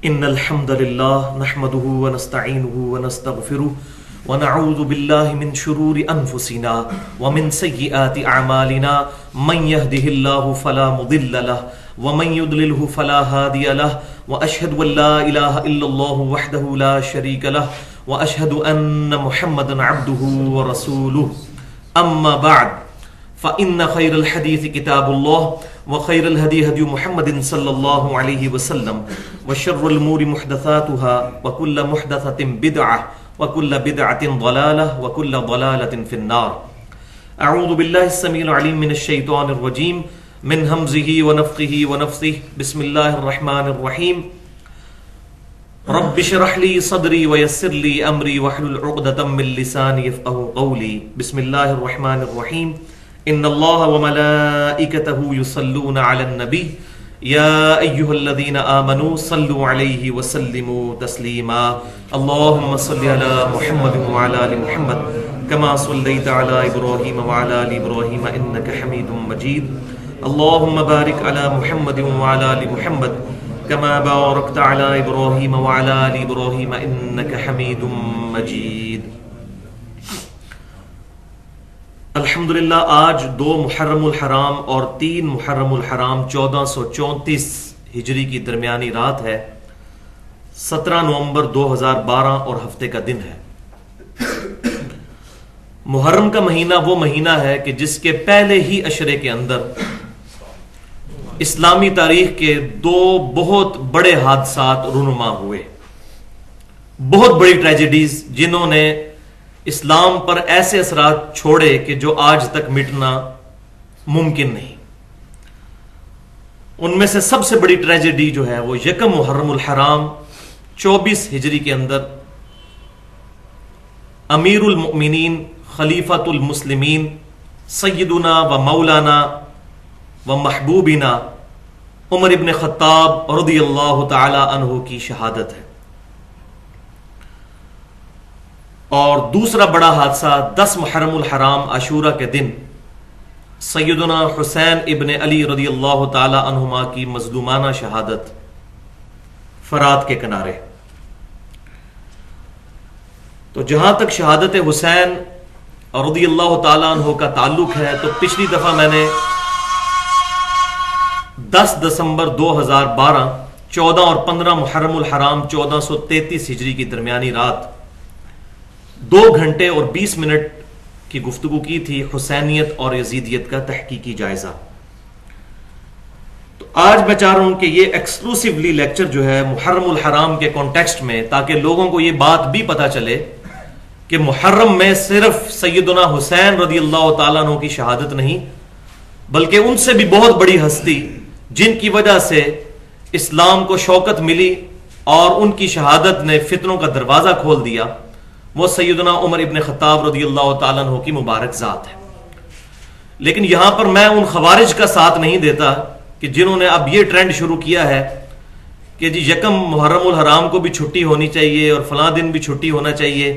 إن الحمد لله نحمده ونستعينه ونستغفره ونعوذ بالله من شرور أنفسنا ومن سيئات أعمالنا من يهده الله فلا مضل له ومن يضلله فلا هادي له وأشهد أن لا إله إلا الله وحده لا شريك له وأشهد أن محمدا عبده ورسوله أما بعد فإن خير الحديث كتاب الله وخير الهدي هدي محمد صلى الله عليه وسلم وشر الأمور محدثاتها وكل محدثة بدعة وكل بدعة ضلالة وكل ضلالة في النار. أعوذ بالله السميع العليم من الشيطان الرجيم من همزه ونفخه ونفثه. بسم الله الرحمن الرحيم. رب اشرح لي صدري ويسر لي أمري واحلل عقدة من لساني يفقهوا قولي. بسم الله الرحمن الرحيم. ان الله وملائكته يصلون على النبي يا ايها الذين امنوا صلوا عليه وسلموا تسليما. اللهم صل على محمد وعلى ال محمد كما صليت على ابراهيم وعلى ال ابراهيم انك حميد مجيد. اللهم بارك على محمد وعلى ال محمد كما باركت على ابراهيم وعلى ال ابراهيم انك حميد مجيد. الحمدللہ آج 2 محرم الحرام اور 3 محرم الحرام 1434 ہجری کی درمیانی رات ہے. 17 نومبر 2012 اور ہفتے کا دن ہے. محرم کا مہینہ وہ مہینہ ہے کہ جس کے پہلے ہی عشرے کے اندر اسلامی تاریخ کے 2 بہت بڑے حادثات رونما ہوئے. بہت بڑی ٹریجڈیز جنہوں نے اسلام پر ایسے اثرات چھوڑے کہ جو آج تک مٹنا ممکن نہیں. ان میں سے سب سے بڑی ٹریجڈی جو ہے وہ 1 محرم الحرام 24 ہجری کے اندر امیر المؤمنین خلیفۃ المسلمین سیدنا و مولانا و محبوبنا عمر ابن خطاب رضی اللہ تعالی عنہ کی شہادت ہے. اور دوسرا بڑا حادثہ 10 محرم الحرام عاشورہ کے دن سیدنا حسین ابن علی رضی اللہ تعالی عنہما کی مظلومانہ شہادت فرات کے کنارے. تو جہاں تک شہادت حسین رضی اللہ تعالی عنہ کا تعلق ہے تو پچھلی دفعہ میں نے 10 دسمبر 2012 14 اور 15 محرم الحرام 1433 ہجری کی درمیانی رات 2 گھنٹے اور 20 منٹ کی گفتگو کی تھی حسینیت اور یزیدیت کا تحقیقی جائزہ. تو آج میں چاہ رہا ہوں کہ یہ ایکسکلوسیولی لیکچر جو ہے محرم الحرام کے کانٹیکسٹ میں، تاکہ لوگوں کو یہ بات بھی پتہ چلے کہ محرم میں صرف سیدنا حسین رضی اللہ تعالیٰ عنہ کی شہادت نہیں، بلکہ ان سے بھی بہت بڑی ہستی جن کی وجہ سے اسلام کو شوکت ملی اور ان کی شہادت نے فتنوں کا دروازہ کھول دیا، وہ سیدنا عمر ابن خطاب رضی اللہ تعالیٰ عنہ کی مبارک ذات ہے. لیکن یہاں پر میں ان خوارج کا ساتھ نہیں دیتا کہ جنہوں نے اب یہ ٹرینڈ شروع کیا ہے کہ جی 1 محرم الحرام کو بھی چھٹی ہونی چاہیے اور فلاں دن بھی چھٹی ہونا چاہیے،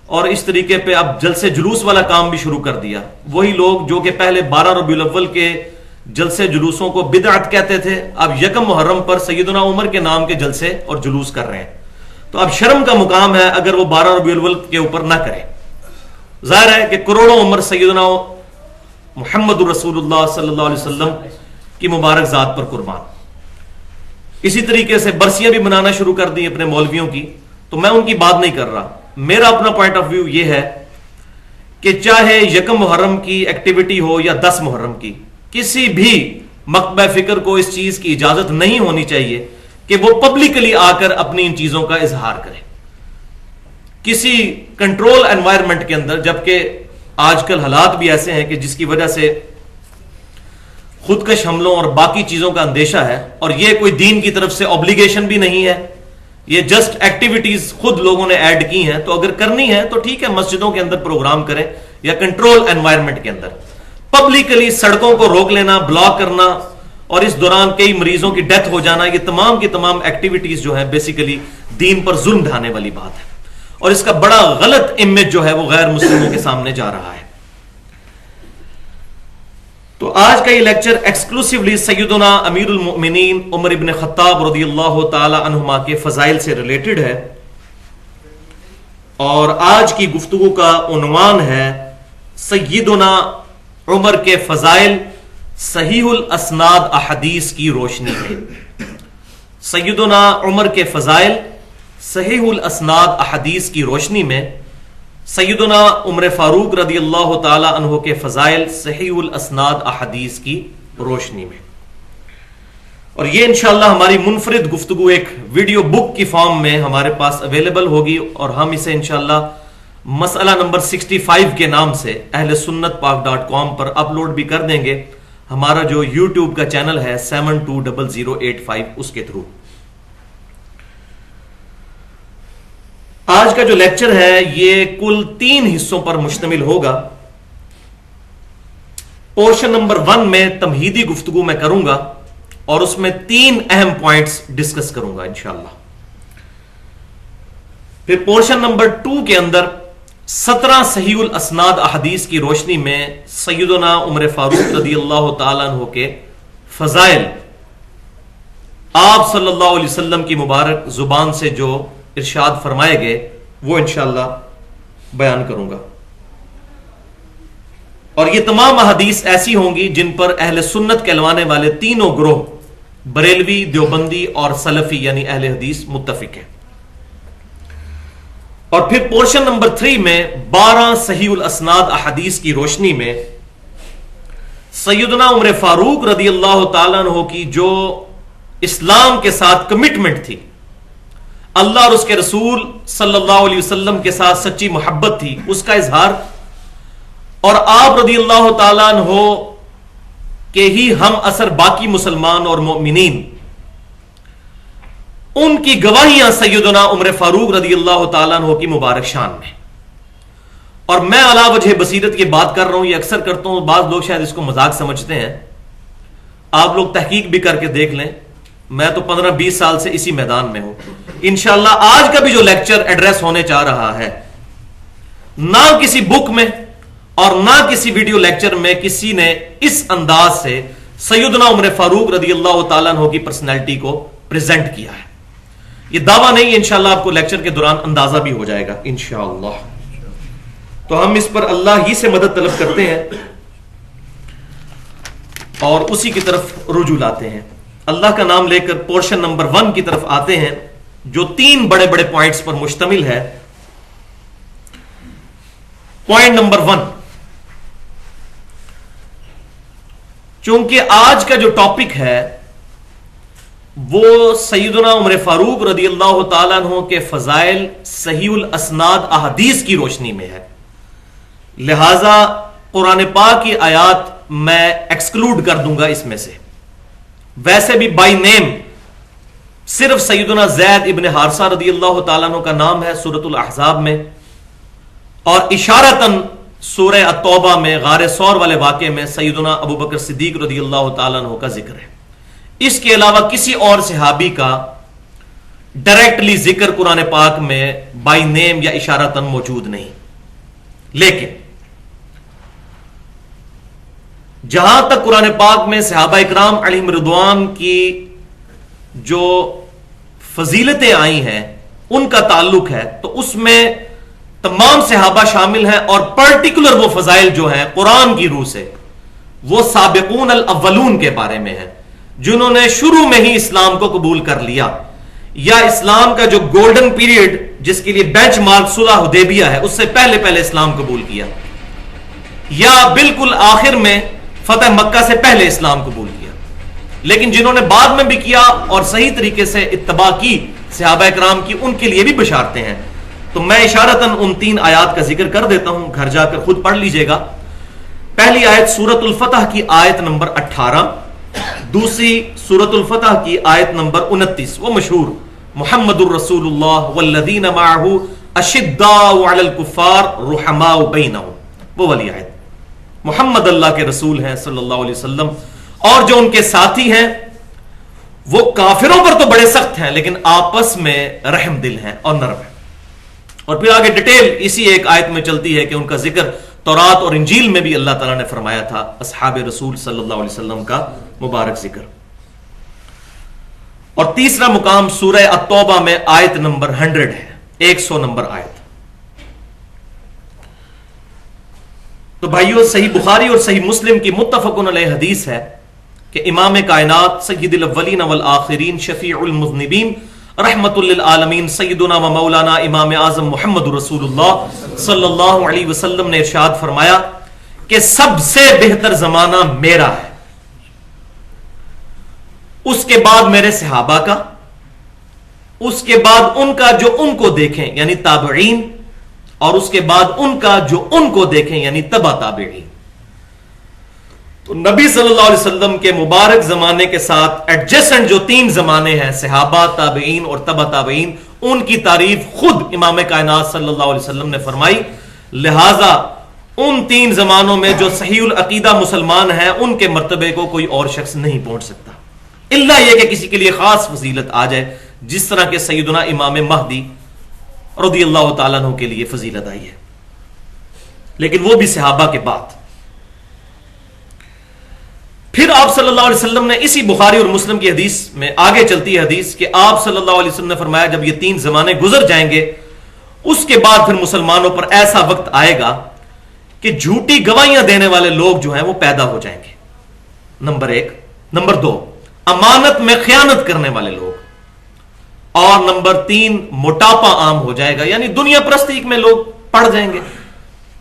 اور اس طریقے پہ اب جلسے جلوس والا کام بھی شروع کر دیا. وہی لوگ جو کہ پہلے 12 ربیع الاول کے جلسے جلوسوں کو بدعت کہتے تھے، اب 1 محرم پر سیدنا عمر کے نام کے جلسے اور جلوس کر رہے ہیں. تو اب شرم کا مقام ہے اگر وہ 12 ربیع الاول کے اوپر نہ کرے. ظاہر ہے کہ کروڑوں عمر سیدنا محمد رسول اللہ صلی اللہ علیہ وسلم کی مبارک ذات پر قربان. اسی طریقے سے برسیاں بھی منانا شروع کر دی اپنے مولویوں کی، تو میں ان کی بات نہیں کر رہا. میرا اپنا پوائنٹ آف ویو یہ ہے کہ چاہے 1 محرم کی ایکٹیویٹی ہو یا 10 محرم کی، کسی بھی مکتبہ فکر کو اس چیز کی اجازت نہیں ہونی چاہیے کہ وہ پبلکلی آ کر اپنی ان چیزوں کا اظہار کرے کسی کنٹرول انوائرمنٹ کے اندر. جبکہ آج کل حالات بھی ایسے ہیں کہ جس کی وجہ سے خودکش حملوں اور باقی چیزوں کا اندیشہ ہے، اور یہ کوئی دین کی طرف سے اوبلیگیشن بھی نہیں ہے، یہ جسٹ ایکٹیویٹیز خود لوگوں نے ایڈ کی ہیں. تو اگر کرنی ہے تو ٹھیک ہے، مسجدوں کے اندر پروگرام کریں یا کنٹرول انوائرمنٹ کے اندر. پبلکلی سڑکوں کو روک لینا، بلاک کرنا، اور اس دوران کئی مریضوں کی ڈیتھ ہو جانا، یہ تمام کی تمام ایکٹیویٹیز جو ہیں بیسیکلی دین پر ظلم ڈھانے والی بات ہے، اور اس کا بڑا غلط امیج جو ہے وہ غیر مسلموں کے سامنے جا رہا ہے. تو آج کا یہ لیکچر ایکسکلوسیولی سیدنا امیر المؤمنین عمر ابن خطاب رضی اللہ تعالی عنہما کے فضائل سے ریلیٹڈ ہے، اور آج کی گفتگو کا عنوان ہے سیدنا عمر کے فضائل صحیح الاسناد احادیث کی روشنی میں۔ سیدنا عمر کے فضائل صحیح الاسناد احادیث کی روشنی میں، سیدنا عمر فاروق رضی اللہ تعالی عنہ کے فضائل صحیح الاسناد احادیث کی روشنی میں۔ اور یہ انشاءاللہ ہماری منفرد گفتگو ایک ویڈیو بک کی فارم میں ہمارے پاس اویلیبل ہوگی، اور ہم اسے انشاءاللہ مسئلہ نمبر 65 کے نام سے اہل سنت پاک.com پر اپلوڈ بھی کر دیں گے، ہمارا جو یوٹیوب کا چینل ہے 720085 اس کے تھرو۔ آج کا جو لیکچر ہے یہ کل 3 حصوں پر مشتمل ہوگا۔ پورشن نمبر 1 میں تمہیدی گفتگو میں کروں گا اور اس میں 3 اہم پوائنٹس ڈسکس کروں گا انشاءاللہ۔ پھر پورشن نمبر 2 کے اندر 17 صحیح الاسناد احادیث کی روشنی میں سیدنا عمر فاروق رضی اللہ تعالیٰ عنہ کے فضائل آپ صلی اللہ علیہ وسلم کی مبارک زبان سے جو ارشاد فرمائے گئے وہ انشاءاللہ بیان کروں گا، اور یہ تمام احادیث ایسی ہوں گی جن پر اہل سنت کہلوانے والے تینوں گروہ بریلوی، دیوبندی اور سلفی یعنی اہل حدیث متفق ہیں۔ اور پھر پورشن نمبر 3 میں 12 صحیح الاسناد احادیث کی روشنی میں سیدنا عمر فاروق رضی اللہ تعالیٰ عنہ کی جو اسلام کے ساتھ کمٹمنٹ تھی، اللہ اور اس کے رسول صلی اللہ علیہ وسلم کے ساتھ سچی محبت تھی، اس کا اظہار، اور آپ رضی اللہ تعالیٰ عنہ کے ہی ہم اثر باقی مسلمان اور مومنین، ان کی گواہیاں سیدنا عمر فاروق رضی اللہ تعالیٰ عنہ کی مبارک شان میں۔ اور میں علا وجہ بصیرت یہ بات کر رہا ہوں، یہ اکثر کرتا ہوں، بعض لوگ شاید اس کو مذاق سمجھتے ہیں، آپ لوگ تحقیق بھی کر کے دیکھ لیں، میں تو 15-20 سال سے اسی میدان میں ہوں۔ انشاءاللہ آج کا بھی جو لیکچر ایڈریس ہونے چاہ رہا ہے، نہ کسی بک میں اور نہ کسی ویڈیو لیکچر میں کسی نے اس انداز سے سیدنا عمر فاروق رضی اللہ تعالیٰ عنہ کی پرسنالٹی کو پریزنٹ کیا ہے۔ یہ دعویٰ نہیں، انشاءاللہ آپ کو لیکچر کے دوران اندازہ بھی ہو جائے گا انشاءاللہ۔ تو ہم اس پر اللہ ہی سے مدد طلب کرتے ہیں اور اسی کی طرف رجوع لاتے ہیں۔ اللہ کا نام لے کر پورشن نمبر 1 کی طرف آتے ہیں جو 3 بڑے بڑے پوائنٹس پر مشتمل ہے۔ پوائنٹ نمبر 1، چونکہ آج کا جو ٹاپک ہے وہ سیدنا عمر فاروق رضی اللہ تعالیٰ عنہ کے فضائل صحیح الاسناد احادیث کی روشنی میں ہے، لہذا قرآن پاک کی آیات میں ایکسکلوڈ کر دوں گا اس میں سے۔ ویسے بھی بائی نیم صرف سیدنا زید ابن حارثہ رضی اللہ تعالیٰ عنہ کا نام ہے سورۃ الاحزاب میں، اور اشارتاً سورہ التوبہ میں غار ثور والے واقعے میں سیدنا ابو بکر صدیق رضی اللہ تعالیٰ عنہ کا ذکر ہے۔ اس کے علاوہ کسی اور صحابی کا ڈائریکٹلی ذکر قرآن پاک میں بائی نیم یا اشارتاً موجود نہیں۔ لیکن جہاں تک قرآن پاک میں صحابہ اکرام علیہم رضوان کی جو فضیلتیں آئی ہیں ان کا تعلق ہے، تو اس میں تمام صحابہ شامل ہیں، اور پرٹیکولر وہ فضائل جو ہیں قرآن کی روح سے وہ سابقون الاولون کے بارے میں ہیں، جنہوں نے شروع میں ہی اسلام کو قبول کر لیا، یا اسلام کا جو گولڈن پیریڈ جس کے لیے بینچ مارک صلح حدیبیہ ہے اس سے پہلے پہلے اسلام قبول کیا، یا بالکل آخر میں فتح مکہ سے پہلے اسلام قبول کیا، لیکن جنہوں نے بعد میں بھی کیا اور صحیح طریقے سے اتباع کی صحابہ اکرام کی، ان کے لیے بھی بشارتیں ہیں۔ تو میں اشارتاً ان 3 آیات کا ذکر کر دیتا ہوں، گھر جا کر خود پڑھ لیجئے گا۔ پہلی آیت سورۃ الفتح کی آیت نمبر 18، دوسری سورۃ الفتح کی آیت نمبر 29، وہ مشہور محمد الرسول اللہ والذین معہ اشداء علی الکفار رحماء بینہم، وہ والی آیت۔ محمد اللہ کے رسول ہیں صلی اللہ علیہ وسلم، اور جو ان کے ساتھی ہیں وہ کافروں پر تو بڑے سخت ہیں لیکن آپس میں رحم دل ہیں اور نرم ہیں۔ اور پھر آگے ڈیٹیل اسی ایک آیت میں چلتی ہے کہ ان کا ذکر تورات اور انجیل میں بھی اللہ تعالیٰ نے فرمایا تھا اصحاب رسول صلی اللہ علیہ وسلم کا مبارک ذکر. اور تیسرا مقام سورہ التوبہ میں آیت نمبر 100 ہے، 100 نمبر آیت. تو بھائیو، صحیح بخاری اور صحیح مسلم کی متفقن علیہ حدیث ہے کہ امام کائنات سید الاولین والآخرین شفیع المذنبین رحمت للعالمین سیدنا و مولانا امام اعظم محمد رسول اللہ صلی اللہ علیہ وسلم نے ارشاد فرمایا کہ سب سے بہتر زمانہ میرا ہے، اس کے بعد میرے صحابہ کا، اس کے بعد ان کا جو ان کو دیکھیں یعنی تابعین، اور اس کے بعد ان کا جو ان کو دیکھیں یعنی تبع تابعین. تو نبی صلی اللہ علیہ وسلم کے مبارک زمانے کے ساتھ ایڈجسٹنٹ جو 3 زمانے ہیں، صحابہ، تابعین اور تبع تابعین، ان کی تعریف خود امام کائنات صلی اللہ علیہ وسلم نے فرمائی. لہذا ان 3 زمانوں میں جو صحیح العقیدہ مسلمان ہیں ان کے مرتبے کو کوئی اور شخص نہیں پہنچ سکتا، الا یہ کہ کسی کے لیے خاص فضیلت آ جائے، جس طرح کہ سیدنا امام مہدی رضی اللہ تعالیٰ عنہ کے لیے فضیلت آئی ہے، لیکن وہ بھی صحابہ کے بعد. پھر آپ صلی اللہ علیہ وسلم نے اسی بخاری اور مسلم کی حدیث میں آگے چلتی ہے حدیث کہ آپ صلی اللہ علیہ وسلم نے فرمایا جب یہ 3 زمانے گزر جائیں گے اس کے بعد پھر مسلمانوں پر ایسا وقت آئے گا کہ جھوٹی گواہیاں دینے والے لوگ جو ہیں وہ پیدا ہو جائیں گے، نمبر 1. نمبر 2، امانت میں خیانت کرنے والے لوگ، اور نمبر 3، موٹاپا عام ہو جائے گا، یعنی دنیا پرستی میں لوگ پڑ جائیں گے،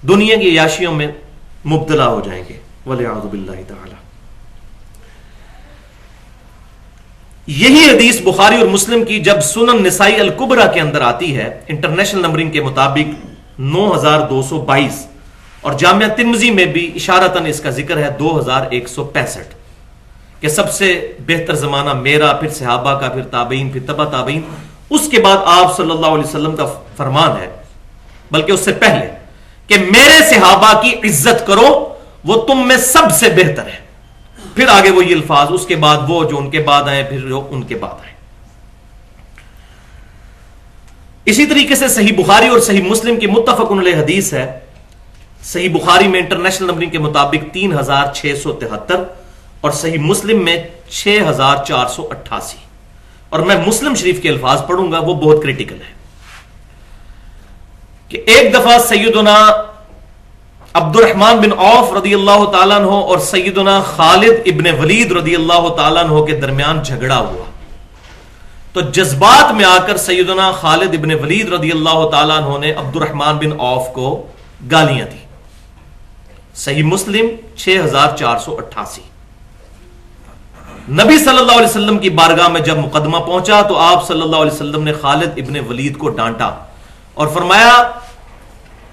دنیا کی عیاشیوں میں مبتلا ہو جائیں گے، والعیاذ باللہ تعالی. یہی حدیث بخاری اور مسلم کی جب سنن نسائی الکبرى کے اندر آتی ہے انٹرنیشنل نمبرنگ کے مطابق 9222، اور جامعہ ترمذی میں بھی اشارتاً اس کا ذکر ہے 2165 کہ سب سے بہتر زمانہ میرا، پھر صحابہ کا، پھر تابعین، پھر تبع تابعین. اس کے بعد آپ صلی اللہ علیہ وسلم کا فرمان ہے، بلکہ اس سے پہلے، کہ میرے صحابہ کی عزت کرو، وہ تم میں سب سے بہتر ہے. پھر آگے وہ یہ الفاظ، اس کے بعد وہ جو ان کے بعد آئے، پھر جو ان کے بعد آئے. اسی طریقے سے صحیح بخاری اور صحیح مسلم کی متفقن علیہ حدیث ہے. صحیح بخاری میں انٹرنیشنل نمبرنگ کے مطابق 3673 اور صحیح مسلم میں 6488. اور میں مسلم شریف کے الفاظ پڑھوں گا، وہ بہت کریٹیکل ہے. کہ ایک دفعہ سیدنا عبد الرحمن بن عوف رضی اللہ تعالیٰ عنہ اور سیدنا خالد ابن ولید رضی اللہ تعالیٰ عنہ کے درمیان جھگڑا ہوا. تو جذبات میں آ کر سیدنا خالد ابن ولید رضی اللہ تعالیٰ عنہ نے عبد الرحمن بن عوف کو گالیاں دی. صحیح مسلم 6488. نبی صلی اللہ علیہ وسلم کی بارگاہ میں جب مقدمہ پہنچا تو آپ صلی اللہ علیہ وسلم نے خالد ابن ولید کو ڈانٹا اور فرمایا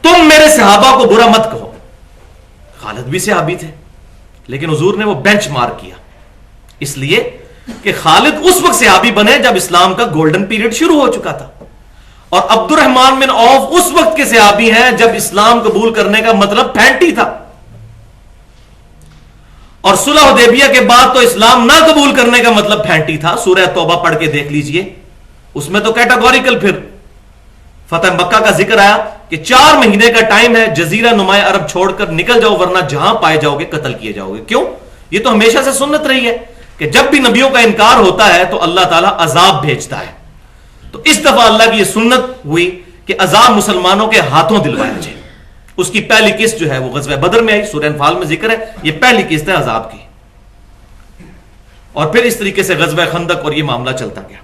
تم میرے صحابہ کو برا مت کہو. خالد بھی صحابی تھے، لیکن حضور نے وہ بینچ مارک کیا، اس لیے کہ خالد اس وقت صحابی بنے جب اسلام کا گولڈن پیریڈ شروع ہو چکا تھا، اور عبد الرحمن بن عوف اس وقت کے صحابی ہیں جب اسلام قبول کرنے کا مطلب پھینٹی تھا، اور صلح حدیبیہ کے بعد تو اسلام نہ قبول کرنے کا مطلب پھینٹی تھا. سورہ توبہ پڑھ کے دیکھ لیجئے، اس میں تو کیٹاگوریکل پھر فتح مکہ کا ذکر آیا کہ 4 مہینے کا ٹائم ہے، جزیرہ نمایاں عرب چھوڑ کر نکل جاؤ ورنہ جہاں پائے جاؤ گے قتل کیے جاؤ گے. کیوں؟ یہ تو ہمیشہ سے سنت رہی ہے کہ جب بھی نبیوں کا انکار ہوتا ہے تو اللہ تعالیٰ عذاب بھیجتا ہے. تو اس دفعہ اللہ کی یہ سنت ہوئی کہ عذاب مسلمانوں کے ہاتھوں دلوایا جائے. اس کی پہلی قسط جو ہے وہ غزوہ بدر میں آئی، سورہ انفال میں ذکر ہے، یہ پہلی قسط ہے عذاب کی. اور پھر اس طریقے سے غزوہ خندق اور یہ معاملہ چلتا گیا.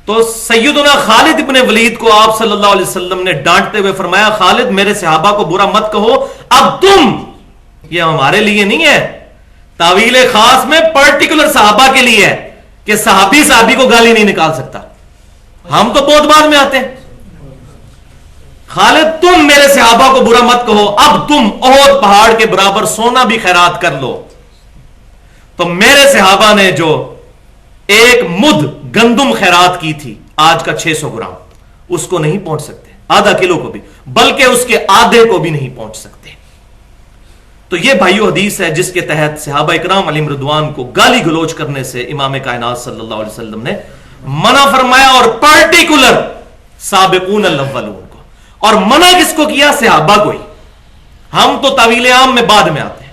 تو سیدنا خالد ابن ولید کو آپ صلی اللہ علیہ وسلم نے ڈانٹتے ہوئے فرمایا خالد میرے صحابہ کو برا مت کہو، اب تم، یہ ہمارے لیے نہیں ہے، تعویل خاص میں پرٹیکولر صحابہ کے لیے ہے کہ صحابی صحابی کو گالی نہیں نکال سکتا، ہم تو بہت بعد میں آتے ہیں. خالد تم میرے صحابہ کو برا مت کہو، اب تم احد پہاڑ کے برابر سونا بھی خیرات کر لو. تو میرے صحابہ نے جو ایک مد گندم خیرات کی تھی آج کا 600 گرام، اس کو نہیں پہنچ سکتے، آدھا کلو کو بھی، بلکہ اس کے آدھے کو بھی نہیں پہنچ سکتے. تو یہ بھائیو حدیث ہے جس کے تحت صحابہ اکرام علیہم رضوان کو گالی گلوچ کرنے سے امام کائنات صلی اللہ علیہ وسلم نے منع فرمایا، اور پرٹیکولر سابقون الاولون کو. اور منع کس کو کیا؟ صحابہ کو ہی. ہم تو طویل عام میں بعد میں آتے ہیں.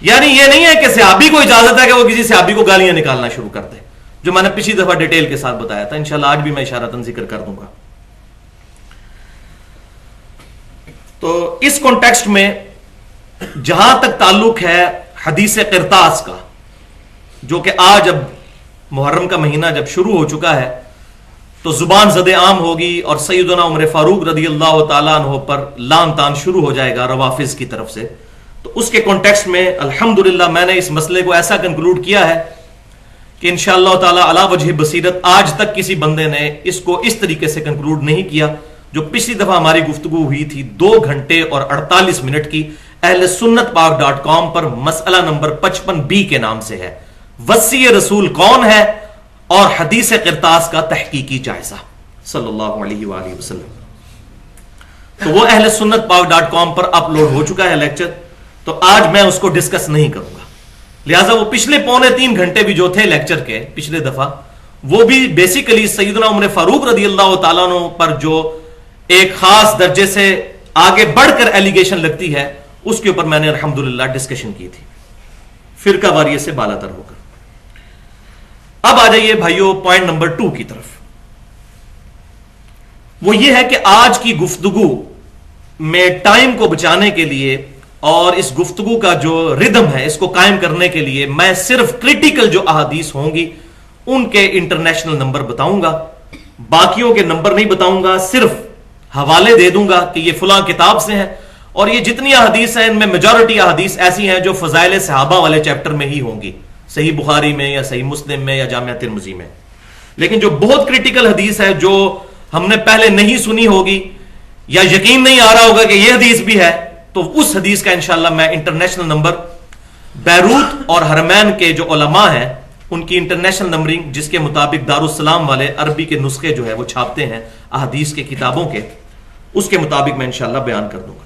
یعنی یہ نہیں ہے کہ صحابی کو اجازت ہے کہ وہ کسی صحابی کو گالیاں نکالنا شروع کر دے, جو میں نے پچھلی دفعہ ڈیٹیل کے ساتھ بتایا تھا. انشاءاللہ آج بھی میں اشارتاً ذکر کر دوں گا. تو اس کانٹیکسٹ میں جہاں تک تعلق ہے حدیث قرطاس کا, جو کہ آج اب محرم کا مہینہ جب شروع ہو چکا ہے تو زبان زد عام ہوگی اور سیدنا عمر فاروق رضی اللہ تعالیٰ عنہ پر لعن طعن شروع ہو جائے گا روافض کی طرف سے. تو اس کے کانٹیکسٹ میں الحمدللہ میں نے اس مسئلے کو ایسا کنکلوڈ کیا ہے کہ انشاءاللہ تعالی علی وجہ بصیرت آج تک کسی بندے نے اس کو اس طریقے سے کنکلوڈ نہیں کیا جو پچھلی دفعہ ہماری گفتگو ہوئی تھی 2 گھنٹے اور 48 منٹ کی اہل سنت پاک .com پر مسئلہ نمبر 55B کے نام سے ہے, وصی رسول کون ہے اور حدیث قرطاس کا تحقیقی جائزہ صلی اللہ علیہ وآلہ وسلم. تو وہ اہل سنت پاک .com پر اپلوڈ ہو چکا ہے لیکچر, تو آج میں اس کو ڈسکس نہیں کروں گا. لہٰذا وہ پچھلے 2.25 گھنٹے بھی جو تھے لیکچر کے پچھلے دفعہ, وہ بھی بیسیکلی سیدنا عمر فاروق رضی اللہ تعالیٰ عنہ پر جو ایک خاص درجے سے آگے بڑھ کر ایلیگیشن لگتی ہے اس کے اوپر میں نے الحمدللہ ڈسکشن کی تھی فرقہ واریت سے بالا تر ہو کر. اب آ جائیے بھائیو پوائنٹ نمبر 2 کی طرف. وہ یہ ہے کہ آج کی گفتگو میں ٹائم کو بچانے کے لیے اور اس گفتگو کا جو ردم ہے اس کو قائم کرنے کے لیے میں صرف کریٹیکل جو احادیث ہوں گی ان کے انٹرنیشنل نمبر بتاؤں گا, باقیوں کے نمبر نہیں بتاؤں گا, صرف حوالے دے دوں گا کہ یہ فلاں کتاب سے ہیں. اور یہ جتنی احادیث ہیں ان میں میجورٹی احادیث ایسی ہیں جو فضائل صحابہ والے چیپٹر میں ہی ہوں گی, صحیح بخاری میں یا صحیح مسلم میں یا جامعہ ترمذی میں. لیکن جو بہت کریٹیکل حدیث ہے جو ہم نے پہلے نہیں سنی ہوگی یا یقین نہیں آ رہا ہوگا کہ یہ حدیث بھی ہے, تو اس حدیث کا انشاءاللہ میں انٹرنیشنل نمبر بیروت اور حرمین کے جو علماء ہیں ان کی انٹرنیشنل نمبرنگ جس کے مطابق دارالسلام والے عربی کے نسخے جو ہے وہ چھاپتے ہیں احادیث کے کتابوں کے, اس کے مطابق میں انشاءاللہ بیان کر دوں گا.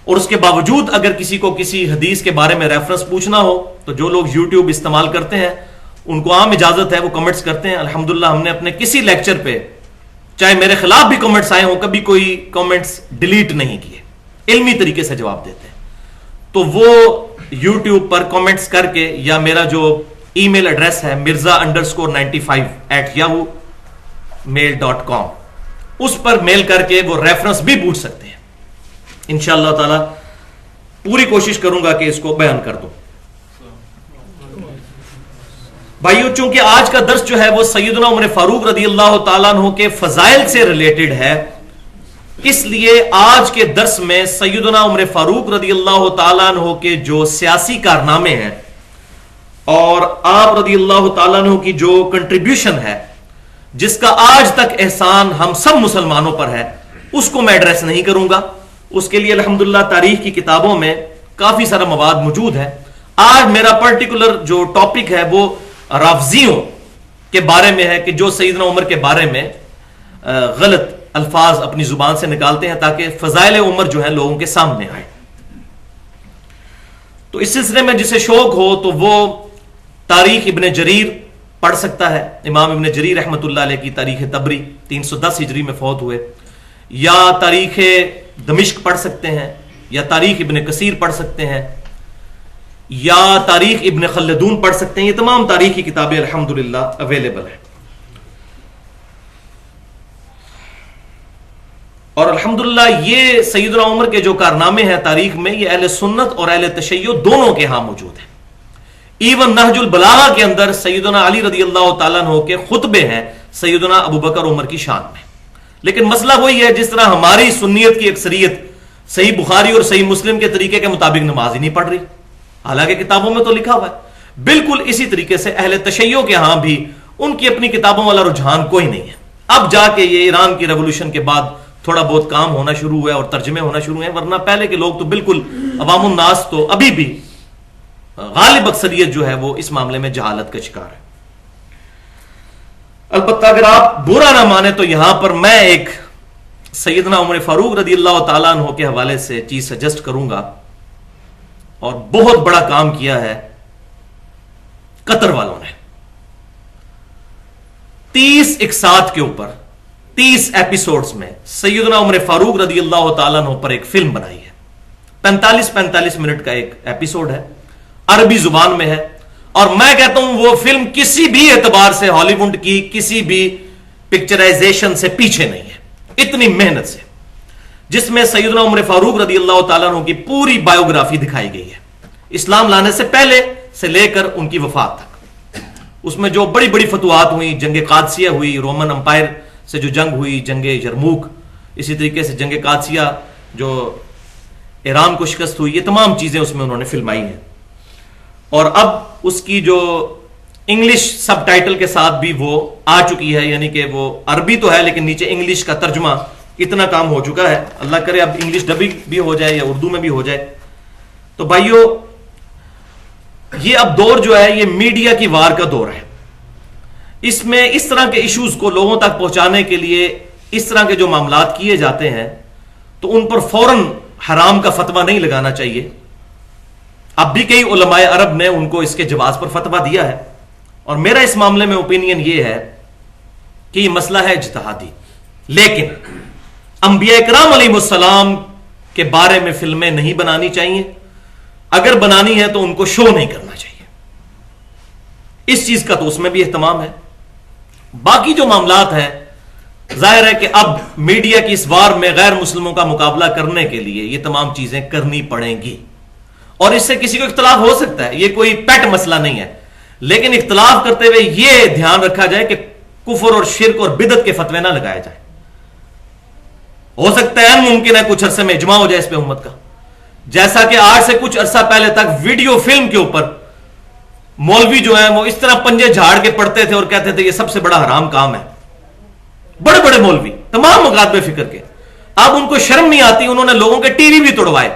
اور اس کے باوجود اگر کسی کو کسی حدیث کے بارے میں ریفرنس پوچھنا ہو تو جو لوگ یوٹیوب استعمال کرتے ہیں ان کو عام اجازت ہے وہ کمنٹس کرتے ہیں. الحمدللہ ہم نے اپنے کسی لیکچر پہ چاہے میرے خلاف بھی کمنٹس آئے ہوں کبھی کوئی کمنٹس ڈیلیٹ نہیں کیے, علمی طریقے سے جواب دیتے ہیں. تو وہ یوٹیوب پر کمنٹس کر کے یا میرا جو ای میل ایڈریس ہے mirza_95@yahoo@mail.com اس پر میل کر کے وہ ریفرنس بھی پوچھ سکتے ہیں. انشاءاللہ تعالی پوری کوشش کروں گا کہ اس کو بیان کر دوں. بھائیو چونکہ آج کا درس جو ہے وہ سیدنا عمر فاروق رضی اللہ تعالیٰ عنہ کے فضائل سے ریلیٹڈ ہے, اس لیے آج کے درس میں سیدنا عمر فاروق رضی اللہ تعالیٰ عنہ کے جو سیاسی کارنامے ہیں اور آپ رضی اللہ تعالیٰ عنہ کی جو کنٹریبیوشن ہے جس کا آج تک احسان ہم سب مسلمانوں پر ہے اس کو میں ایڈریس نہیں کروں گا. اس کے لیے الحمدللہ تاریخ کی کتابوں میں کافی سارا مواد موجود ہے. آج میرا پرٹیکولر جو ٹاپک ہے وہ رافضیوں کے بارے میں ہے کہ جو سیدنا عمر کے بارے میں غلط الفاظ اپنی زبان سے نکالتے ہیں تاکہ فضائل عمر جو ہے لوگوں کے سامنے آئے. تو اس سلسلے میں جسے شوق ہو تو وہ تاریخ ابن جریر پڑھ سکتا ہے. امام ابن جریر رحمۃ اللہ علیہ کی تاریخ تبری 310 ہجری میں فوت ہوئے, یا تاریخ دمشق پڑھ سکتے ہیں, یا تاریخ ابن کثیر پڑھ سکتے ہیں, یا تاریخ ابن خلدون پڑھ سکتے ہیں. یہ تمام تاریخی کتابیں الحمدللہ اویلیبل ہیں. اور الحمدللہ یہ سیدنا عمر کے جو کارنامے ہیں تاریخ میں یہ اہل سنت اور اہل تشیع دونوں کے ہاں موجود ہیں. ایون نہج البلاغہ کے اندر سیدنا علی رضی اللہ تعالیٰ عنہ کے خطبے ہیں سیدنا ابو بکر عمر کی شان میں. لیکن مسئلہ وہی ہے جس طرح ہماری سنیت کی اکثریت صحیح بخاری اور صحیح مسلم کے طریقے کے مطابق نماز ہی نہیں پڑھ رہی, حالانکہ کتابوں میں تو لکھا ہوا ہے. بالکل اسی طریقے سے اہل تشیع کے ہاں بھی ان کی اپنی کتابوں والا رجحان کوئی نہیں ہے. اب جا کے یہ ایران کی ریولوشن کے بعد تھوڑا بہت کام ہونا شروع ہوا ہے اور ترجمے ہونا شروع ہیں, ورنہ پہلے کے لوگ تو بالکل عوام الناس تو ابھی بھی غالب اکثریت جو ہے وہ اس معاملے میں جہالت کا شکار ہے. البتہ اگر آپ برا نہ مانے تو یہاں پر میں ایک سیدنا عمر فاروق رضی اللہ تعالیٰ عنہ کے حوالے سے چیز سجسٹ کروں گا. اور بہت بڑا کام کیا ہے قطر والوں نے. 30 اقساط کے اوپر 30 ایپیسوڈز میں سیدنا عمر فاروق رضی اللہ تعالیٰ عنہ پر ایک فلم بنائی ہے. 45 منٹ کا ایک ایپیسوڈ ہے, عربی زبان میں ہے, اور میں کہتا ہوں وہ فلم کسی بھی اعتبار سے ہالی ووڈ کی کسی بھی پکچرائزیشن سے پیچھے نہیں ہے, اتنی محنت سے, جس میں سیدنا عمر فاروق رضی اللہ تعالیٰ عنہ کی پوری بایوگرافی دکھائی گئی ہے, اسلام لانے سے پہلے سے لے کر ان کی وفات تک. اس میں جو بڑی بڑی فتوحات ہوئی, جنگ قادسیہ ہوئی, رومن امپائر سے جو جنگ ہوئی, جنگ یرموک, اسی طریقے سے جنگ قادسیہ جو ایران کو شکست ہوئی, یہ تمام چیزیں اس میں انہوں نے فلمائی ہیں. اور اب اس کی جو انگلش سب ٹائٹل کے ساتھ بھی وہ آ چکی ہے, یعنی کہ وہ عربی تو ہے لیکن نیچے انگلش کا ترجمہ, اتنا کام ہو چکا ہے. اللہ کرے اب انگلش ڈبنگ بھی ہو جائے یا اردو میں بھی ہو جائے. تو بھائیو, یہ اب دور جو ہے یہ میڈیا کی وار کا دور ہے. اس میں اس طرح کے ایشوز کو لوگوں تک پہنچانے کے لیے اس طرح کے جو معاملات کیے جاتے ہیں تو ان پر فوراً حرام کا فتویٰ نہیں لگانا چاہیے. اب بھی کئی علماء عرب نے ان کو اس کے جواز پر فتویٰ دیا ہے, اور میرا اس معاملے میں اوپینین یہ ہے کہ یہ مسئلہ ہے اجتہادی, لیکن انبیاء کرام علیہ السلام کے بارے میں فلمیں نہیں بنانی چاہیے. اگر بنانی ہے تو ان کو شو نہیں کرنا چاہیے. اس چیز کا تو اس میں بھی اہتمام ہے. باقی جو معاملات ہیں, ظاہر ہے کہ اب میڈیا کی اس وار میں غیر مسلموں کا مقابلہ کرنے کے لیے یہ تمام چیزیں کرنی پڑیں گی, اور اس سے کسی کو اختلاف ہو سکتا ہے, یہ کوئی پیٹ مسئلہ نہیں ہے, لیکن اختلاف کرتے ہوئے یہ دھیان رکھا جائے کہ کفر اور شرک اور بدعت کے فتوے نہ لگائے جائیں. ہو سکتا ہے ممکن ہے کچھ عرصے میں اجماع ہو جائے اس پہ امت کا, جیسا کہ آج سے کچھ عرصہ پہلے تک ویڈیو فلم کے اوپر مولوی جو ہیں وہ اس طرح پنجے جھاڑ کے پڑھتے تھے اور کہتے تھے یہ سب سے بڑا حرام کام ہے. بڑے بڑے مولوی تمام مکاتب فکر کے, اب ان کو شرم نہیں آتی, انہوں نے لوگوں کے ٹی وی بھی توڑوائے,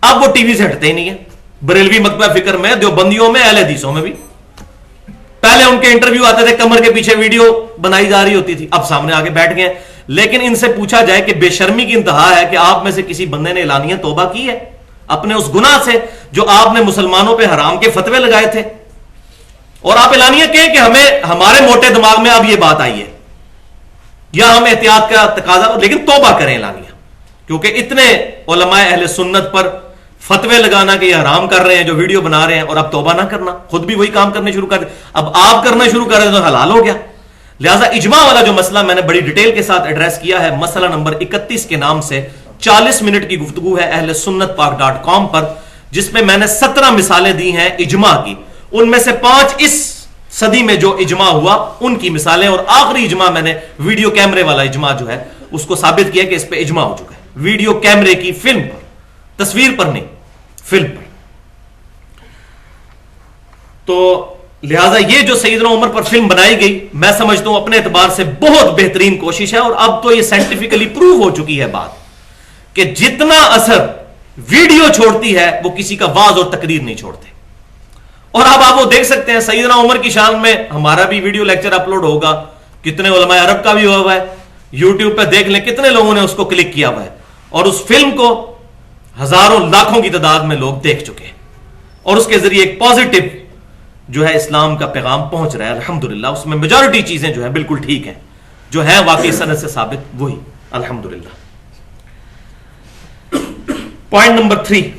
اب وہ ٹی وی سے ہٹتے ہی نہیں ہیں. بریلوی مکتبہ فکر میں, دیوبندیوں میں, اہل حدیثوں میں بھی پہلے ان کے انٹرویو آتے تھے, کمر کے پیچھے ویڈیو بنائی جا رہی ہوتی تھی, اب سامنے آگے بیٹھ گئے. لیکن ان سے پوچھا جائے کہ بے شرمی کی انتہا ہے کہ آپ میں سے کسی بندے نے اعلانیہ توبہ کی ہے اپنے اس گناہ سے جو آپ نے مسلمانوں پہ حرام کے فتوے لگائے تھے, اور آپ اعلانیہ کہیں کہ ہمارے موٹے دماغ میں اب یہ بات آئی ہے یا ہم احتیاط کا تقاضا, لیکن توبہ کریں اعلانیہ, کیونکہ اتنے علماء اہل سنت پر فتوے لگانا کہ یہ حرام کر رہے ہیں جو ویڈیو بنا رہے ہیں, اور اب توبہ نہ کرنا, خود بھی وہی کام کرنے شروع کر دیں. اب آپ کرنا شروع کر رہے تو حلال ہو گیا. لہٰذا اجماع والا جو مسئلہ میں نے بڑی ڈیٹیل کے ساتھ ایڈریس کیا ہے, مسئلہ نمبر 31 کے نام سے 40 منٹ کی گفتگو ہے اہل سنت پاک .com پر, جس میں میں نے 17 مثالیں دی ہیں اجماع کی. ان میں سے 5 اس صدی میں جو اجماع ہوا ان کی مثالیں, اور آخری اجماع میں نے ویڈیو کیمرے والا اجماع جو ہے اس کو ثابت کیا کہ اس پہ اجماع ہو چکا ہے, ویڈیو کیمرے کی فلم پر, تصویر پر نہیں, فلم پر. تو لہٰذا یہ جو سیدنا عمر پر فلم بنائی گئی, میں سمجھتا ہوں اپنے اعتبار سے بہت بہترین کوشش ہے, اور اب تو یہ سائنٹیفکلی پروو ہو چکی ہے بات کہ جتنا اثر ویڈیو چھوڑتی ہے وہ کسی کا واز اور تقریر نہیں چھوڑتے. اور اب آپ وہ دیکھ سکتے ہیں سیدنا عمر کی شان میں ہمارا بھی ویڈیو لیکچر اپلوڈ ہوگا, کتنے علماء عرب کا بھی ہوا ہے, یوٹیوب پہ دیکھ لیں کتنے لوگوں نے اس کو کلک کیا ہوا ہے, اور اس فلم کو ہزاروں لاکھوں کی تعداد میں لوگ دیکھ چکے ہیں, اور اس کے ذریعے ایک پازیٹو جو ہے اسلام کا پیغام پہنچ رہا ہے الحمدللہ. اس میں میجورٹی چیزیں جو ہیں بالکل ٹھیک ہیں, جو ہیں واقعی سند سے ثابت وہی الحمدللہ. پوائنٹ نمبر 3,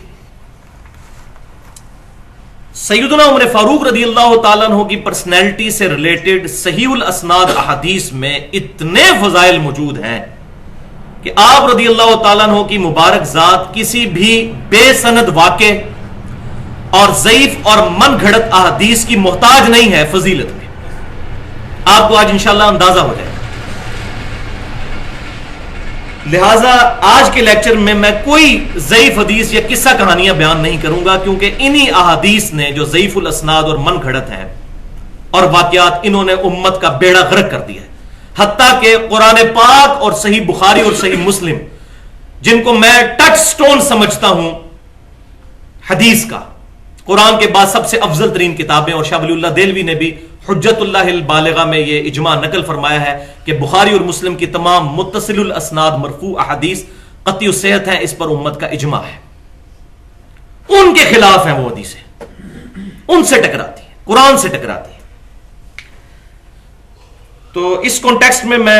سیدنا عمر فاروق رضی اللہ تعالیٰ عنہ کی پرسنالٹی سے ریلیٹڈ صحیح الاسناد احادیث میں اتنے فضائل موجود ہیں کہ آپ رضی اللہ تعالیٰ عنہ کی مبارک ذات کسی بھی بے سند واقع اور ضعیف اور من گھڑت احادیث کی محتاج نہیں ہے فضیلت میں. آپ کو آج انشاءاللہ اندازہ ہو جائے. لہٰذا آج کے لیکچر میں کوئی ضعیف حدیث یا قصہ کہانیاں بیان نہیں کروں گا, کیونکہ انہی احادیث نے جو ضعیف الاسناد اور من گھڑت ہیں اور واقعات, انہوں نے امت کا بیڑا غرق کر دیا ہے. حتیٰ کہ قرآن پاک اور صحیح بخاری اور صحیح مسلم, جن کو میں ٹچ سٹون سمجھتا ہوں حدیث کا, قرآن کے بعد سب سے افضل ترین کتابیں, اور شاہ ولی اللہ دہلوی نے بھی حجت اللہ البالغہ میں یہ اجماع نقل فرمایا ہے کہ بخاری اور مسلم کی تمام متصل الاسناد مرفوع احادیث قطعی الصحت ہیں, اس پر امت کا اجماع ہے. ان کے خلاف ہیں وہ حدیثیں, ان سے ٹکراتی ہیں, قرآن سے ٹکراتی ہیں. تو اس کانٹیکسٹ میں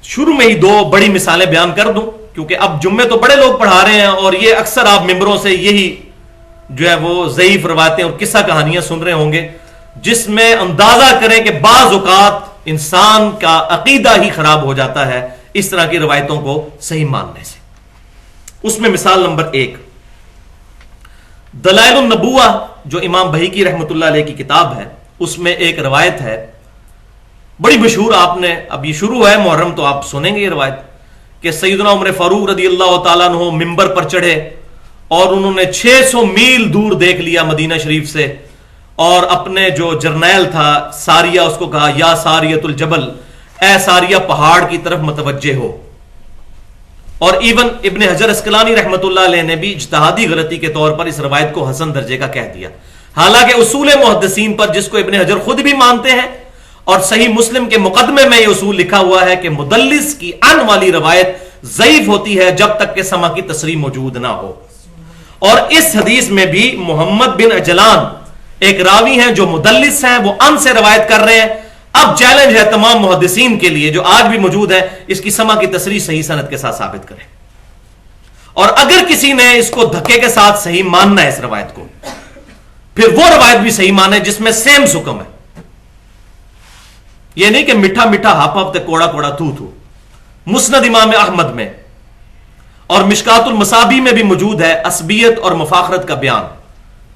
شروع میں ہی 2 بڑی مثالیں بیان کر دوں کیونکہ اب جمعے تو بڑے لوگ پڑھا رہے ہیں اور یہ اکثر آپ ممبروں سے یہی جو ہے وہ ضعیف روایتیں اور قصہ کہانیاں سن رہے ہوں گے، جس میں اندازہ کریں کہ بعض اوقات انسان کا عقیدہ ہی خراب ہو جاتا ہے اس طرح کی روایتوں کو صحیح ماننے سے۔ اس میں مثال نمبر 1 دلائل النبوہ جو امام بہیقی رحمۃ اللہ علیہ کی کتاب ہے، اس میں ایک روایت ہے بڑی مشہور، آپ نے اب یہ شروع ہے محرم تو آپ سنیں گے یہ روایت، کہ سیدنا عمر فاروق رضی اللہ تعالیٰ عنہ ممبر پر چڑھے اور انہوں نے 600 میل دور دیکھ لیا مدینہ شریف سے، اور اپنے جو جرنیل تھا ساریہ، اس کو کہا یا ساریۃ الجبل، اے ساریہ پہاڑ کی طرف متوجہ ہو۔ اور ایون ابن حجر اسقلانی رحمۃ اللہ علیہ نے بھی اجتہادی غلطی کے طور پر اس روایت کو حسن درجے کا کہہ دیا، حالانکہ اصول محدثین پر جس کو ابن حجر خود بھی مانتے ہیں اور صحیح مسلم کے مقدمے میں یہ اصول لکھا ہوا ہے کہ مدلس کی ان والی روایت ضعیف ہوتی ہے جب تک کہ سما کی تصریح موجود نہ ہو۔ اور اس حدیث میں بھی محمد بن عجلان ایک راوی ہیں جو مدلس ہیں، وہ ان سے روایت کر رہے ہیں۔ اب چیلنج ہے تمام محدثین کے لیے جو آج بھی موجود ہے، اس کی سما کی تصریح صحیح سند کے ساتھ ثابت کریں، اور اگر کسی نے اس کو دھکے کے ساتھ صحیح ماننا ہے اس روایت کو، پھر وہ روایت بھی صحیح مانے جس میں سیم حکم ہے، یہ نہیں کہ میٹھا میٹھا ہاپ ہفتے کوڑا کوڑا تھو تھو۔ مسند امام احمد میں اور مشکات المصابیح میں بھی موجود ہے عصبیت اور مفاخرت کا بیان،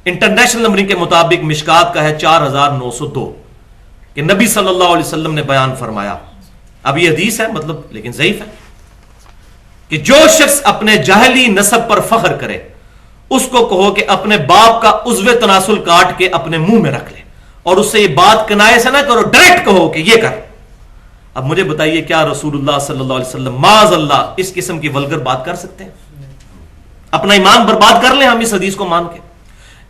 انٹرنیشنل نمبرنگ کے مطابق مشکات کا ہے 4902، کہ نبی صلی اللہ علیہ وسلم نے بیان فرمایا، اب یہ حدیث ہے مطلب لیکن ضعیف ہے، کہ جو شخص اپنے جاہلی نسب پر فخر کرے اس کو کہو کہ اپنے باپ کا عضو تناسل کاٹ کے اپنے منہ میں رکھ لے، اور اس سے یہ بات کنائے سے نہ کرو، ڈائریکٹ کہو کہ یہ کر۔ اب مجھے بتائیے کیا رسول اللہ صلی اللہ علیہ وسلم معاذ اللہ اس قسم کی ولگر بات کر سکتے ہیں؟ اپنا ایمان برباد کر لیں ہم اس حدیث کو مان کے۔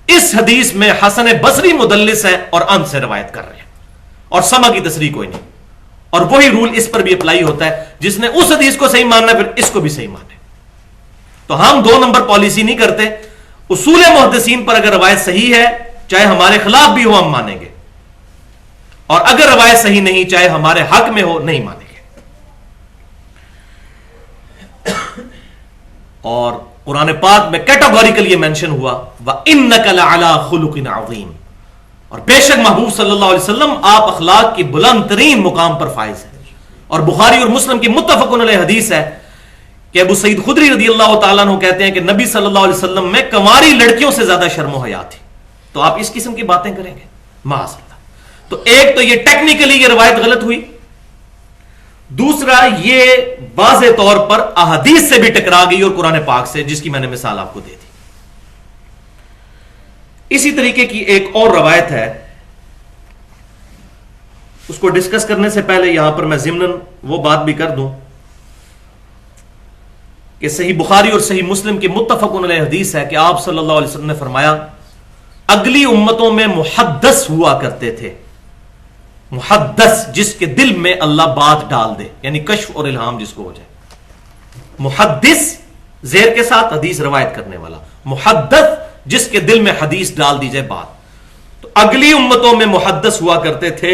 اس حدیث میں حسن بصری مدلس ہیں اور ان سے روایت کر رہے ہیں، اور سما کی تصریح کوئی نہیں، اور وہی رول اس پر بھی اپلائی ہوتا ہے، جس نے اس حدیث کو صحیح ماننا پھر اس کو بھی صحیح مانے۔ تو ہم 2 نمبر پالیسی نہیں کرتے، اصول محدثین پر اگر روایت صحیح ہے چاہے ہمارے خلاف بھی ہو ہم مانیں گے، اور اگر روایت صحیح نہیں چاہے ہمارے حق میں ہو نہیں مانیں گے۔ اور قرآن پاک میں کیٹاگوریکل یہ مینشن ہوا وَإِنَّكَ لَعَلَىٰ خُلُقٍ عَظِيمٍ، اور بے شک محبوب صلی اللہ علیہ وسلم آپ اخلاق کی بلند ترین مقام پر فائز ہیں۔ اور بخاری اور مسلم کی متفق علیہ حدیث ہے کہ ابو سعید خدری رضی اللہ تعالیٰ عنہ کہتے ہیں کہ نبی صلی اللہ علیہ وسلم میں کنواری لڑکیوں سے زیادہ شرم و حیا تھی، تو آپ اس قسم کی باتیں کریں گے معاذ اللہ۔ تو ایک تو یہ ٹیکنیکلی یہ روایت غلط ہوئی، دوسرا یہ واضح طور پر احادیث سے بھی ٹکرا گئی اور قرآن پاک سے، جس کی میں نے مثال آپ کو دے دی۔ اسی طریقے کی ایک اور روایت ہے، اس کو ڈسکس کرنے سے پہلے یہاں پر میں ضمناً وہ بات بھی کر دوں کہ صحیح بخاری اور صحیح مسلم کی متفق علیہ حدیث ہے کہ آپ صلی اللہ علیہ وسلم نے فرمایا اگلی امتوں میں محدث ہوا کرتے تھے، محدث جس کے دل میں اللہ بات ڈال دے، یعنی کشف اور الہام جس کو ہو جائے، محدث زیر کے ساتھ حدیث روایت کرنے والا، محدث جس کے دل میں حدیث ڈال دی جائے بات۔ تو اگلی امتوں میں محدث ہوا کرتے تھے،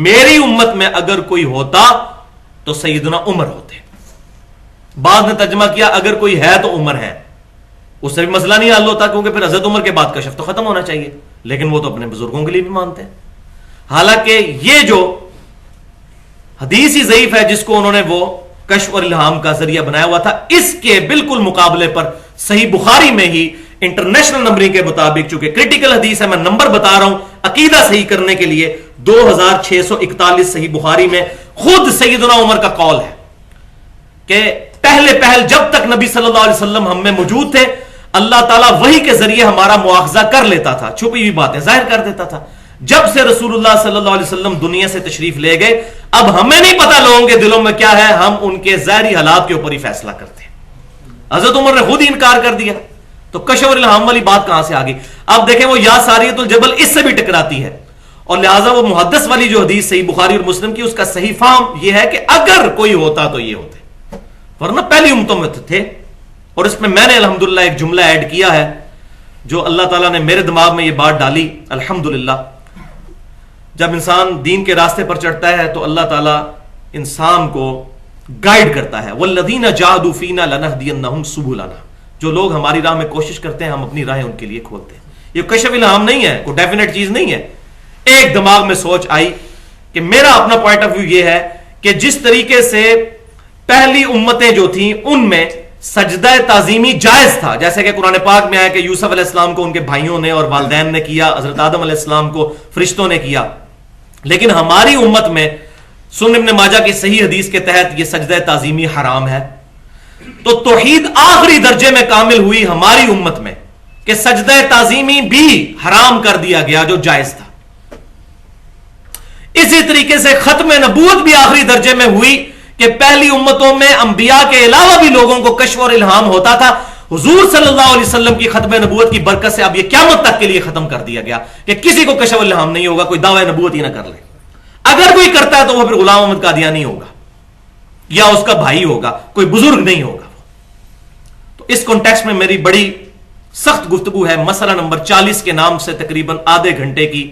میری امت میں اگر کوئی ہوتا تو سیدنا عمر ہوتے۔ بعد نے ترجمہ کیا اگر کوئی ہے تو عمر ہے، اس سے بھی مسئلہ نہیں حل ہوتا کیونکہ پھر حضرت عمر کے بعد کشف تو ختم ہونا چاہیے، لیکن وہ تو اپنے بزرگوں کے لیے بھی مانتے ہیں۔ حالانکہ یہ جو حدیث ہی ضعیف ہے جس کو انہوں نے وہ کشف اور الہام کا ذریعہ بنایا ہوا تھا، اس کے بالکل مقابلے پر صحیح بخاری میں ہی انٹرنیشنل نمبرنگ کے مطابق، چونکہ کریٹیکل حدیث ہے میں نمبر بتا رہا ہوں عقیدہ صحیح کرنے کے لیے، 2641 صحیح بخاری میں خود سیدنا عمر کا قول ہے کہ پہل جب تک نبی صلی اللہ علیہ وسلم ہم میں موجود تھے اللہ تعالیٰ وحی کے ذریعے ہمارا مواخذہ کر لیتا تھا، چھپی ہوئی باتیں ظاہر کر دیتا تھا۔ جب سے رسول اللہ صلی اللہ علیہ وسلم دنیا سے تشریف لے گئے اب ہمیں نہیں پتا لوگوں کے دلوں میں کیا ہے، ہم ان کے ظاہری حالات کے اوپر ہی فیصلہ کرتے ہیں۔ حضرت عمر نے خود ہی انکار کر دیا، تو کشف اور الہام والی بات کہاں سے آ گئی؟ اب دیکھیں وہ یا ساریۃ الجبل اس سے بھی ٹکراتی ہے، اور لہٰذا وہ محدث والی جو حدیث صحیح بخاری اور مسلم کی، اس کا صحیح فہم یہ ہے کہ اگر کوئی ہوتا تو یہ ہوتے، ورنہ پہلی امتوں میں تھے۔ اور اس میں نے الحمدللہ ایک جملہ ایڈ کیا ہے جو اللہ تعالیٰ نے میرے دماغ میں یہ بات ڈالی، الحمدللہ جب انسان دین کے راستے پر چڑھتا ہے تو اللہ تعالیٰ انسان کو گائیڈ کرتا ہے. والذین جاہدوا فینا لنہدینہم سبلنا, جو لوگ ہماری راہ میں کوشش کرتے ہیں ہم اپنی راہیں ان کے لیے کھولتے ہیں. یہ کشف الہام نہیں ہے, کوئی ڈیفینیٹ چیز نہیں ہے. ایک دماغ میں سوچ آئی کہ میرا اپنا پوائنٹ آف ویو یہ ہے کہ جس طریقے سے پہلی امتیں جو تھیں ان میں سجدہ تعظیمی جائز تھا, جیسے کہ قرآن پاک میں آیا کہ یوسف علیہ السلام کو ان کے بھائیوں نے اور والدین نے کیا, حضرت آدم علیہ السلام کو فرشتوں نے کیا, لیکن ہماری امت میں سنن ابن ماجہ کی صحیح حدیث کے تحت یہ سجدہ تعظیمی حرام ہے. تو توحید آخری درجے میں کامل ہوئی ہماری امت میں کہ سجدہ تعظیمی بھی حرام کر دیا گیا جو جائز تھا. اسی طریقے سے ختم نبوت بھی آخری درجے میں ہوئی کہ پہلی امتوں میں انبیاء کے علاوہ بھی لوگوں کو کشف اور الہام ہوتا تھا. حضور صلی اللہ علیہ وسلم کی ختم نبوت کی برکت سے اب یہ قیامت تک کے لیے ختم کر دیا گیا کہ کسی کو کشف الہام نہیں ہوگا, کوئی دعوی نبوت ہی نہ کر لے. اگر کوئی کرتا ہے تو وہ پھر غلام احمد قادیانی ہوگا یا اس کا بھائی ہوگا, کوئی بزرگ نہیں ہوگا. تو اس کانٹیکسٹ میں میری بڑی سخت گفتگو ہے مسئلہ نمبر 40 کے نام سے تقریباً آدھے گھنٹے کی,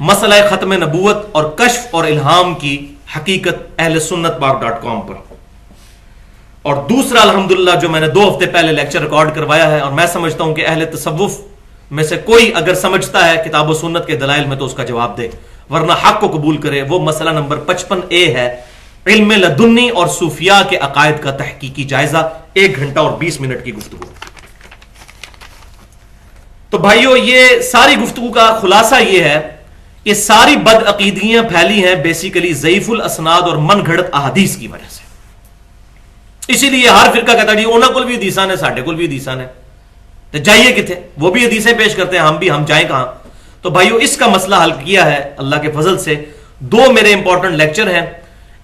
مسئلہ ختم نبوت اور کشف اور الہام کی حقیقت اہل سنت پاک.com پر. اور دوسرا الحمدللہ جو میں نے 2 ہفتے پہلے لیکچر ریکارڈ کروایا ہے, اور میں سمجھتا ہوں کہ اہل تصوف میں سے کوئی اگر سمجھتا ہے کتاب و سنت کے دلائل میں تو اس کا جواب دے, ورنہ حق کو قبول کرے. وہ مسئلہ نمبر 55A ہے, علم لدنی اور صوفیاء کے عقائد کا تحقیقی جائزہ. 1 گھنٹہ اور 20 منٹ کی گفتگو. تو بھائیو یہ ساری گفتگو کا خلاصہ یہ ہے کہ ساری بد عقیدگیاں پھیلی ہیں بیسیکلی ضعیف الاسناد اور من گھڑت احادیث کی وجہ سے. اسی لیے ہر فرقہ کہتا ہے انہاں کول بھی حدیثاں نے, ساڈے کول بھی حدیثاں نے, تو جائیے کتنے, وہ بھی حدیثیں پیش کرتے ہیں, ہم جائیں کہاں. تو بھائیو اس کا مسئلہ حل کیا ہے اللہ کے فضل سے. 2 میرے امپورٹنٹ لیکچر ہیں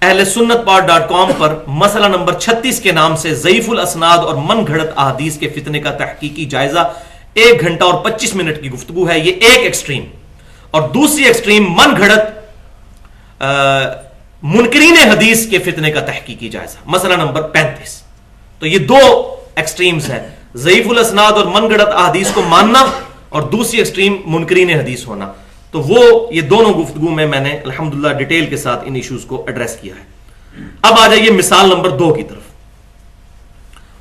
اہل سنت پاک.com پر, مسئلہ نمبر 36 کے نام سے ضعیف الاسناد اور من گھڑت احادیث کے فتنے کا تحقیقی جائزہ. 1 گھنٹہ اور 25 منٹ کی گفتگو ہے. یہ ایک ایکسٹریم, اور دوسری ایکسٹریم من گھڑت منکرین حدیث کے فتنے کا تحقیقی جائزہ, مسئلہ نمبر 35. تو یہ 2 ایکسٹریمز ہیں, ضعیف الاسناد اور من گھڑت احادیث کو ماننا اور دوسری ایکسٹریم منکرین حدیث ہونا. تو وہ یہ دونوں گفتگو میں نے الحمدللہ ڈیٹیل کے ساتھ ان ایشوز کو ایڈریس کیا ہے. اب آ جائیے مثال نمبر 2 کی طرف,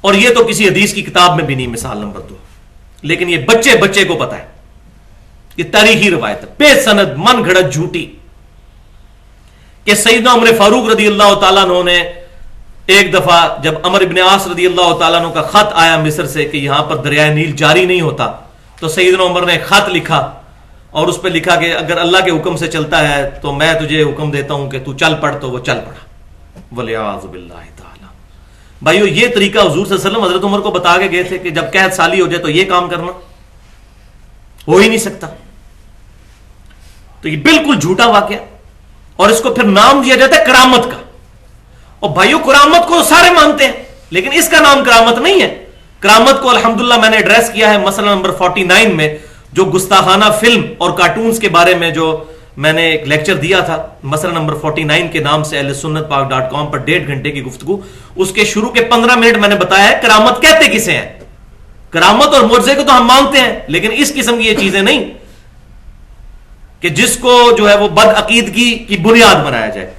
اور یہ تو کسی حدیث کی کتاب میں بھی نہیں مثال نمبر 2, لیکن یہ بچے کو پتا ہے. یہ تاریخی روایت ہے بے سند من گھڑت جھوٹی کہ سیدنا عمر فاروق رضی اللہ تعالیٰ عنہ نے ایک دفعہ جب عمر ابن عاص رضی اللہ تعالیٰ عنہ کا خط آیا مصر سے کہ یہاں پر دریائے نیل جاری نہیں ہوتا, تو سیدنا عمر نے خط لکھا اور اس پہ لکھا کہ اگر اللہ کے حکم سے چلتا ہے تو میں تجھے حکم دیتا ہوں کہ تو چل پڑ, تو وہ چل پڑا. ولیعاذ باللہ تعالی. بھائیو یہ طریقہ حضور صلی اللہ علیہ وسلم حضرت عمر کو بتا کے گئے تھے کہ جب قحط سالی ہو جائے تو یہ کام کرنا, ہو ہی نہیں سکتا. تو یہ بالکل جھوٹا واقعہ, اور اس کو پھر نام دیا جاتا ہے کرامت کا. اور بھائیو کرامت کو سارے مانتے ہیں, لیکن اس کا نام کرامت نہیں ہے. کرامت کو الحمدللہ میں نے ایڈریس کیا ہے مسئلہ نمبر 49 میں, جو گستاخانہ فلم اور کارٹونز کے بارے میں جو میں نے ایک لیکچر دیا تھا, مسئلہ نمبر 49 کے نام سے اہل سنت پاک.com پر 1.5 گھنٹے کی گفتگو. اس کے شروع کے 15 منٹ میں نے بتایا ہے کرامت کہتے کسے ہیں. کرامت اور معجزے کو تو ہم مانتے ہیں, لیکن اس قسم کی یہ چیزیں نہیں کہ جس کو جو ہے وہ بد عقیدگی کی بنیاد بنایا جائے.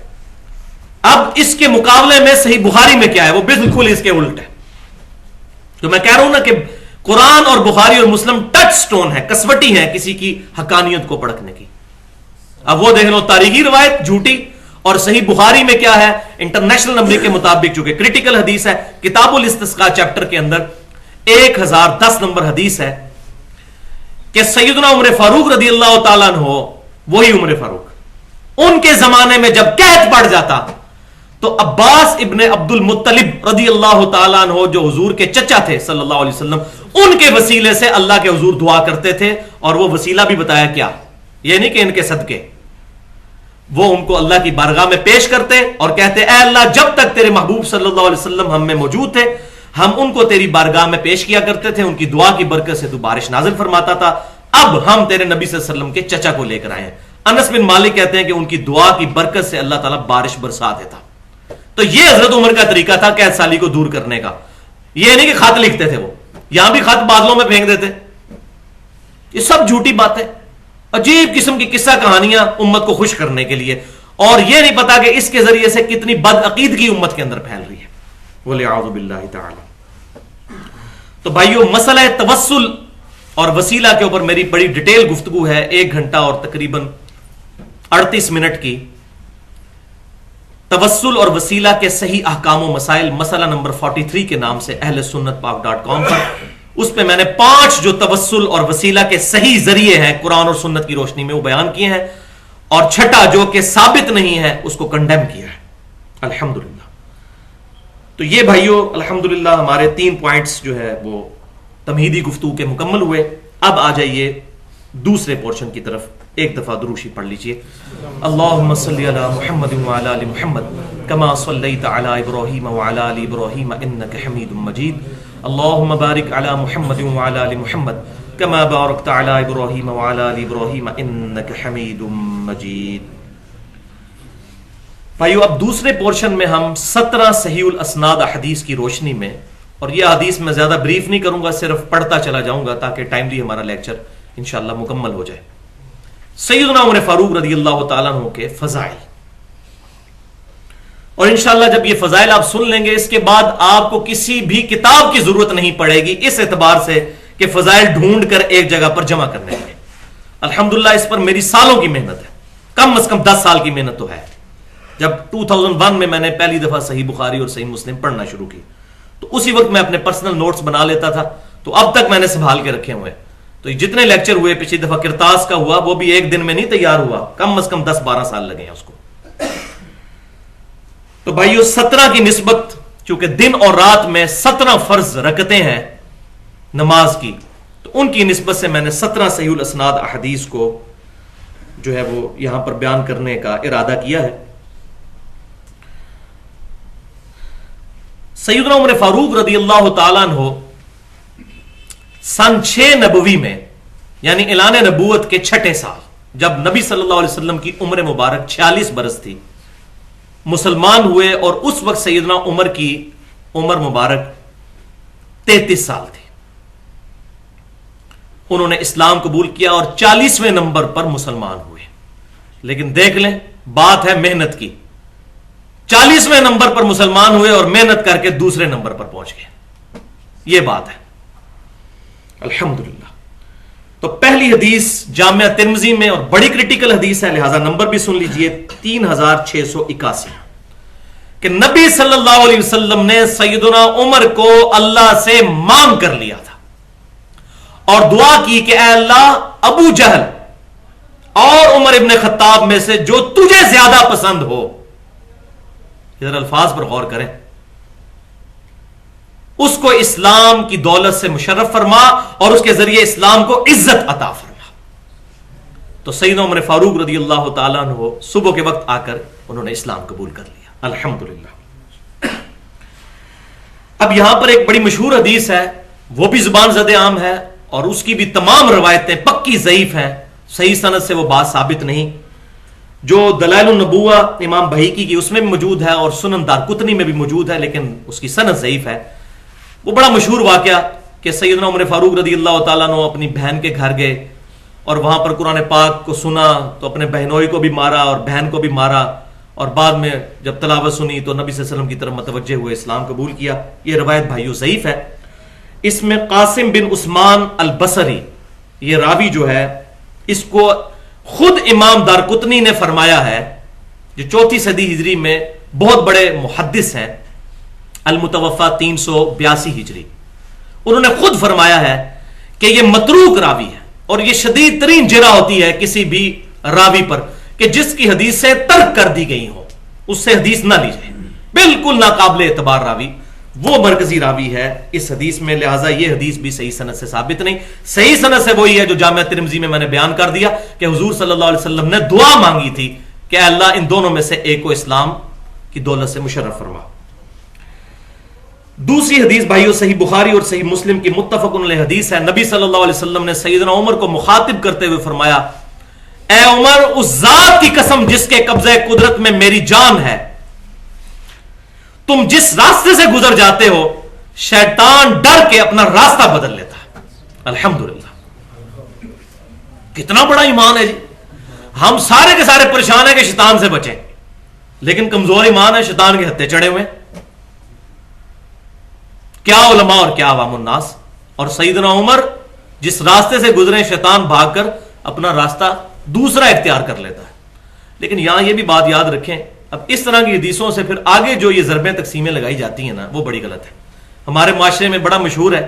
اب اس کے مقابلے میں صحیح بخاری میں کیا ہے, وہ بالکل اس کے الٹ ہے. تو میں کہہ رہا ہوں نا کہ قرآن اور بخاری اور مسلم ٹچ سٹون ہے, کسوٹی ہے کسی کی حقانیت کو پرکھنے کی. اب وہ دیکھ لو تاریخی روایت جھوٹی, اور صحیح بخاری میں کیا ہے انٹرنیشنل نمبر کے مطابق چونکہ کریٹیکل حدیث ہے, کتاب الاستسقاء چیپٹر کے اندر 1010 نمبر حدیث ہے کہ سیدنا عمر فاروق رضی اللہ تعالیٰ عنہ, وہی عمر فاروق, ان کے زمانے میں جب قحط پڑ جاتا تو عباس ابن عبد المطلب رضی اللہ تعالیٰ عنہ جو حضور کے چچا تھے صلی اللہ علیہ وسلم, ان کے وسیلے سے اللہ کے حضور دعا کرتے تھے. اور وہ وسیلہ بھی بتایا کیا, یہ نہیں کہ ان کے صدقے, وہ ان کو اللہ کی بارگاہ میں پیش کرتے اور کہتے اے اللہ جب تک تیرے محبوب صلی اللہ علیہ وسلم ہم میں موجود تھے ہم ان کو تیری بارگاہ میں پیش کیا کرتے تھے, ان کی دعا کی برکت سے تو بارش نازل فرماتا تھا. اب ہم تیرے نبی صلی اللہ علیہ وسلم کے چچا کو لے کر آئے ہیں. انس بن مالک کہتے ہیں کہ ان کی دعا کی برکت سے اللہ تعالیٰ بارش برسا دیتا. تو یہ حضرت عمر کا طریقہ تھا قحط سالی کو دور کرنے کا. یہ نہیں کہ خط لکھتے تھے, وہ یہاں بھی خط بادلوں میں پھینک دیتے. یہ سب جھوٹی باتیں, عجیب قسم کی قصہ کہانیاں امت کو خوش کرنے کے لیے. اور یہ نہیں پتا کہ اس کے ذریعے سے کتنی بدعقیدگی امت کے اندر پھیل رہی ہے. وَلِعَوْذُ بِاللَّهِ تَعَالَى. تو بھائیو مسئلہ توسل اور وسیلہ کے اوپر میری بڑی ڈیٹیل گفتگو ہے، 1 گھنٹہ اور تقریباً 38 منٹ کی. توسل اور وسیلہ کے صحیح احکام و مسائل مسئلہ نمبر 43 کے نام سے اہل سنت پاک.com پر، اس پہ میں نے 5 جو توسل اور وسیلہ کے صحیح ذریعے ہیں قرآن اور سنت کی روشنی میں وہ بیان کیے ہیں، اور 6 جو کہ ثابت نہیں ہے اس کو کنڈیم کیا ہے الحمدللہ. تو یہ بھائیو الحمدللہ ہمارے 3 پوائنٹس جو ہے وہ تمہیدی گفتگو کے مکمل ہوئے. اب آ جائیے دوسرے پورشن کی طرف. ایک دفعہ دروشی پڑھ لیجئے. اللہم صلی علی محمد وعلی آل محمد کما صلیت علی ابراہیم وعلی آل ابراہیم انک حمید مجید. اللہم بارک علی محمد وعلی آل محمد کما بارکت علی ابراہیم وعلی آل ابراہیم انک حمید مجید. بھائیو اب دوسرے پورشن میں ہم 17 صحیح الاسناد احادیث کی روشنی میں، اور یہ حدیث میں زیادہ بریف نہیں کروں گا، صرف پڑھتا چلا جاؤں گا تاکہ ٹائملی ہمارا لیکچر انشاءاللہ مکمل ہو جائے. سیدنا عمر فاروق رضی اللہ تعالیٰ عنہ کے فضائل، اور انشاءاللہ جب یہ فضائل آپ سن لیں گے اس کے بعد آپ کو کسی بھی کتاب کی ضرورت نہیں پڑے گی اس اعتبار سے کہ فضائل ڈھونڈ کر ایک جگہ پر جمع کرنے کے. الحمدللہ اس پر میری سالوں کی محنت ہے، کم از کم 10 سال کی محنت تو ہے. جب 2001 میں نے پہلی دفعہ صحیح بخاری اور صحیح مسلم پڑھنا شروع کی تو اسی وقت میں اپنے پرسنل نوٹس بنا لیتا تھا، تو اب تک میں نے سنبھال کے رکھے ہوئے. تو جتنے لیکچر ہوئے پچھلی دفعہ کرتاس کا ہوا وہ بھی ایک دن میں نہیں تیار ہوا، کم از کم 10-12 سال لگے ہیں اس کو. تو بھائیو 17 کی نسبت چونکہ دن اور رات میں 17 فرض رکعتیں ہیں نماز کی، تو ان کی نسبت سے میں نے 17 صحیح الاسناد احادیث کو جو ہے وہ یہاں پر بیان کرنے کا ارادہ کیا ہے. سیدنا عمر فاروق رضی اللہ تعالیٰ عنہ سن 6 نبوی میں یعنی اعلان نبوت کے 6 سال جب نبی صلی اللہ علیہ وسلم کی عمر مبارک 46 برس تھی مسلمان ہوئے، اور اس وقت سیدنا عمر کی عمر مبارک 33 سال تھی. انہوں نے اسلام قبول کیا اور 40ویں نمبر پر مسلمان ہوئے. لیکن دیکھ لیں بات ہے محنت کی، 40ویں نمبر پر مسلمان ہوئے اور محنت کر کے دوسرے نمبر پر پہنچ گئے. یہ بات ہے الحمدللہ. تو پہلی حدیث جامعہ ترمذی میں، اور بڑی کریٹیکل حدیث ہے لہذا نمبر بھی سن لیجئے 3681، کہ نبی صلی اللہ علیہ وسلم نے سیدنا عمر کو اللہ سے مانگ کر لیا تھا اور دعا کی کہ اے اللہ ابو جہل اور عمر ابن خطاب میں سے جو تجھے زیادہ پسند ہو، ادھر الفاظ پر غور کریں، اس کو اسلام کی دولت سے مشرف فرما اور اس کے ذریعے اسلام کو عزت عطا فرما. تو سیدنا عمر فاروق رضی اللہ تعالیٰ عنہ صبح کے وقت آ کر انہوں نے اسلام قبول کر لیا الحمدللہ. اب یہاں پر ایک بڑی مشہور حدیث ہے، وہ بھی زبان زد عام ہے اور اس کی بھی تمام روایتیں پکی ضعیف ہیں، صحیح سند سے وہ بات ثابت نہیں. جو دلائل النبوہ امام بہیقی کی اس میں بھی موجود ہے اور سنن دارقطنی میں بھی موجود ہے، لیکن اس کی سند ضعیف ہے. وہ بڑا مشہور واقعہ کہ سیدنا عمر فاروق رضی اللہ تعالیٰ عنہ اپنی بہن کے گھر گئے اور وہاں پر قرآن پاک کو سنا تو اپنے بہنوئی کو بھی مارا اور بہن کو بھی مارا، اور بعد میں جب تلاوت سنی تو نبی صلی اللہ علیہ وسلم کی طرف متوجہ ہوئے، اسلام قبول کیا. یہ روایت بھائیو ضعیف ہے. اس میں قاسم بن عثمان البصری یہ راوی جو ہے، اس کو خود امام دارقطنی نے فرمایا ہے، جو 4 صدی ہجری میں بہت بڑے محدث ہیں، المتوفا 382 ہجری، انہوں نے خود فرمایا ہے کہ یہ متروک راوی ہے، اور یہ شدید ترین جرح ہوتی ہے کسی بھی راوی پر کہ جس کی حدیث سے ترک کر دی گئی ہو اس سے حدیث نہ لی جائے. بالکل ناقابل اعتبار راوی، وہ مرکزی راوی ہے اس حدیث میں، لہٰذا یہ حدیث بھی صحیح سند سے ثابت نہیں. صحیح سند سے وہی ہے جو جامعہ ترمذی میں نے بیان کر دیا کہ حضور صلی اللہ علیہ وسلم نے دعا مانگی تھی کہ اللہ ان دونوں میں سے ایک کو اسلام کی دولت سے مشرف فرما. دوسری حدیث بھائیو صحیح بخاری اور صحیح مسلم کی متفق علیہ حدیث ہے. نبی صلی اللہ علیہ وسلم نے سیدنا عمر کو مخاطب کرتے ہوئے فرمایا، اے عمر اس ذات کی قسم جس کے قبضہ قدرت میں میری جان ہے، تم جس راستے سے گزر جاتے ہو شیطان ڈر کے اپنا راستہ بدل لیتا ہے. الحمدللہ. کتنا بڑا ایمان ہے جی. ہم سارے کے سارے پریشان ہیں کہ شیطان سے بچیں. لیکن کمزور ایمان ہے، شیطان کے ہتھے چڑھے ہوئے، کیا علماء اور کیا عوام الناس. اور سیدنا عمر جس راستے سے گزرے شیطان بھاگ کر اپنا راستہ دوسرا اختیار کر لیتا ہے. لیکن یہاں یہ بھی بات یاد رکھیں، اب اس طرح کی حدیثوں سے پھر آگے جو یہ ضربیں تقسیمیں لگائی جاتی ہیں نا، وہ بڑی غلط ہے. ہمارے معاشرے میں بڑا مشہور ہے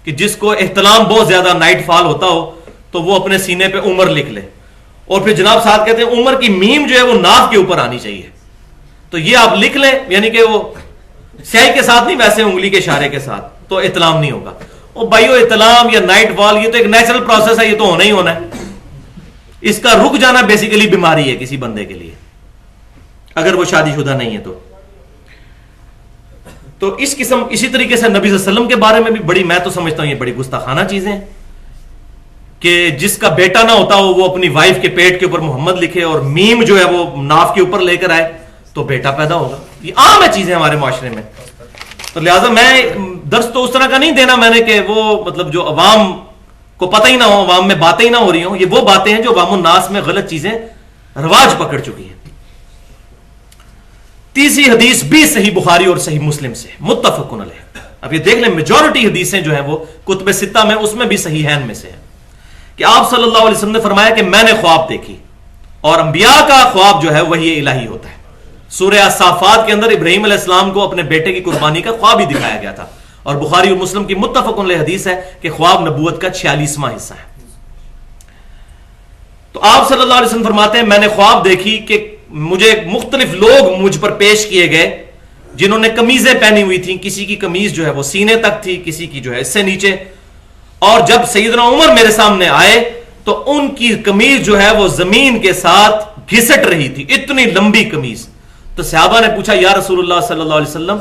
کہ جس کو احتلام بہت زیادہ نائٹ فال ہوتا ہو تو وہ اپنے سینے پہ عمر لکھ لے، اور پھر جناب ساتھ کہتے ہیں عمر کی میم جو ہے وہ ناف کے اوپر آنی چاہیے. تو یہ آپ لکھ لیں، یعنی کہ وہ سیاہی کے ساتھ نہیں، ویسے انگلی کے اشارے کے ساتھ، تو احتلام نہیں ہوگا. اور بھائیو احتلام یا نائٹ فال یہ تو ایک نیچرل پروسیس ہے، یہ تو ہونا ہی ہونا ہے. اس کا رک جانا بیسیکلی بیماری ہے کسی بندے کے لیے، اگر وہ شادی شدہ نہیں ہے تو اس قسم. اسی طریقے سے نبی صلی اللہ علیہ وسلم کے بارے میں بھی بڑی، میں تو سمجھتا ہوں یہ بڑی گستاخانہ چیزیں ہیں کہ جس کا بیٹا نہ ہوتا ہو وہ اپنی وائف کے پیٹ کے اوپر محمد لکھے اور میم جو ہے وہ ناف کے اوپر لے کر آئے تو بیٹا پیدا ہوگا. یہ عام ہے چیزیں ہمارے معاشرے میں. تو لہٰذا میں درس تو اس طرح کا نہیں دینا میں نے کہ وہ مطلب جو عوام کو پتہ ہی نہ ہو، عوام میں باتیں ہی نہ ہو رہی ہوں. یہ وہ باتیں ہیں جو عوام الناس میں غلط چیزیں رواج پکڑ چکی ہیں. تیسری حدیث بھی صحیح بخاری اور صحیح مسلم سے متفق علیہ. اب یہ دیکھ لیں میجورٹی حدیثیں جو ہیں وہ کتب ستہ میں، اس میں بھی صحیحین میں سے ہیں کہ آپ صلی اللہ علیہ وسلم نے فرمایا کہ میں نے خواب دیکھی، اور انبیاء کا خواب جو ہے وحی الہی ہوتا ہے. سورہ الصافات کے اندر ابراہیم علیہ السلام کو اپنے بیٹے کی قربانی کا خواب ہی دکھایا گیا تھا، اور بخاری اور مسلم کی متفق علیہ حدیث ہے کہ خواب نبوت کا 46واں حصہ ہے. تو آپ صلی اللہ علیہ وسلم فرماتے ہیں میں نے خواب دیکھی کہ مجھے مختلف لوگ مجھ پر پیش کیے گئے جنہوں نے قمیضیں پہنی ہوئی تھیں. کسی کی قمیض جو ہے وہ سینے تک تھی، کسی کی جو ہے اس سے نیچے. اور جب سیدنا عمر میرے سامنے آئے تو ان کی قمیض جو ہے وہ زمین کے ساتھ گھسٹ رہی تھی، اتنی لمبی قمیض. تو صحابہ نے پوچھا یا رسول اللہ صلی اللہ علیہ وسلم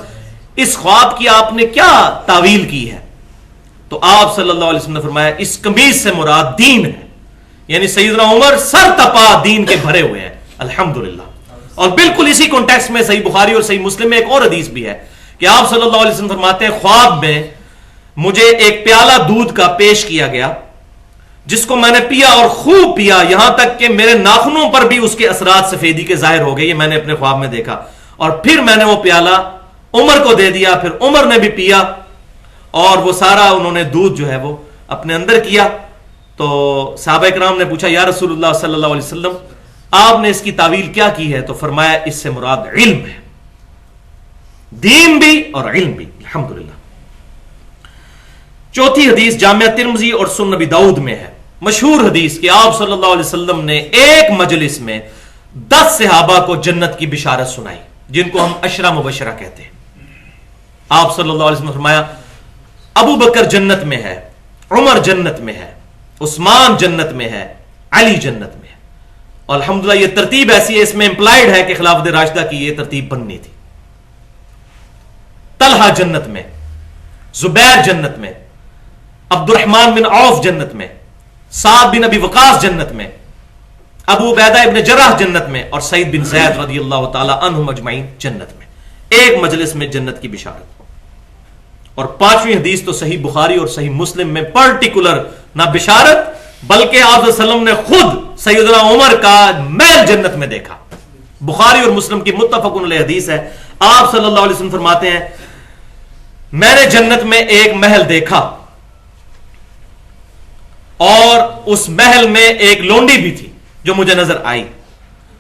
اس خواب کی آپ نے کیا تعویل کی ہے؟ تو آپ صلی اللہ علیہ وسلم نے فرمایا اس قمیض سے مراد دین ہے. یعنی سیدنا عمر سر تپا دین کے بھرے ہوئے ہیں الحمدللہ. اور بالکل اسی کانٹیکسٹ میں صحیح بخاری اور صحیح مسلم میں ایک اور حدیث بھی ہے کہ آپ صلی اللہ علیہ وسلم فرماتے ہیں خواب میں مجھے ایک پیالہ دودھ کا پیش کیا گیا جس کو میں نے پیا اور خوب پیا، یہاں تک کہ میرے ناخنوں پر بھی اس کے اثرات سفیدی کے ظاہر ہو گئے. یہ میں نے اپنے خواب میں دیکھا. اور پھر میں نے وہ پیالہ عمر کو دے دیا، پھر عمر نے بھی پیا، اور وہ سارا انہوں نے دودھ جو ہے وہ اپنے اندر کیا. تو صحابہ کرام نے پوچھا یا رسول اللہ صلی اللہ علیہ وسلم آپ نے اس کی تعویل کیا کی ہے؟ تو فرمایا اس سے مراد علم ہے، دین بھی اور علم بھی الحمدللہ. چوتھی حدیث جامعہ ترمذی اور سنن نبی داؤد میں ہے، مشہور حدیث کہ آپ صلی اللہ علیہ وسلم نے ایک مجلس میں 10 صحابہ کو جنت کی بشارت سنائی جن کو ہم عشرہ مبشرہ کہتے ہیں. آپ صلی اللہ علیہ وسلم نے فرمایا ابو بکر جنت میں ہے، عمر جنت میں ہے، عثمان جنت میں ہے، علی جنت میں ہے. اور الحمدللہ یہ ترتیب ایسی ہے، اس میں امپلائڈ ہے کہ خلافت راشدہ کی یہ ترتیب بننی تھی. طلحہ جنت میں، زبیر جنت میں، عبد الرحمن بن عوف جنت میں، سعد بن ابی وقاص جنت میں، ابو عبیدہ ابن جراح جنت میں، اور سعید بن زید رضی اللہ تعالی عنہم اجمعین جنت میں. ایک مجلس میں جنت کی بشارت. اور پانچویں حدیث تو صحیح بخاری اور صحیح مسلم میں پرٹیکولر نہ بشارت بلکہ آپ صلی اللہ علیہ وسلم نے خود سیدنا عمر کا محل جنت میں دیکھا. بخاری اور مسلم کی متفق علیہ حدیث ہے. آپ صلی اللہ علیہ وسلم فرماتے ہیں میں نے جنت میں ایک محل دیکھا اور اس محل میں ایک لونڈی بھی تھی جو مجھے نظر آئی.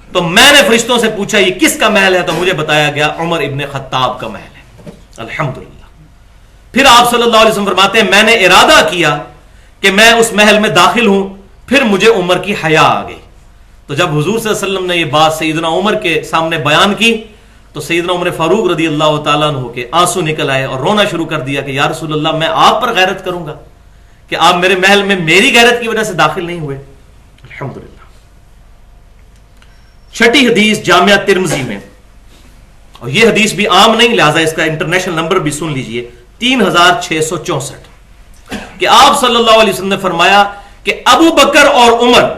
تو میں نے فرشتوں سے پوچھا یہ کس کا محل ہے؟ تو مجھے بتایا گیا عمر ابن خطاب کا محل ہے الحمدللہ. پھر آپ صلی اللہ علیہ وسلم فرماتے ہیں میں نے ارادہ کیا کہ میں اس محل میں داخل ہوں، پھر مجھے عمر کی حیا آ گئی. تو جب حضور صلی اللہ علیہ وسلم نے یہ بات سیدنا عمر کے سامنے بیان کی تو سیدنا عمر فاروق رضی اللہ تعالیٰ عنہ کے آنسو نکل آئے اور رونا شروع کر دیا کہ یا رسول اللہ میں آپ پر غیرت کروں گا کہ آپ میرے محل میں میری غیرت کی وجہ سے داخل نہیں ہوئے. الحمدللہ. چھٹی حدیث جامعہ ترمذی میں، اور یہ حدیث بھی عام نہیں لہذا اس کا انٹرنیشنل نمبر بھی سن لیجئے، 3664 کہ آپ صلی اللہ علیہ وسلم نے فرمایا کہ ابو بکر اور عمر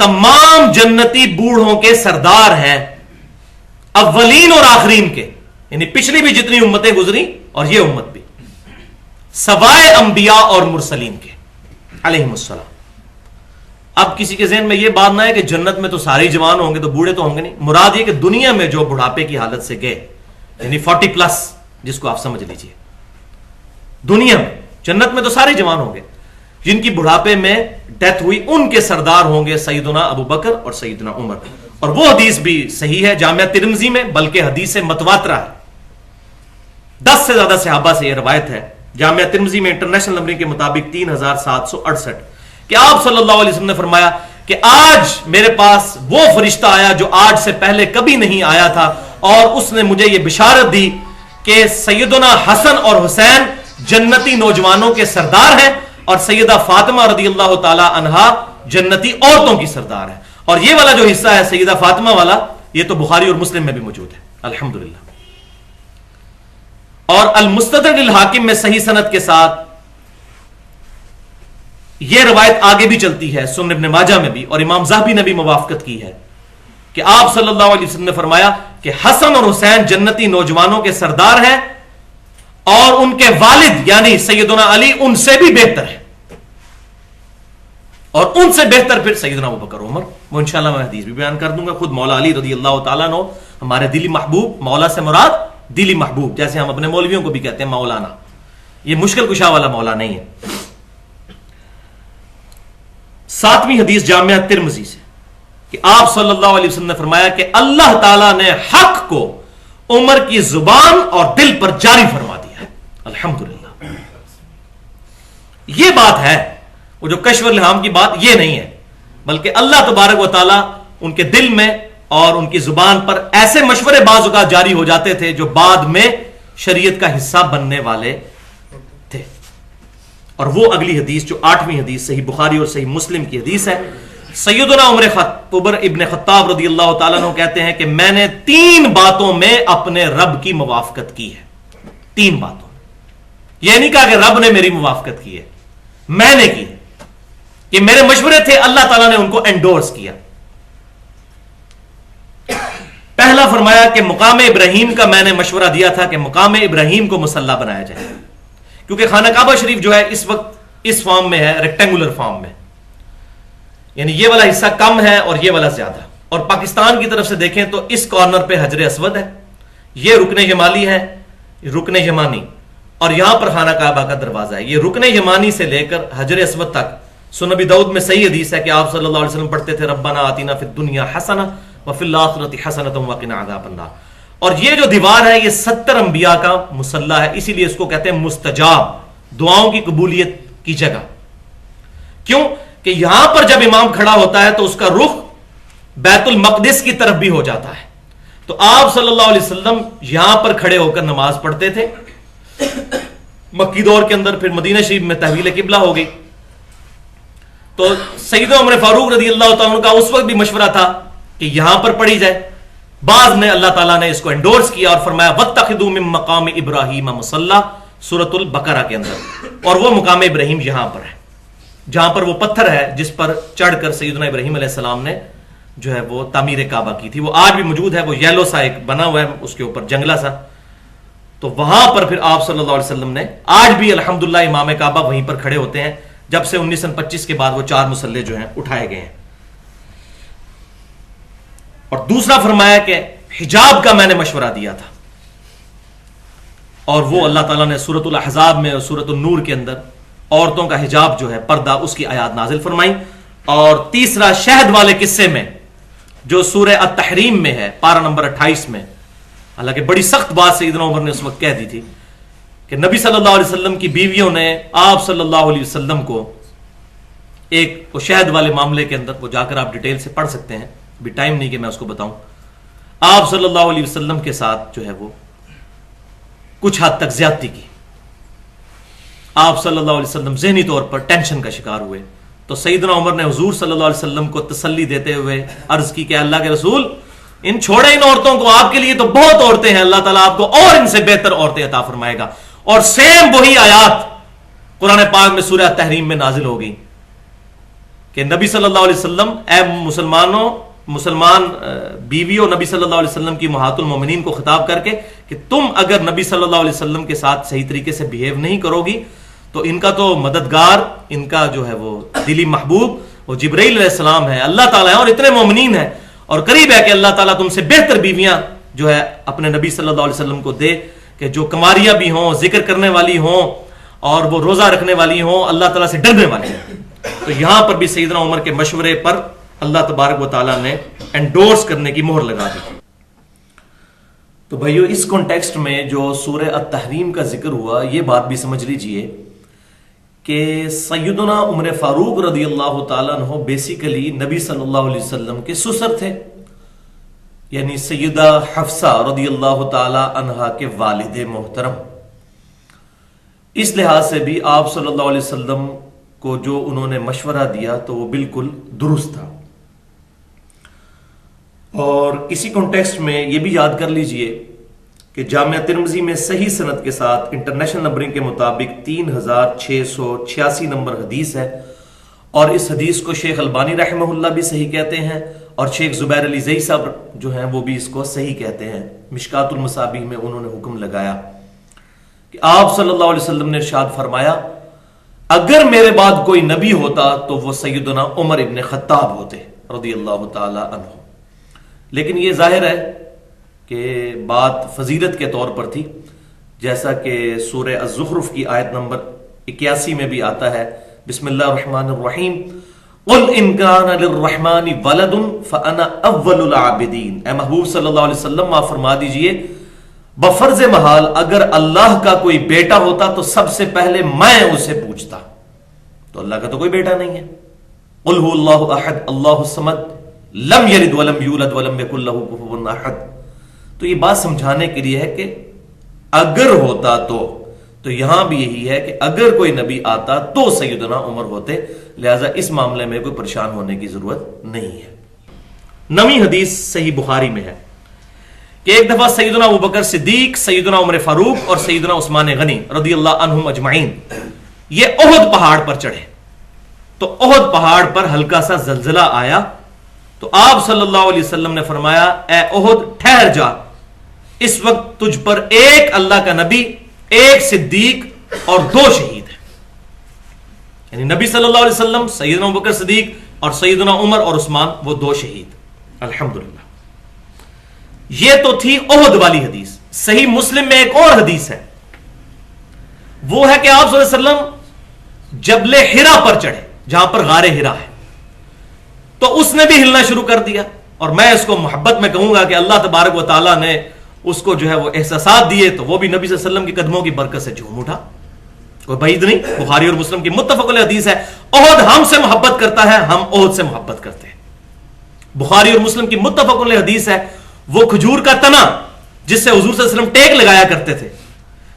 تمام جنتی بوڑھوں کے سردار ہیں، اولین اور آخرین کے، یعنی پچھلی بھی جتنی امتیں گزری اور یہ امت بھی، سوائے انبیاء اور مرسلین کے علیہم السلام. اب کسی کے ذہن میں یہ بات نہ ہے کہ جنت میں تو سارے جوان ہوں گے تو بوڑھے تو ہوں گے نہیں، مراد یہ کہ دنیا میں جو بڑھاپے کی حالت سے گئے، یعنی 40 پلس جس کو آپ سمجھ لیجئے، دنیا میں، جنت میں تو سارے جوان ہوں گے، جن کی بڑھاپے میں ڈیتھ ہوئی ان کے سردار ہوں گے سیدنا ابو بکر اور سیدنا عمر. اور وہ حدیث بھی صحیح ہے جامعہ ترمذی میں، بلکہ حدیث متواترہ ہے، 10 سے زیادہ صحابہ سے یہ روایت ہے جامعہ ترمذی میں انٹرنیشنل نمبرنگ کے مطابق 3768 کہ آپ صلی اللہ علیہ وسلم نے فرمایا کہ آج میرے پاس وہ فرشتہ آیا جو آج سے پہلے کبھی نہیں آیا تھا، اور اس نے مجھے یہ بشارت دی کہ سیدنا حسن اور حسین جنتی نوجوانوں کے سردار ہیں، اور سیدہ فاطمہ رضی اللہ تعالی عنہا جنتی عورتوں کی سردار ہے. اور یہ والا جو حصہ ہے سیدہ فاطمہ والا، یہ تو بخاری اور مسلم میں بھی موجود ہے الحمدللہ. اور المستدرک للحاکم میں صحیح سند کے ساتھ یہ روایت آگے بھی چلتی ہے، سنن ابن ماجہ میں بھی، اور امام ذہبی نے بھی موافقت کی ہے کہ آپ صلی اللہ علیہ وسلم نے فرمایا کہ حسن اور حسین جنتی نوجوانوں کے سردار ہیں، اور ان کے والد یعنی سیدنا علی ان سے بھی بہتر ہے، اور ان سے بہتر پھر سیدنا ابو بکر عمر. وہ انشاءاللہ میں حدیث بھی بیان کر دوں گا. خود مولا علی رضی اللہ تعالیٰ عنہ ہمارے دلی محبوب، مولا سے مراد دلی محبوب، جیسے ہم اپنے مولویوں کو بھی کہتے ہیں مولانا، یہ مشکل کشا والا مولا نہیں ہے. 7ویں حدیث جامعہ ترمذی سے کہ آپ صلی اللہ علیہ وسلم نے فرمایا کہ اللہ تعالیٰ نے حق کو عمر کی زبان اور دل پر جاری فرما دیا ہے. الحمدللہ یہ بات ہے، وہ جو کشف الہام کی بات یہ نہیں ہے، بلکہ اللہ تبارک و تعالیٰ ان کے دل میں اور ان کی زبان پر ایسے مشورے بعض اوقات جاری ہو جاتے تھے جو بعد میں شریعت کا حصہ بننے والے تھے. اور وہ اگلی حدیث جو 8ویں حدیث صحیح بخاری اور صحیح مسلم کی حدیث ہے، سیدنا عمر ابن خطاب رضی اللہ تعالیٰ عنہ کہتے ہیں کہ میں نے 3 باتوں میں اپنے رب کی موافقت کی ہے. 3 باتوں، یہ نہیں کہا کہ رب نے میری موافقت کی ہے، میں نے کی، کہ میرے مشورے تھے، اللہ تعالیٰ نے ان کو انڈورس کیا. پہلا فرمایا کہ مقام ابراہیم کا میں نے مشورہ دیا تھا کہ مقام ابراہیم کو مصلی بنایا جائے، کیونکہ خانہ کعبہ شریف جو ہے اس وقت اس فارم میں ہے، ریکٹینگولر فارم میں، یعنی یہ والا حصہ کم ہے اور یہ والا زیادہ. اور پاکستان کی طرف سے دیکھیں تو اس کارنر پہ حجر اسود ہے، یہ رکن یمانی ہے، رکن یمانی، اور یہاں پر خانہ کعبہ کا دروازہ ہے. یہ رکن یمانی سے لے کر حجر اسود تک سنن ابی داؤد میں صحیح حدیث ہے کہ آپ صلی اللہ علیہ وسلم پڑھتے تھے ربنا آتینا فی الدنیا حسنہ وفی الآخرۃ حسنۃ وقنا عذاب النار. اور یہ جو دیوار ہے یہ 70 انبیاء کا مصلی ہے، اسی لیے اس کو کہتے ہیں مستجاب، دعاؤں کی قبولیت کی جگہ. کیوں کہ یہاں پر جب امام کھڑا ہوتا ہے تو اس کا رخ بیت المقدس کی طرف بھی ہو جاتا ہے. تو آپ صلی اللہ علیہ وسلم یہاں پر کھڑے ہو کر نماز پڑھتے تھے. مکی دور کے اندر پھر مدینہ شریف میں تحویل قبلہ ہو گئی، تو سیدنا عمر فاروق رضی اللہ تعالیٰ عنہ کا اس وقت بھی مشورہ تھا کہ یہاں پر پڑھی جائے. بعد میں اللہ تعالیٰ نے اس کو انڈورس کیا اور فرمایا واتخذوا من مقام ابراہیم مصلی، سورۃ البقرہ کے اندر. اور وہ مقام ابراہیم یہاں پر ہے، جہاں پر وہ پتھر ہے جس پر چڑھ کر سیدنا ابراہیم علیہ السلام نے جو ہے وہ تعمیر کعبہ کی تھی. وہ آج بھی موجود ہے، وہ یلو سا ایک بنا ہوا ہے، اس کے اوپر جنگلہ سا. تو وہاں پر پھر آپ صلی اللہ علیہ وسلم نے، آج بھی الحمدللہ امام کعبہ وہیں پر کھڑے ہوتے ہیں، جب سے 1925 کے بعد وہ 4 مصلے جو ہیں اٹھائے گئے ہیں. اور دوسرا فرمایا کہ حجاب کا میں نے مشورہ دیا تھا، اور وہ اللہ تعالیٰ نے سورۃ الاحزاب میں اور سورۃ النور کے اندر عورتوں کا حجاب جو ہے پردہ، اس کی آیات نازل فرمائی. اور تیسرا شہد والے قصے میں جو سورہ التحریم میں ہے، پارہ نمبر 28 میں، حالانکہ بڑی سخت بات سیدنا عمر نے اس وقت کہہ دی تھی کہ نبی صلی اللہ علیہ وسلم کی بیویوں نے آپ صلی اللہ علیہ وسلم کو ایک وہ شہد والے معاملے کے اندر، وہ جا کر آپ ڈیٹیل سے پڑھ سکتے ہیں، ابھی ٹائم نہیں کہ میں اس کو بتاؤں. آپ صلی اللہ علیہ وسلم کے ساتھ جو ہے وہ کچھ حد تک زیادتی کی. آپ صلی اللہ علیہ وسلم ذہنی طور پر ٹینشن کا شکار ہوئے. تو سیدنا عمر نے حضور صلی اللہ علیہ وسلم کو تسلی دیتے ہوئے عرض کی کہ اللہ کے رسول، ان چھوڑے ان عورتوں کو، آپ کے لیے تو بہت عورتیں ہیں، اللہ تعالیٰ آپ کو اور ان سے بہتر عورتیں عطا فرمائے گا. اور سیم وہی آیات قرآن پاک میں سورہ تحریم میں نازل ہوگی کہ نبی صلی اللہ علیہ وسلم، اے مسلمان بیویوں، نبی صلی اللہ علیہ وسلم کی امہات المومنین کو خطاب کر کے کہ تم اگر نبی صلی اللہ علیہ وسلم کے ساتھ صحیح طریقے سے بیہیو نہیں کرو گی تو ان کا تو مددگار، ان کا جو ہے وہ دلی محبوب وہ جبرائیل علیہ السلام ہے، اللہ تعالیٰ ہے، اور اتنے مومنین ہیں، اور قریب ہے کہ اللہ تعالیٰ تم سے بہتر بیویاں جو ہے اپنے نبی صلی اللہ علیہ وسلم کو دے، کہ جو کماریاں بھی ہوں، ذکر کرنے والی ہوں، اور وہ روزہ رکھنے والی ہوں، اللہ تعالیٰ سے ڈرنے والی ہیں۔ تو یہاں پر بھی سیدنا عمر کے مشورے پر اللہ تبارک و تعالیٰ نے انڈورس کرنے کی مہر لگا دی۔ تو بھائیو، اس کانٹیکسٹ میں جو سورہ التحریم کا ذکر ہوا، یہ بات بھی سمجھ لیجئے کہ سیدنا عمر فاروق رضی اللہ تعالیٰ عنہ بیسیکلی نبی صلی اللہ علیہ وسلم کے سسر تھے، یعنی سیدہ حفصہ رضی اللہ تعالیٰ عنہا کے والد محترم۔ اس لحاظ سے بھی آپ صلی اللہ علیہ وسلم کو جو انہوں نے مشورہ دیا تو وہ بالکل درست تھا۔ اور اسی کانٹیکسٹ میں یہ بھی یاد کر لیجئے کہ جامعہ ترمذی میں صحیح سند کے ساتھ انٹرنیشنل نمبرنگ کے مطابق 3686 نمبر حدیث ہے، اور اس حدیث کو شیخ البانی رحمہ اللہ بھی صحیح کہتے ہیں، اور شیخ زبیر علی زئی صاحب جو ہیں وہ بھی اس کو صحیح کہتے ہیں۔ مشکات المصابیح میں انہوں نے حکم لگایا کہ آپ صلی اللہ علیہ وسلم نے ارشاد فرمایا، اگر میرے بعد کوئی نبی ہوتا تو وہ سیدنا عمر ابن خطاب ہوتے رضی اللہ تعالی عنہ۔ لیکن یہ ظاہر ہے کہ بات فضیلت کے طور پر تھی، جیسا کہ سورہ الزخرف کی آیت نمبر 81 میں بھی آتا ہے، بسم اللہ الرحمن الرحیم، قل ان کان للرحمن ولد فانا اول العابدین۔ اے محبوب صلی اللہ علیہ وسلم آپ فرما دیجئے بفرض محال اگر اللہ کا کوئی بیٹا ہوتا تو سب سے پہلے میں اسے پوچھتا۔ تو اللہ کا تو کوئی بیٹا نہیں ہے۔ قل هو اللہ احد اللہ الصمد لم یلد ولم یولد ولم یکن له کفوا احد۔ تو یہ بات سمجھانے کے لیے ہے کہ اگر ہوتا تو یہاں بھی یہی ہے کہ اگر کوئی نبی آتا تو سیدنا عمر ہوتے، لہذا اس معاملے میں کوئی پریشان ہونے کی ضرورت نہیں ہے۔ نویں حدیث صحیح بخاری میں ہے کہ ایک دفعہ سیدنا ابوبکر صدیق، سیدنا عمر فاروق اور سیدنا عثمان غنی رضی اللہ عنہم اجمعین یہ احد پہاڑ پر چڑھے، تو احد پہاڑ پر ہلکا سا زلزلہ آیا، تو آپ صلی اللہ علیہ وسلم نے فرمایا، اے احد ٹھہر جا، اس وقت تجھ پر ایک اللہ کا نبی، ایک صدیق اور 2 شہید ہیں۔ یعنی نبی صلی اللہ علیہ وسلم، سیدنا ابوبکر صدیق اور سیدنا عمر اور عثمان، وہ 2 شہید۔ الحمدللہ۔ یہ تو تھی احد والی حدیث۔ صحیح مسلم میں ایک اور حدیث ہے، وہ ہے کہ آپ صلی اللہ علیہ وسلم جبل حرا پر چڑھے، جہاں پر غار حرا ہے، تو اس نے بھی ہلنا شروع کر دیا، اور میں اس کو محبت میں کہوں گا کہ اللہ تبارک و تعالیٰ نے اس کو جو ہے وہ احساسات دیے، تو وہ بھی نبی صلی اللہ علیہ وسلم کے قدموں کی برکت سے جھوم اٹھا، کوئی بعید نہیں۔ بخاری اور مسلم کی متفق علیہ حدیث ہے، احد ہم سے محبت کرتا ہے، ہم احد سے محبت کرتے ہیں۔ بخاری اور مسلم کی متفق علیہ حدیث ہے، وہ کھجور کا تنا جس سے حضور صلی اللہ علیہ وسلم ٹیک لگایا کرتے تھے،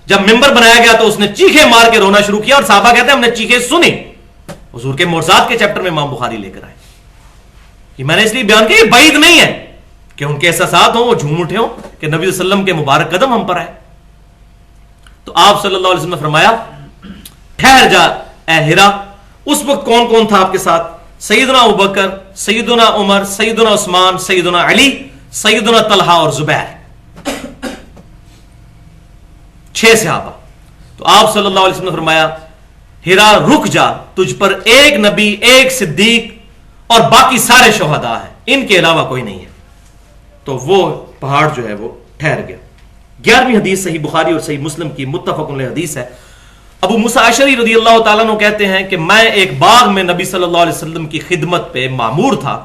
جب ممبر بنایا گیا تو اس نے چیخے مار کے رونا شروع کیا، اور صحابہ کہتے ہیں ہم نے چیخیں سنی۔ حضور کے معجزات کے چیپٹر میں امام بخاری لے کر آئے۔ یہ میں نے اس لیے بیان کیا، یہ بعید نہیں ہے کہ ان کے احساسات ہوں، وہ جھوم اٹھے ہوں کہ نبی صلی اللہ علیہ وسلم کے مبارک قدم ہم پر آئے۔ تو آپ صلی اللہ علیہ وسلم نے فرمایا، ٹھہر جا اے ہرا۔ اس وقت کون کون تھا آپ کے ساتھ؟ سیدنا ابوبکر، سیدنا عمر، سیدنا عثمان، سیدنا علی، سیدنا طلحہ اور زبیر، 6 صحابہ۔ تو آپ صلی اللہ علیہ وسلم نے فرمایا، ہرا رک جا، تجھ پر ایک نبی، ایک صدیق اور باقی سارے شہداء ہیں، ان کے علاوہ کوئی نہیں ہے۔ تو وہ پہاڑ جو ہے وہ ٹھہر گیا۔ 11ویں حدیث صحیح بخاری اور صحیح مسلم کی متفق علیہ حدیث ہے۔ ابو موسیٰ اشعری رضی اللہ تعالیٰ عنہ کہتے ہیں کہ میں ایک باغ میں نبی صلی اللہ علیہ وسلم کی خدمت پہ معمور تھا۔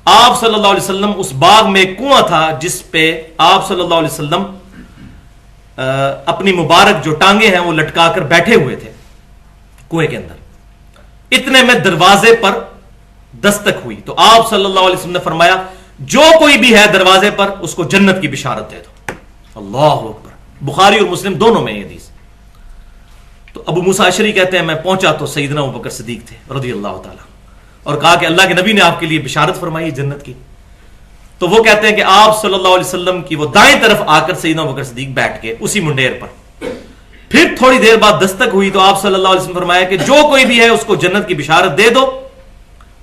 آپ صلی اللہ علیہ وسلم، اس باغ میں ایک کنواں تھا جس پہ آپ صلی اللہ علیہ وسلم اپنی مبارک جو ٹانگیں ہیں وہ لٹکا کر بیٹھے ہوئے تھے کنویں کے اندر۔ اتنے میں دروازے پر دستک ہوئی، تو آپ صلی اللہ علیہ وسلم نے فرمایا، جو کوئی بھی ہے دروازے پر اس کو جنت کی بشارت دے دو۔ اللہ اکبر۔ بخاری اور مسلم دونوں میں یہ حدیث۔ تو ابو موسیٰ اشعری کہتے ہیں میں پہنچا تو سیدنا ابوبکر صدیق تھے رضی اللہ تعالیٰ، اور کہا کہ اللہ کے نبی نے آپ کے لیے بشارت فرمائی جنت کی۔ تو وہ کہتے ہیں کہ آپ صلی اللہ علیہ وسلم کی وہ دائیں طرف آ کر سیدنا ابوبکر صدیق بیٹھ گئے اسی منڈیر پر۔ پھر تھوڑی دیر بعد دستک ہوئی تو آپ صلی اللہ علیہ وسلم فرمایا کہ جو کوئی بھی ہے اس کو جنت کی بشارت دے دو۔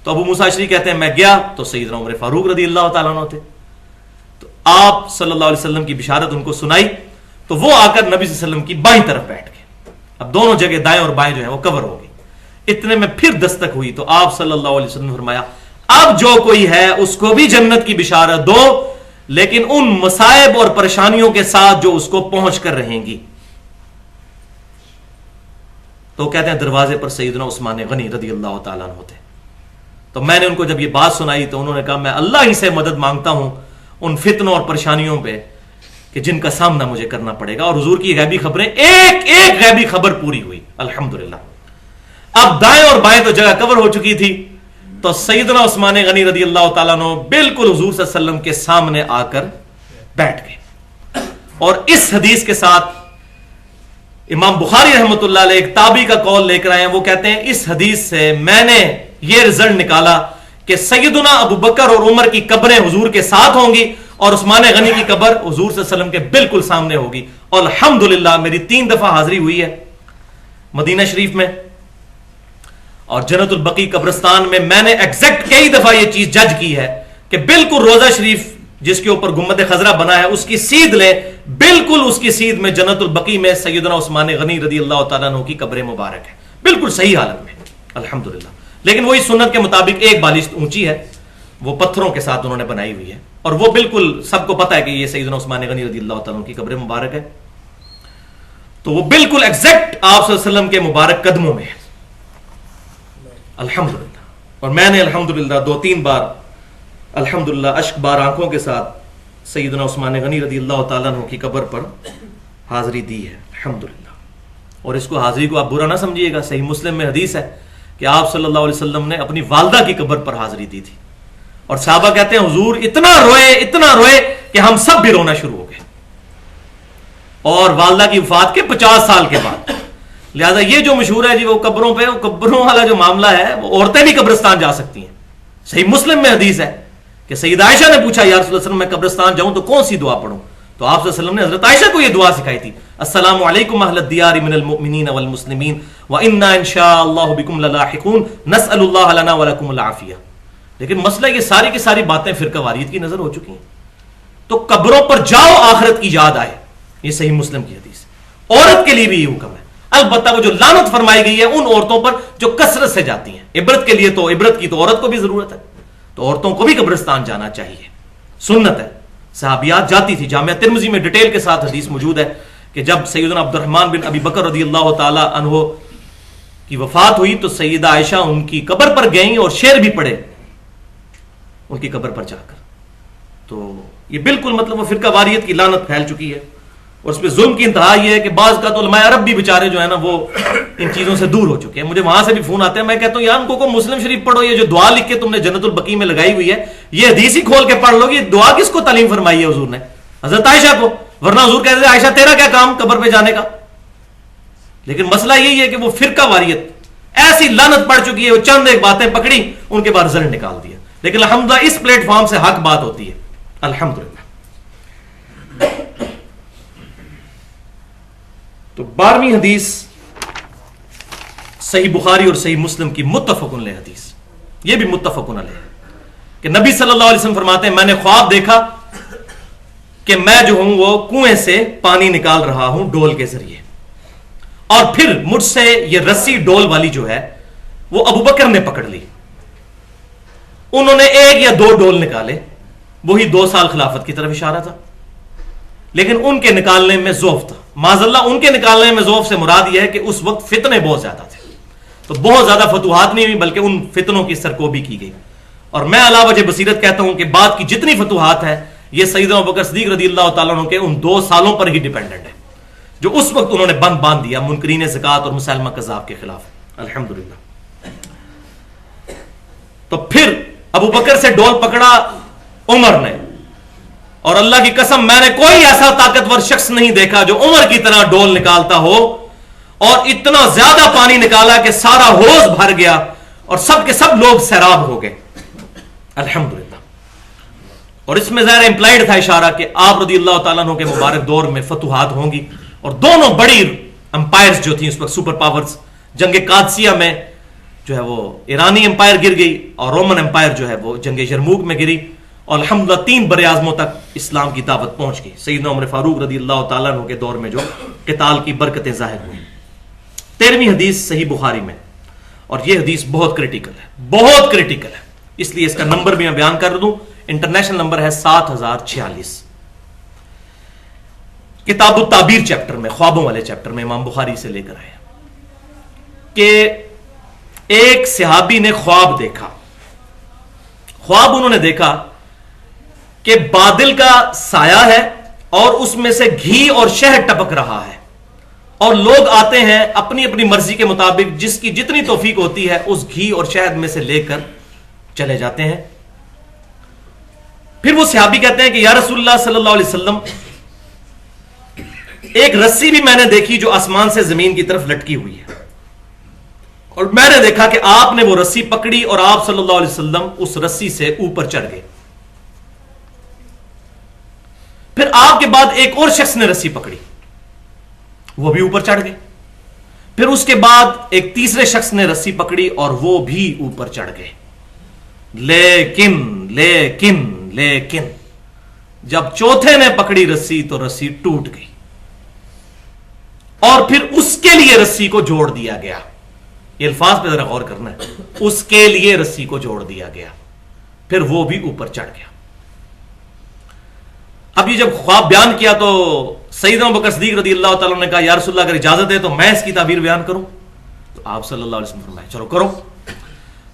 تو ابو موسیٰ اشعری کہتے ہیں میں گیا تو سیدنا عمر فاروق رضی اللہ تعالیٰ عنہ تھے، تو آپ صلی اللہ علیہ وسلم کی بشارت ان کو سنائی، تو وہ آ کر نبی صلی اللہ علیہ وسلم کی بائیں طرف بیٹھ گئے۔ اب دونوں جگہ دائیں اور بائیں جو ہے وہ کور ہو گئی۔ اتنے میں پھر دستک ہوئی تو آپ صلی اللہ علیہ وسلم نے فرمایا اب جو کوئی ہے اس کو بھی جنت کی بشارت دو، لیکن ان مصائب اور پریشانیوں کے ساتھ جو اس کو پہنچ کر رہیں گی۔ تو کہتے ہیں دروازے پر سیدنا عثمان غنی رضی اللہ تعالیٰ عنہ ہوتے، تو میں نے ان کو جب یہ بات سنائی تو انہوں نے کہا میں اللہ ہی سے مدد مانگتا ہوں ان فتنوں اور پریشانیوں پہ کہ جن کا سامنا مجھے کرنا پڑے گا۔ اور حضور کی غیبی خبریں ایک ایک غیبی خبر پوری ہوئی الحمدللہ۔ اب دائیں اور بائیں تو جگہ کور ہو چکی تھی، تو سیدنا عثمان غنی رضی اللہ تعالیٰ عنہ بالکل حضور صلی اللہ علیہ وسلم کے سامنے آ کر بیٹھ گئے۔ اور اس حدیث کے ساتھ امام بخاری رحمۃ اللہ علیہ ایک تابعی کا قول لے کر آئے ہیں، وہ کہتے ہیں اس حدیث سے میں نے یہ رزلٹ نکالا کہ سیدنا ابو بکر اور عمر کی قبریں حضور کے ساتھ ہوں گی اور عثمان غنی کی قبر حضور صلی اللہ علیہ وسلم کے بالکل سامنے ہوگی۔ اور الحمدللہ میری 3 دفعہ حاضری ہوئی ہے مدینہ شریف میں اور جنت البقیع قبرستان میں۔ میں نے ایگزیکٹ کئی دفعہ یہ چیز جج کی ہے کہ بالکل روضہ شریف جس کے اوپر گنبد خضرا بنا ہے اس کی سیدھ لیں، بالکل اس کی سیدھ میں جنت البقیع میں سیدنا عثمان غنی رضی اللہ تعالیٰ عنہ کی قبر مبارک ہے، بالکل صحیح حالت میں الحمدللہ۔ لیکن وہی سنت کے مطابق ایک بالشت اونچی ہے، وہ پتھروں کے ساتھ انہوں نے بنائی ہوئی ہے، اور وہ بالکل سب کو پتا ہے کہ یہ سیدنا عثمان غنی رضی اللہ تعالیٰ عنہ کی قبر مبارک ہے، تو وہ بالکل ایگزیکٹ آپ صلی اللہ علیہ وسلم کے مبارک قدموں میں ہے الحمدللہ۔ اور میں نے الحمدللہ 2-3 بار الحمدللہ اشک بار آنکھوں کے ساتھ سیدنا عثمان غنی رضی اللہ تعالیٰ عنہ کی قبر پر حاضری دی ہے الحمدللہ۔ اور اس کو حاضری کو آپ برا نہ سمجھیے گا، صحیح مسلم میں حدیث ہے کہ آپ صلی اللہ علیہ وسلم نے اپنی والدہ کی قبر پر حاضری دی تھی، اور صحابہ کہتے ہیں حضور اتنا روئے کہ ہم سب بھی رونا شروع ہو گئے، اور والدہ کی وفات کے 50 سال کے بعد۔ لہذا یہ جو مشہور ہے جی وہ قبروں پہ، وہ قبروں والا جو معاملہ ہے وہ عورتیں بھی قبرستان جا سکتی ہیں، صحیح مسلم میں حدیث ہے کہ سیدہ عائشہ نے پوچھا یا رسول اللہ صلی اللہ علیہ وسلم میں قبرستان جاؤں تو کون سی دعا پڑھوں؟ تو آپ صلی اللہ علیہ وسلم نے حضرت عائشہ کو یہ دعا سکھائی تھی، السلام علیکم اہل الدیار من المؤمنین والمسلمین وانا ان شاء اللہ بکم للاحقون نسأل اللہ لنا ولکم العافیہ۔ لیکن مسئلہ یہ ساری کی ساری باتیں فرقہ واریت کی نظر ہو چکی ہیں، تو قبروں پر جاؤ آخرت کی یاد آئے، یہ صحیح مسلم کی حدیث ہے۔ عورت کے لیے بھی یہ حکم ہے، البتہ وہ جو لعنت فرمائی گئی ہے ان عورتوں پر جو کثرت سے جاتی ہیں، عبرت کے لیے تو عبرت کی تو عورت کو بھی ضرورت ہے، تو عورتوں کو بھی قبرستان جانا چاہیے، سنت ہے۔ صحابیات جاتی تھی، جامعہ ترمذی میں ڈیٹیل کے ساتھ حدیث موجود ہے کہ جب سیدنا عبد الرحمن بن ابی بکر رضی اللہ تعالی عنہ کی وفات ہوئی تو سیدہ عائشہ ان کی قبر پر گئیں اور شعر بھی پڑھے ان کی قبر پر جا کر۔ تو یہ بالکل مطلب وہ فرقہ واریت کی لعنت پھیل چکی ہے، اور اس پہ ظلم کی انتہا یہ ہے کہ بعض کا تو علماء عرب بھی بیچارے جو ہے نا وہ ان چیزوں سے دور ہو چکے ہیں۔ مجھے وہاں سے بھی فون آتے ہیں، میں کہتا ہوں یار ان کو مسلم شریف پڑھو، یہ جو دعا لکھ کے تم نے جنت البقیع میں لگائی ہوئی ہے یہ حدیث ہی کھول کے پڑھ لو گے، دعا کس کو تعلیم فرمائی ہے حضور نے؟ حضرت عائشہ کو، ورنہ حضور کہتے ہیں عائشہ تیرا کیا کام قبر پہ جانے کا؟ لیکن مسئلہ یہی ہے کہ وہ فرقہ واریت ایسی لعنت پڑ چکی ہے، وہ چند ایک باتیں پکڑی ان کے بعد رزلٹ نکال دیا۔ لیکن الحمدللہ اس پلیٹ فارم سے حق بات ہوتی ہے الحمدللہ۔ تو 12ویں حدیث صحیح بخاری اور صحیح مسلم کی متفق علیہ حدیث، یہ بھی متفق علیہ کہ نبی صلی اللہ علیہ وسلم فرماتے ہیں میں نے خواب دیکھا کہ میں جو ہوں وہ کنویں سے پانی نکال رہا ہوں ڈول کے ذریعے، اور پھر مجھ سے یہ رسی ڈول والی جو ہے وہ ابو بکر نے پکڑ لی، انہوں نے 1 یا 2 ڈول نکالے، وہی 2 سال خلافت کی طرف اشارہ تھا، لیکن ان کے نکالنے میں ضعف تھا۔ معاذ اللہ ان کے نکالنے میں ضعف سے مراد یہ ہے کہ اس وقت فتنے بہت زیادہ تھے، تو بہت زیادہ فتوحات نہیں ہوئی بلکہ ان فتنوں کی سرکوبی کی گئی۔ اور میں علا وجہ بصیرت کہتا ہوں کہ بعد کی جتنی فتوحات ہیں یہ سیدنا ابوبکر صدیق رضی اللہ تعالیٰ عنہ کے ان 2 سالوں پر ہی ڈیپینڈنٹ ہے جو اس وقت انہوں نے باندھ دیا منکرین زکات اور مسلمہ کذاب کے خلاف الحمدللہ۔ تو پھر ابو بکر سے ڈول پکڑا عمر نے، اور اللہ کی قسم میں نے کوئی ایسا طاقتور شخص نہیں دیکھا جو عمر کی طرح ڈول نکالتا ہو، اور اتنا زیادہ پانی نکالا کہ سارا حوض بھر گیا اور سب کے سب لوگ سیراب ہو گئے الحمدللہ۔ اور اس میں ظاہر امپلائڈ تھا اشارہ کہ آپ رضی اللہ تعالیٰ عنہ کے مبارک دور میں فتوحات ہوں گی، اور دونوں بڑی امپائرز جو تھیں اس وقت سپر پاورز، جنگ قادسیہ میں جو ہے وہ ایرانی امپائر گر گئی اور رومن امپائر جو ہے وہ جنگ یرموک میں گری، اور الحمدللہ 3 بر اعظموں تک اسلام کی دعوت پہنچ گئی سیدنا عمر فاروق رضی اللہ تعالیٰ عنہ کے دور میں جو قتال کی برکتیں ظاہر ہوئی۔ 13ویں حدیث صحیح بخاری میں، اور یہ حدیث بہت کریٹیکل ہے، بہت کریٹیکل ہے، اس لیے اس کا نمبر بھی میں بیان کر دوں، انٹرنیشنل نمبر ہے 7046۔ کتاب التعبیر چیپٹر میں، خوابوں والے چیپٹر میں امام بخاری سے لے کر آئے کہ ایک صحابی نے خواب دیکھا، خواب انہوں نے دیکھا کہ بادل کا سایہ ہے اور اس میں سے گھی اور شہد ٹپک رہا ہے، اور لوگ آتے ہیں اپنی اپنی مرضی کے مطابق جس کی جتنی توفیق ہوتی ہے اس گھی اور شہد میں سے لے کر چلے جاتے ہیں۔ پھر وہ صحابی کہتے ہیں کہ یا رسول اللہ صلی اللہ علیہ وسلم، ایک رسی بھی میں نے دیکھی جو آسمان سے زمین کی طرف لٹکی ہوئی ہے، اور میں نے دیکھا کہ آپ نے وہ رسی پکڑی اور آپ صلی اللہ علیہ وسلم اس رسی سے اوپر چڑھ گئے۔ پھر آپ کے بعد ایک اور شخص نے رسی پکڑی، وہ بھی اوپر چڑھ گئے۔ پھر اس کے بعد ایک تیسرے شخص نے رسی پکڑی اور وہ بھی اوپر چڑھ گئے، لیکن لیکن لیکن جب چوتھے نے پکڑی رسی تو رسی ٹوٹ گئی، اور پھر اس کے لیے رسی کو جوڑ دیا گیا۔ یہ الفاظ پہ ذرا غور کرنا ہے، اس کے لیے رسی کو جوڑ دیا گیا، پھر وہ بھی اوپر چڑھ گیا۔ اب یہ جب خواب بیان کیا تو سیدنا ابو بکر صدیق رضی اللہ تعالیٰ نے کہا یا رسول اللہ اگر اجازت ہے تو میں اس کی تعبیر بیان کروں؟ تو آپ صلی اللہ علیہ وسلم فرمائے چلو کرو۔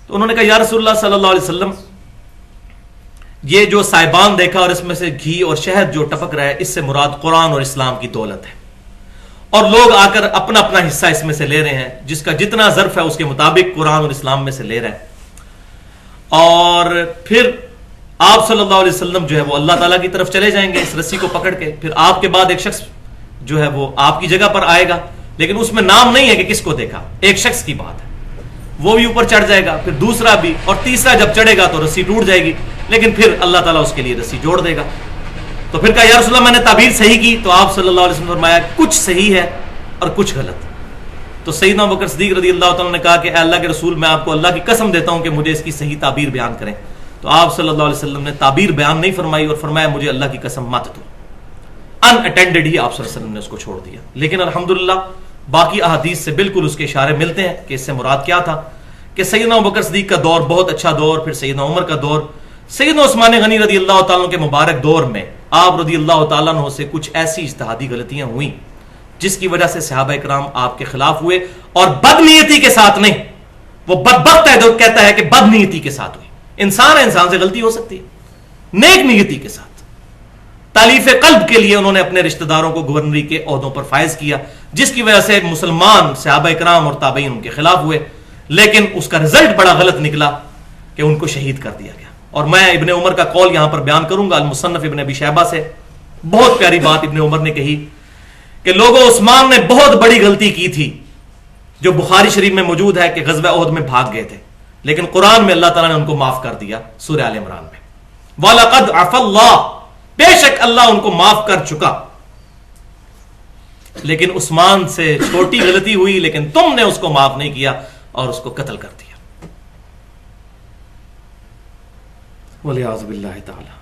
تو انہوں نے کہا یا رسول اللہ صلی اللہ علیہ وسلم، یہ جو سائبان دیکھا اور اس میں سے گھی اور شہد جو ٹپک رہا ہے، اس سے مراد قرآن اور اسلام کی دولت ہے، اور لوگ آ کر اپنا اپنا حصہ اس میں سے لے رہے ہیں، جس کا جتنا ظرف ہے اس کے مطابق قرآن اور اسلام میں سے لے رہے ہیں۔ اور پھر آپ صلی اللہ علیہ وسلم جو ہے وہ اللہ تعالیٰ کی طرف چلے جائیں گے اس رسی کو پکڑ کے۔ پھر آپ کے بعد ایک شخص جو ہے وہ آپ کی جگہ پر آئے گا، لیکن اس میں نام نہیں ہے کہ کس کو دیکھا، ایک شخص کی بات ہے، وہ بھی اوپر چڑھ جائے گا، پھر دوسرا بھی، اور تیسرا جب چڑھے گا تو رسی ٹوٹ جائے گی، لیکن پھر اللہ تعالیٰ اس کے لیے رسی جوڑ دے گا۔ تو پھر کہا یا رسول اللہ میں نے تعبیر صحیح کی؟ تو آپ صلی اللہ علیہ وسلم نے فرمایا کچھ صحیح ہے اور کچھ غلط۔ تو سیدنا ابو بکر صدیق رضی اللہ تعالیٰ نے کہا کہ اے اللہ کے رسول، میں آپ کو اللہ کی قسم دیتا ہوں کہ مجھے اس کی صحیح تعبیر بیان کریں۔ تو آپ صلی اللہ علیہ وسلم نے تعبیر بیان نہیں فرمائی اور فرمایا مجھے اللہ کی قسم مت دو، ان اٹینڈڈ ہی آپ صلی اللہ علیہ وسلم نے اس کو چھوڑ دیا۔ لیکن الحمدللہ باقی احادیث سے بالکل اس کے اشارے ملتے ہیں کہ اس سے مراد کیا تھا، کہ سیدنا ابو بکر صدیق کا دور بہت اچھا دور، پھر سیدنا عمر کا دور، سیدنا عثمان غنی رضی اللہ تعالیٰ کے مبارک دور میں آپ رضی اللہ تعالیٰ عنہ سے کچھ ایسی اجتہادی غلطیاں ہوئیں جس کی وجہ سے صحابہ کرام آپ کے خلاف ہوئے، اور بد نیتی کے ساتھ نہیں، وہ بدبخت ہے جو کہتا ہے کہ بد نیتی کے ساتھ ہوئی۔ انسان ہے، انسان سے غلطی ہو سکتی ہے، نیک نیتی کے ساتھ تالیف قلب کے لیے انہوں نے اپنے رشتہ داروں کو گورنری کے عہدوں پر فائز کیا، جس کی وجہ سے مسلمان صحابہ کرام اور تابعین ان کے خلاف ہوئے، لیکن اس کا رزلٹ بڑا غلط نکلا کہ ان کو شہید کر دیا گیا۔ اور میں ابن عمر کا قول یہاں پر بیان کروں گا، المصنف ابن ابی شیبہ سے، بہت پیاری بات ابن عمر نے کہی کہ لوگوں عثمان نے بہت بڑی غلطی کی تھی، جو بخاری شریف میں موجود ہے کہ غزوہ احد میں بھاگ گئے تھے، لیکن قرآن میں اللہ تعالیٰ نے ان کو معاف کر دیا سورہ آل عمران میں، وَلَقَدْ عَفَا اللَّهُ، بے شک اللہ ان کو معاف کر چکا، لیکن عثمان سے چھوٹی غلطی ہوئی لیکن تم نے اس کو معاف نہیں کیا اور اس کو قتل کر دیا، وَلِعَاذُ بِاللَّهِ تعالی۔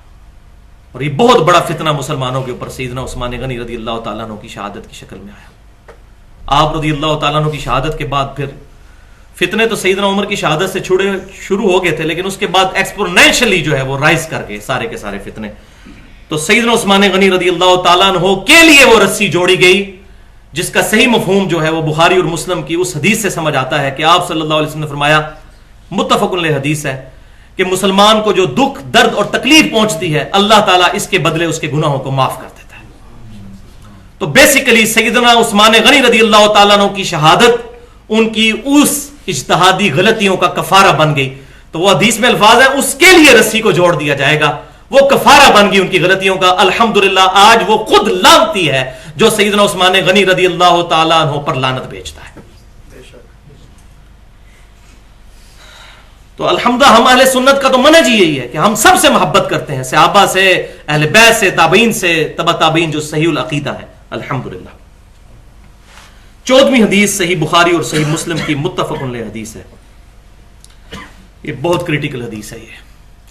اور یہ بہت بڑا فتنہ مسلمانوں کے اوپر سیدنا عثمان غنی رضی اللہ تعالیٰ عنہ کی شہادت کی شکل میں آیا۔ آپ رضی اللہ تعالیٰ عنہ کی شہادت کے بعد پھر فتنے تو سیدنا عمر کی شہادت سے شروع ہو گئے تھے، لیکن اس کے بعد ایکسپونینشلی جو ہے وہ رائز کر گئے سارے کے سارے فتنے۔ تو سیدنا عثمان غنی رضی اللہ تعالیٰ عنہ کے لیے وہ رسی جوڑی گئی، جس کا صحیح مفہوم جو ہے وہ بخاری اور مسلم کی اس حدیث سے سمجھ آتا ہے کہ آپ صلی اللہ علیہ وسلم نے فرمایا، متفق علیہ حدیث ہے، کہ مسلمان کو جو دکھ، درد اور تکلیف پہنچتی ہے اللہ تعالیٰ اس کے بدلے اس کے گناہوں کو معاف کر دیتا ہے۔ تو بیسیکلی سیدنا عثمان غنی رضی اللہ تعالیٰ عنہ کی شہادت ان کی اس اجتہادی غلطیوں کا کفارہ بن گئی۔ تو وہ حدیث میں الفاظ ہے اس کے لیے رسی کو جوڑ دیا جائے گا، وہ کفارہ بن گئی ان کی غلطیوں کا۔ الحمدللہ آج وہ خود لعنتی ہے جو سیدنا عثمان غنی رضی اللہ تعالیٰ عنہ پر لعنت بھیجتا ہے۔ تو الحمدللہ ہم اہل سنت کا تو منہج ہی یہی ہے کہ ہم سب سے محبت کرتے ہیں، صحابہ سے، اہل بیت سے، تابعین سے، تبع تابعین جو صحیح العقیدہ ہیں، الحمدللہ۔ 14ویں حدیث صحیح بخاری اور صحیح مسلم کی متفق علیہ حدیث ہے، یہ بہت کریٹیکل حدیث ہے یہ،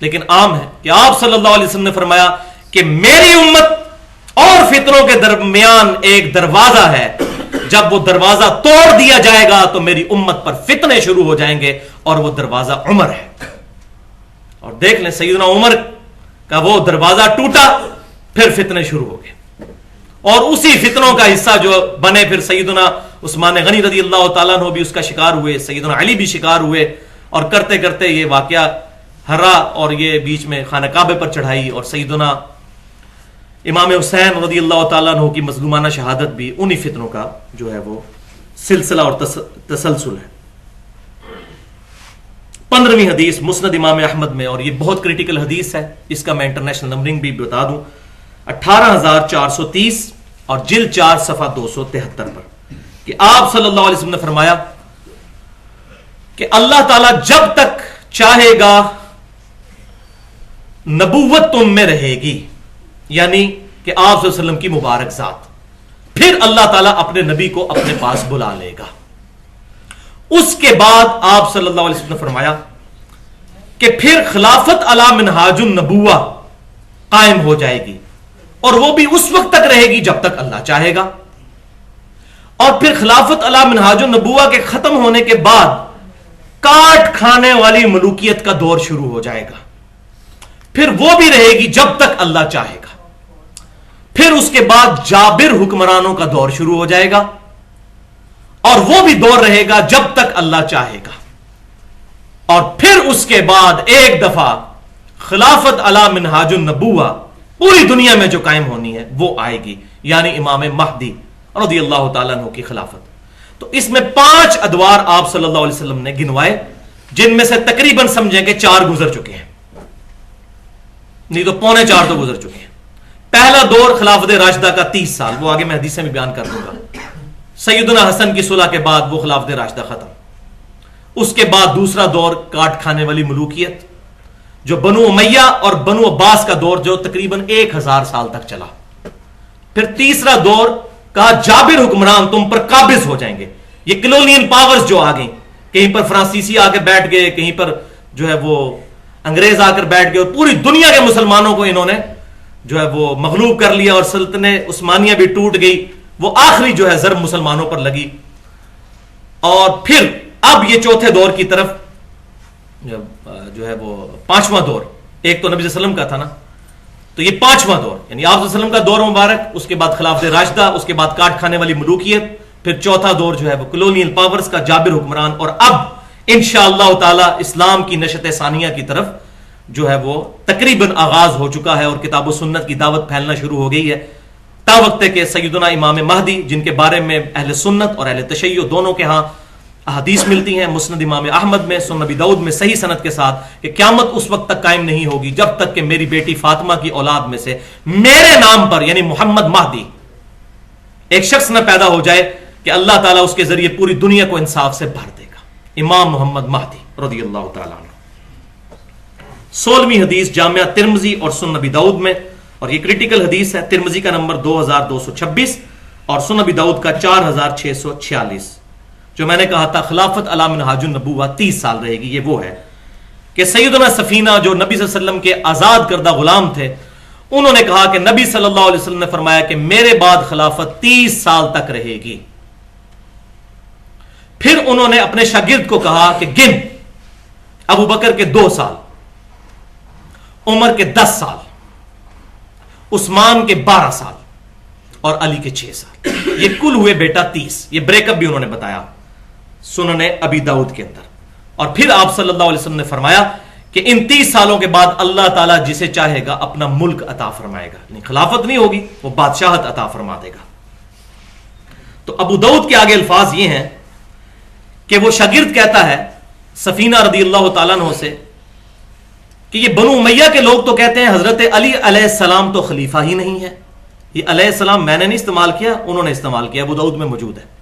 لیکن عام ہے کہ آپ صلی اللہ علیہ وسلم نے فرمایا کہ میری امت اور فتنوں کے درمیان ایک دروازہ ہے جب وہ دروازہ توڑ دیا جائے گا تو میری امت پر فتنے شروع ہو جائیں گے، اور وہ دروازہ عمر ہے۔ اور دیکھ لیں سیدنا عمر کا وہ دروازہ ٹوٹا، پھر فتنے شروع ہو گئے، اور اسی فتنوں کا حصہ جو بنے پھر سیدنا عثمان غنی رضی اللہ تعالیٰ عنہ بھی اس کا شکار ہوئے، سیدنا علی بھی شکار ہوئے، اور کرتے کرتے یہ واقعہ ہرا، اور یہ بیچ میں خانہ کعبے پر چڑھائی، اور سیدنا امام حسین رضی اللہ تعالیٰ عنہ کی مظلومانہ شہادت بھی انہی فتنوں کا جو ہے وہ سلسلہ اور تسلسل ہے۔ 15ویں حدیث مسند امام احمد میں، اور یہ بہت کریٹیکل حدیث ہے، اس کا میں انٹرنیشنل نمبرنگ بھی بتا دوں، 18430 اور جلد 4 صفحہ 273 پر، کہ آپ صلی اللہ علیہ وسلم نے فرمایا کہ اللہ تعالیٰ جب تک چاہے گا نبوت تم میں رہے گی، یعنی کہ آپ صلی اللہ علیہ وسلم کی مبارک ذات، پھر اللہ تعالیٰ اپنے نبی کو اپنے پاس بلا لے گا۔ اس کے بعد آپ صلی اللہ علیہ وسلم نے فرمایا کہ پھر خلافت علی منہاج النبوہ قائم ہو جائے گی، اور وہ بھی اس وقت تک رہے گی جب تک اللہ چاہے گا، اور پھر خلافت علی منہاج النبوہ کے ختم ہونے کے بعد کاٹ کھانے والی ملوکیت کا دور شروع ہو جائے گا، پھر وہ بھی رہے گی جب تک اللہ چاہے گا، پھر اس کے بعد جابر حکمرانوں کا دور شروع ہو جائے گا، اور وہ بھی دور رہے گا جب تک اللہ چاہے گا، اور پھر اس کے بعد ایک دفعہ خلافت علی منہاج النبوہ پوری دنیا میں جو قائم ہونی ہے وہ آئے گی، یعنی امام مہدی رضی اللہ تعالیٰ عنہ کی خلافت۔ تو اس میں 5 ادوار آپ صلی اللہ علیہ وسلم نے گنوائے، جن میں سے تقریباً سمجھیں کہ 4 گزر چکے ہیں، نہیں تو 3.25 تو گزر چکے ہیں۔ پہلا دور خلافت راشدہ کا 30 سال، وہ آگے میں حدیث میں بیان کر دوں گا۔ سیدنا حسن کی صلح کے بعد وہ خلافت راشدہ ختم۔ اس کے بعد دوسرا دور کاٹ کھانے والی ملوکیت، جو بنو امیہ اور بنو عباس کا دور، جو تقریباً 1000 سال تک چلا۔ پھر تیسرا دور کہا جابر حکمران تم پر قابض ہو جائیں گے، یہ کلونین پاورز جو آ گئیں، کہیں پر فرانسیسی آ کے بیٹھ گئے، کہیں پر جو ہے وہ انگریز آ کر بیٹھ گئے، اور پوری دنیا کے مسلمانوں کو انہوں نے جو ہے وہ مغلوب کر لیا، اور سلطنت عثمانیہ بھی ٹوٹ گئی، وہ آخری جو ہے ضرب مسلمانوں پر لگی۔ اور پھر اب یہ چوتھے دور کی طرف جو ہے وہ 5واں دور، ایک تو نبی صلی اللہ علیہ وسلم کا تھا نا، تو یہ 5واں دور، یعنی آپ صلی اللہ علیہ وسلم کا دور مبارک، اس کے بعد خلافت راشدہ، اس کے بعد کاٹ کھانے والی ملوکیت، پھر چوتھا دور جو ہے وہ کلونیل پاورز کا، جابر حکمران، اور اب انشاءاللہ تعالی اسلام کی نشت ثانیہ کی طرف جو ہے وہ تقریباً آغاز ہو چکا ہے، اور کتاب و سنت کی دعوت پھیلنا شروع ہو گئی ہے، تا وقت کہ سیدنا امام مہدی، جن کے بارے میں اہل سنت اور اہل تشیع دونوں کے ہاں احادیث ملتی ہیں، مسند امام احمد میں، سنن نبی داؤد میں صحیح سند کے ساتھ، کہ قیامت اس وقت تک قائم نہیں ہوگی جب تک کہ میری بیٹی فاطمہ کی اولاد میں سے میرے نام پر، یعنی محمد مہدی، ایک شخص نہ پیدا ہو جائے کہ اللہ تعالیٰ اس کے ذریعے پوری دنیا کو انصاف سے بھر دے گا۔ امام محمد مہدی رضی اللہ تعالیٰ عنہ۔ 16ویں حدیث جامعہ ترمذی اور سنن نبی داؤد میں، اور یہ کریٹیکل حدیث ہے، ترمذی کا نمبر 2226 اور سنن نبی داؤد کا 4646، جو میں نے کہا تھا خلافت علی منہاج النبوہ 30 سال رہے گی، یہ وہ ہے کہ سیدنا سفینہ جو نبی صلی اللہ علیہ وسلم کے آزاد کردہ غلام تھے، انہوں نے کہا کہ نبی صلی اللہ علیہ وسلم نے فرمایا کہ میرے بعد خلافت 30 سال تک رہے گی۔ پھر انہوں نے اپنے شاگرد کو کہا کہ گن، ابو بکر کے 2 سال، عمر کے 10 سال، عثمان کے 12 سال، اور علی کے 6 سال، یہ کل ہوئے بیٹا 30۔ یہ بریک اپ بھی انہوں نے بتایا سنن ابی داؤد کے اندر۔ اور پھر آپ صلی اللہ علیہ وسلم نے فرمایا کہ ان 30 سالوں کے بعد اللہ تعالیٰ جسے چاہے گا اپنا ملک عطا فرمائے گا، نہیں خلافت نہیں ہوگی، وہ بادشاہت عطا فرما دے گا۔ تو ابو داؤد کے آگے الفاظ یہ ہیں کہ وہ شاگرد کہتا ہے سفینہ رضی اللہ تعالیٰ عنہ سے کہ یہ بنو امیہ کے لوگ تو کہتے ہیں حضرت علی علیہ السلام تو خلیفہ ہی نہیں ہے۔ یہ علیہ السلام میں نے نہیں استعمال کیا، انہوں نے استعمال کیا، ابو داؤد میں موجود ہے۔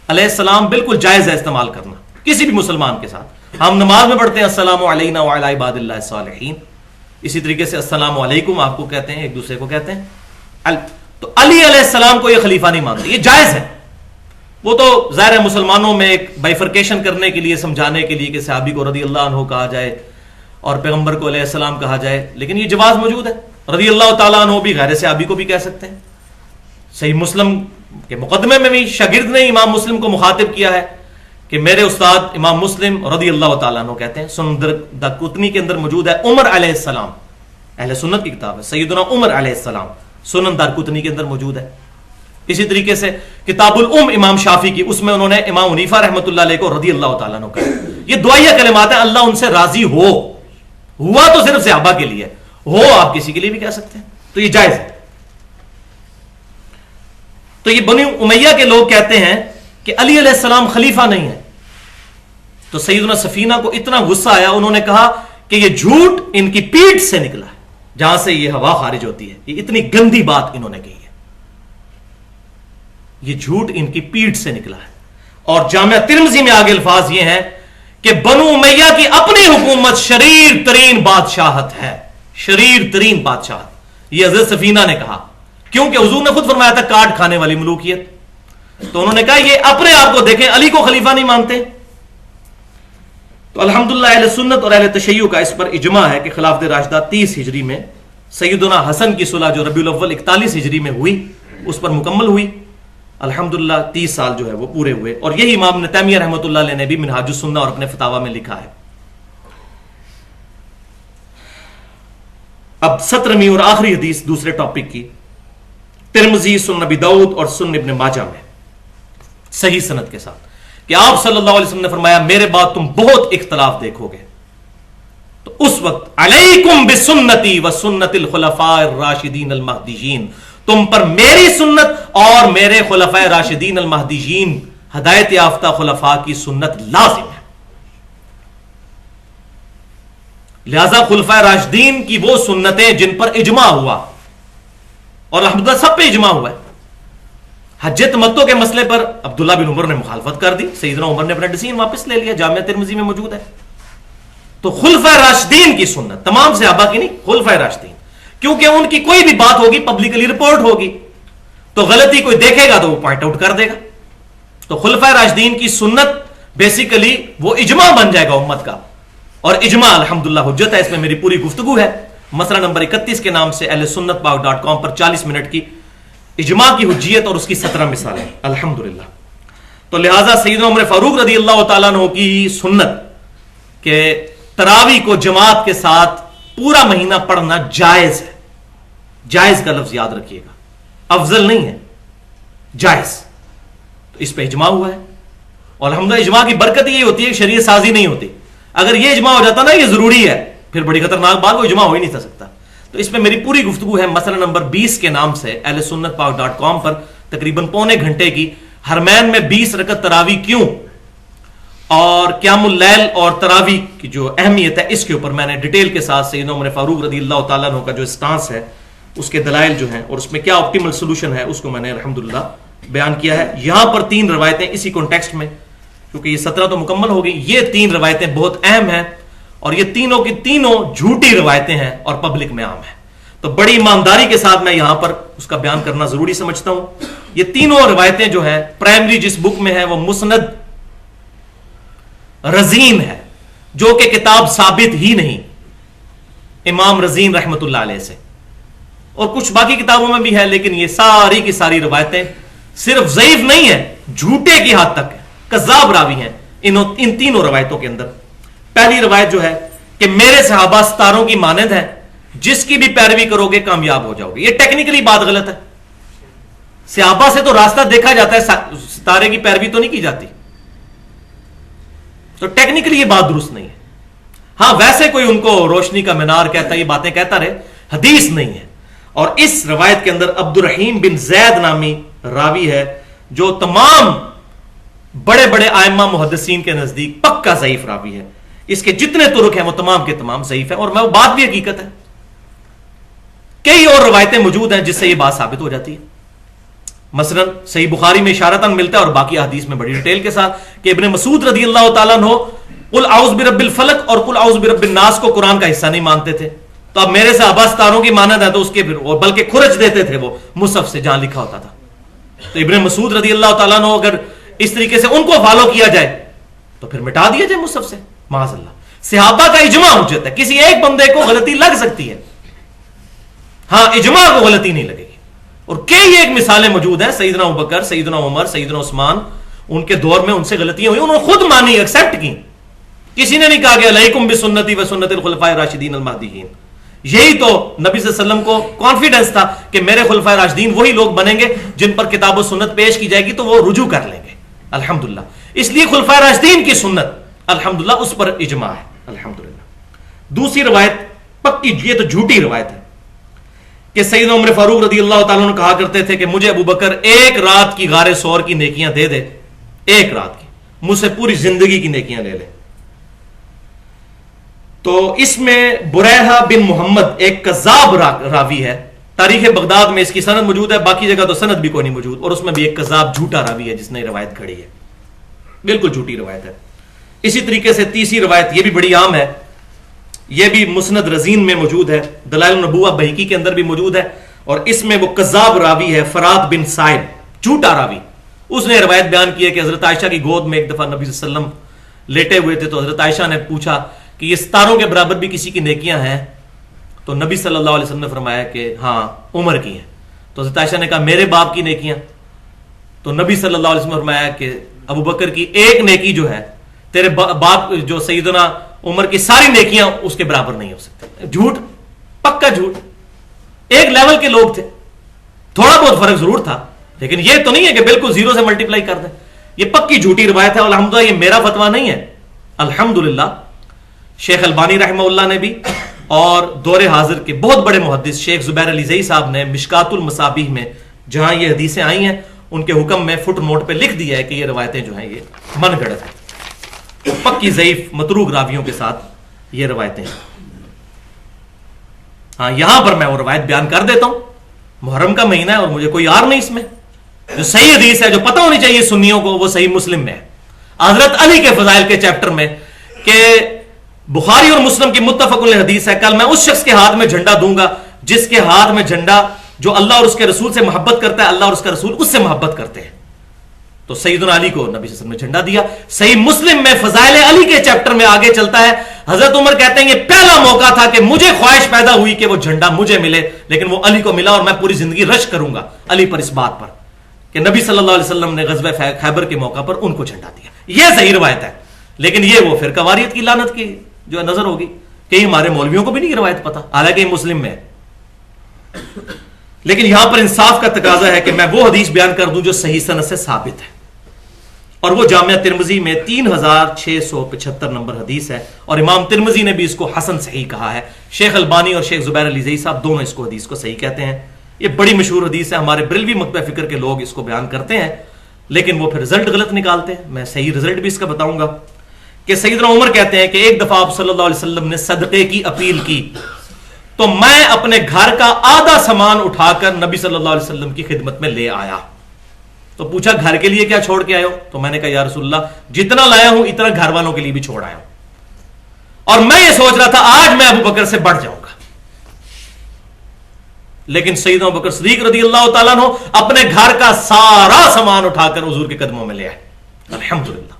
علیہ السلام بالکل جائز ہے استعمال کرنا کسی بھی مسلمان کے ساتھ۔ ہم نماز میں پڑھتے ہیں السلام علینا وعلی عباد اللہ الصالحین، اسی طریقے سے السلام علیکم آپ کو کہتے ہیں، ایک دوسرے کو کہتے ہیں۔ تو علی علیہ السلام کو یہ خلیفہ نہیں مانتے، یہ جائز ہے۔ وہ تو ظاہر ہے مسلمانوں میں ایک بائیفرکیشن کرنے کے لیے، سمجھانے کے لیے کہ صحابی کو رضی اللہ عنہ کہا جائے اور پیغمبر کو علیہ السلام کہا جائے، لیکن یہ جواز موجود ہے۔ رضی اللہ تعالیٰ عنہ بھی غیر صحابی کو بھی کہہ سکتے ہیں۔ صحیح مسلم کے مقدمے میں بھی شاگرد نے امام مسلم کو مخاطب کیا ہے کہ میرے استاد امام مسلم رضی اللہ تعالیٰ عنہ کہتے ہیں، سنن دارقطنی کے اندر موجود ہے، عمر علیہ السلام، اہل سنت کی کتاب ہے، سیدنا عمر علیہ السلام سنن دارقطنی کے اندر موجود ہے۔ اسی طریقے سے کتاب الام امام شافی کی، اس میں انہوں نے امام حنیفہ رحمۃ اللہ علیہ کو رضی اللہ تعالیٰ عنہ کہا۔ یہ دعائیہ کلمات ہیں، اللہ ان سے راضی ہوا تو صرف صحابہ کے لیے، ہو آپ کسی کے لیے بھی کہہ سکتے ہیں، تو یہ جائز ہے۔ تو یہ بنی امیہ کے لوگ کہتے ہیں کہ علی علیہ السلام خلیفہ نہیں ہے، تو سیدنا سفینہ کو اتنا غصہ آیا، انہوں نے کہا کہ یہ جھوٹ ان کی پیٹھ سے نکلا ہے، جہاں سے یہ ہوا خارج ہوتی ہے، یہ اتنی گندی بات انہوں نے کہی ہے، یہ جھوٹ ان کی پیٹھ سے نکلا ہے۔ اور جامعہ ترمذی میں آگے الفاظ یہ ہیں کہ بنو امیہ کی اپنی حکومت شریر ترین بادشاہت ہے، شریر ترین بادشاہت، یہ حضرت سفینہ نے کہا، کیونکہ حضور نے خود فرمایا تھا کاٹ کھانے والی ملوکیت، تو انہوں نے کہا یہ اپنے آپ کو دیکھیں، علی کو خلیفہ نہیں مانتے۔ تو الحمدللہ اہل سنت اور اہل تشیع کا اس پر اجماع ہے کہ خلافت راشدہ 30 ہجری میں سیدنا حسن کی صلح جو ربیع الاول 41 ہجری میں ہوئی اس پر مکمل ہوئی، الحمدللہ 30 سال جو ہے وہ پورے ہوئے، اور یہی امام ابن تیمیہ رحمۃ اللہ علیہ نے بھی منہاج السنہ اور اپنے فتاوی میں لکھا ہے۔ اب 17ویں اور آخری حدیث دوسرے ٹاپک کی، ترمذی، سنن ابی داؤد اور سنن ابن ماجہ میں صحیح سند کے ساتھ کہ آپ صلی اللہ علیہ وسلم نے فرمایا میرے بعد تم بہت اختلاف دیکھو گے، تو اس وقت علیکم بسنتی وسنت الخلفاء الراشدین المہدیین، تم پر میری سنت اور میرے خلفاء راشدین المہدیین ہدایت یافتہ خلفاء کی سنت لازم ہے۔ لہذا خلفاء راشدین کی وہ سنتیں جن پر اجماع ہوا، اور الحمدللہ سب پہ اجماع ہوا ہے۔ حج تمتع کے مسئلے پر عبداللہ بن عمر نے مخالفت کر دی، سیدنا عمر نے اپنا ڈیسیژن واپس لے لیا، جامعہ ترمذی میں موجود ہے۔ تو خلفاء راشدین کی سنت، تمام صحابہ کی نہیں، خلفاء راشدین، کیونکہ ان کی کوئی بھی بات ہوگی پبلکلی رپورٹ ہوگی، تو غلطی کوئی دیکھے گا تو وہ پوائنٹ آؤٹ کر دے گا۔ تو خلفاء راشدین کی سنت بیسیکلی وہ اجماع بن جائے گا امت کا، اور اجماع الحمدللہ حجت ہے، اس میں میری پوری گفتگو ہے، مسئلہ نمبر 31 کے نام سے اہل سنت پاک.com پر 40 منٹ کی اجماع کی حجیت اور اس کی 17 مثالیں الحمدللہ۔ تو لہٰذا سیدنا عمر فاروق رضی اللہ تعالیٰ عنہ کی سنت کہ تراویح کو جماعت کے ساتھ پورا مہینہ پڑھنا جائز ہے، جائز کا لفظ یاد رکھیے گا، افضل نہیں ہے، جائز، تو اس پہ اجماع ہوا ہے، اور الحمدللہ اجماع کی برکت یہ ہوتی ہے کہ شریعت سازی نہیں ہوتی۔ اگر یہ اجماع ہو جاتا نا یہ ضروری ہے، پھر بڑی خطرناک بات، وہ اجماع ہو ہی نہیں سکتا۔ تو اس میں میری پوری گفتگو ہے مسئلہ نمبر 20 کے نام سے اہل سنت پاک.com پر، تقریباً پونے گھنٹے کی، حرمین میں 20 رکعت تراویح کیوں، اور قیام اللیل اور تراویح کی جو اہمیت ہے اس کے اوپر میں نے ڈیٹیل کے ساتھ سیدنا عمر فاروق رضی اللہ تعالیٰ عنہ کا جو اسٹانس ہے اس کے دلائل جو ہیں اور اس میں کیا آپٹیمل سولوشن ہے اس کو میں نے الحمدللہ بیان کیا ہے۔ یہاں پر 3 روایتیں اسی کانٹیکسٹ میں، کیونکہ یہ 17 تو مکمل ہو گئی، یہ 3 روایتیں بہت اہم ہیں، اور یہ تینوں کی تینوں جھوٹی روایتیں ہیں اور پبلک میں عام ہیں، تو بڑی ایمانداری کے ساتھ میں یہاں پر اس کا بیان کرنا ضروری سمجھتا ہوں۔ یہ تینوں روایتیں جو ہیں پرائمری جس بک میں ہے وہ مسند رزین ہے، جو کہ کتاب ثابت ہی نہیں امام رزین رحمت اللہ علیہ سے، اور کچھ باقی کتابوں میں بھی ہے، لیکن یہ ساری کی ساری روایتیں صرف ضعیف نہیں ہیں، جھوٹے کی حد تک کذاب راوی ہیں ان تینوں روایتوں کے اندر۔ پہلی روایت جو ہے کہ میرے صحابہ ستاروں کی مانند ہیں، جس کی بھی پیروی کرو گے کامیاب ہو جاؤ گے، یہ ٹیکنیکلی بات غلط ہے۔ صحابہ سے تو راستہ دیکھا جاتا ہے، ستارے کی پیروی تو نہیں کی جاتی، تو ٹیکنیکلی یہ بات درست نہیں ہے۔ ہاں ویسے کوئی ان کو روشنی کا مینار کہتا ہے، یہ باتیں کہتا رہے، حدیث نہیں ہے۔ اور اس روایت کے اندر عبد الرحیم بن زید نامی راوی ہے، جو تمام بڑے بڑے ائمہ محدثین کے نزدیک پکا ضعیف راوی ہے، اس کے جتنے طرق ہیں وہ تمام کے تمام ضعیف ہیں، اور میں وہ بات بھی حقیقت ہے۔ کئی اور روایتیں موجود ہیں جس سے یہ بات ثابت ہو جاتی ہے، مثلا صحیح بخاری میں اشارتاً ملتا ہے اور باقی حدیث میں بڑی ڈیٹیل کے ساتھ کہ ابن مسعود رضی اللہ تعالیٰ عنہ قل اعوذ برب الفلق اور قل اعوذ برب الناس کو قرآن کا حصہ نہیں مانتے تھے، تو اب میرے صحابہ ستاروں کی مانند ہے تو اس کے پھر بلکہ کھرچ دیتے تھے وہ مصحف سے جہاں لکھا ہوتا تھا۔ تو ابن مسعود رضی اللہ تعالیٰ عنہ اگر اس طریقے سے ان کو فالو کیا جائے تو پھر مٹا دیا جائے مصحف سے، معاذ اللہ۔ صحابہ کا اجماع حجت ہے، کسی ایک بندے کو غلطی لگ سکتی ہے، ہاں اجماع کو غلطی نہیں لگے گی، اور کئی ایک مثالیں موجود ہیں، سیدنا ابوبکر، سیدنا عمر، سیدنا عثمان، ان کے دور میں ان سے غلطیاں ہوئی، انہوں نے خود مانی، ایکسپٹ کی. کسی نے نہیں کہا کہ علیکم بسنتی و سنت الخلفاء الراشدین المہدیین. یہی تو نبی صلی اللہ علیہ وسلم کو کانفیڈنس تھا کہ میرے خلفائے راشدین وہی لوگ بنیں گے جن پر کتاب و سنت پیش کی جائے گی تو وہ رجوع کر لیں گے. الحمدللہ. اس لیے خلفائے راشدین کی سنت الحمدللہ اس پر اجماع ہے الحمدللہ. دوسری روایت پکی، یہ تو جھوٹی روایت ہے کہ سیدنا عمر فاروق رضی اللہ تعالیٰ عنہ کہا کرتے تھے کہ مجھے ابو بکر ایک رات کی غار ثور کی نیکیاں دے دے، ایک رات کی، مجھ سے پوری زندگی کی نیکیاں لے لے. تو اس میں بریحہ بن محمد ایک کذاب راوی ہے. تاریخ بغداد میں اس کی سند موجود ہے، باقی جگہ تو سند بھی کوئی نہیں موجود، اور اس میں بھی ایک کذاب جھوٹا راوی ہے جس نے روایت کھڑی ہے، بالکل جھوٹی روایت ہے. اسی طریقے سے تیسری روایت یہ بھی بڑی عام ہے، یہ بھی مسند رزین میں موجود ہے، دلائل النبوہ بہقی کے اندر بھی موجود ہے، اور اس میں وہ کذاب راوی ہے فرات بن صائب، جھوٹا راوی. اس نے روایت بیان کی ہے کہ حضرت عائشہ کی گود میں ایک دفعہ نبی صلی اللہ علیہ وسلم لیٹے ہوئے تھے، تو حضرت عائشہ نے پوچھا کہ یہ ستاروں کے برابر بھی کسی کی نیکیاں ہیں؟ تو نبی صلی اللہ علیہ وسلم نے فرمایا کہ ہاں عمر کی ہیں. تو حضرت عائشہ نے کہا میرے باپ کی نیکیاں؟ تو نبی صلی اللہ علیہ وسلم نے فرمایا کہ ابو بکر کی ایک نیکی جو ہے تیرے باپ جو سیدنا عمر کی ساری نیکیاں اس کے برابر نہیں ہو سکتی. جھوٹ، پکا جھوٹ. ایک لیول کے لوگ تھے، تھوڑا بہت فرق ضرور تھا، لیکن یہ تو نہیں ہے کہ بالکل زیرو سے ملٹیپلائی کر دیں. یہ پکی جھوٹی روایت ہے. الحمدللہ یہ میرا فتویٰ نہیں ہے، الحمدللہ شیخ البانی رحمہ اللہ نے بھی، اور دور حاضر کے بہت بڑے محدث شیخ زبیر علی زئی صاحب نے مشکات المصابیح میں جہاں یہ حدیثیں آئی ہیں ان کے حکم میں فٹ نوٹ پہ لکھ دیا ہے کہ یہ روایتیں جو ہیں یہ من گڑت ہیں، پکی ضعیف متروک راویوں کے ساتھ یہ روایتیں ہیں. ہاں یہاں پر میں وہ روایت بیان کر دیتا ہوں. محرم کا مہینہ ہے اور مجھے کوئی یار نہیں اس میں. جو صحیح حدیث ہے جو پتہ ہونی چاہیے سنیوں کو وہ صحیح مسلم میں ہے، حضرت علی کے فضائل کے چیپٹر میں، کہ بخاری اور مسلم کی متفق علیہ حدیث ہے کل میں اس شخص کے ہاتھ میں جھنڈا دوں گا جس کے ہاتھ میں جھنڈا جو اللہ اور اس کے رسول سے محبت کرتا ہے، اللہ اور اس کا رسول اس سے محبت کرتے ہیں. تو سیدنا علی کو نبی صلی اللہ علیہ وسلم نے جھنڈا دیا. صحیح مسلم میں فضائل علی کے چیپٹر میں آگے چلتا ہے، حضرت عمر کہتے ہیں یہ پہلا موقع تھا کہ مجھے خواہش پیدا ہوئی کہ وہ جھنڈا مجھے ملے، لیکن وہ علی کو ملا اور میں پوری زندگی رش کروں گا علی پر اس بات پر کہ نبی صلی اللہ علیہ وسلم نے غزوہ خیبر کے موقع پر ان کو جھنڈا دیا. یہ صحیح روایت ہے. لیکن یہ وہ فرقہ واریت کی لعنت کی جو نظر ہوگی کہ ہمارے مولویوں کو بھی نہیں روایت پتا، حالانکہ یہ مسلم میں ہے. لیکن یہاں پر انصاف کا تقاضا ہے کہ میں وہ حدیث بیان کر دوں جو صحیح سند سے ثابت ہے، اور وہ جامعہ ترمذی میں 3675 نمبر حدیث ہے، اور امام ترمذی نے بھی اس کو حسن صحیح کہا ہے. شیخ البانی اور شیخ زبیر علی زئی صاحب دونوں اس کو حدیث کو صحیح کہتے ہیں. یہ بڑی مشہور حدیث ہے، ہمارے بریلوی مکتبہ فکر کے لوگ اس کو بیان کرتے ہیں لیکن وہ پھر رزلٹ غلط نکالتے ہیں. میں صحیح رزلٹ بھی اس کا بتاؤں گا کہ سیدنا عمر کہتے ہیں کہ ایک دفعہ آپ صلی اللہ علیہ وسلم نے صدقے کی اپیل کی تو میں اپنے گھر کا آدھا سامان اٹھا کر نبی صلی اللہ علیہ وسلم کی خدمت میں لے آیا. تو پوچھا گھر کے لیے کیا چھوڑ کے آئے ہو؟ تو میں نے کہا یا رسول اللہ جتنا لایا ہوں اتنا گھر والوں کے لیے بھی چھوڑ آیا ہوں، اور میں یہ سوچ رہا تھا آج میں ابو بکر سے بڑھ جاؤں گا. لیکن سیدنا ابو بکر صدیق رضی اللہ تعالیٰ عنہ اپنے گھر کا سارا سامان اٹھا کر حضور کے قدموں میں لے آئے. الحمدللہ.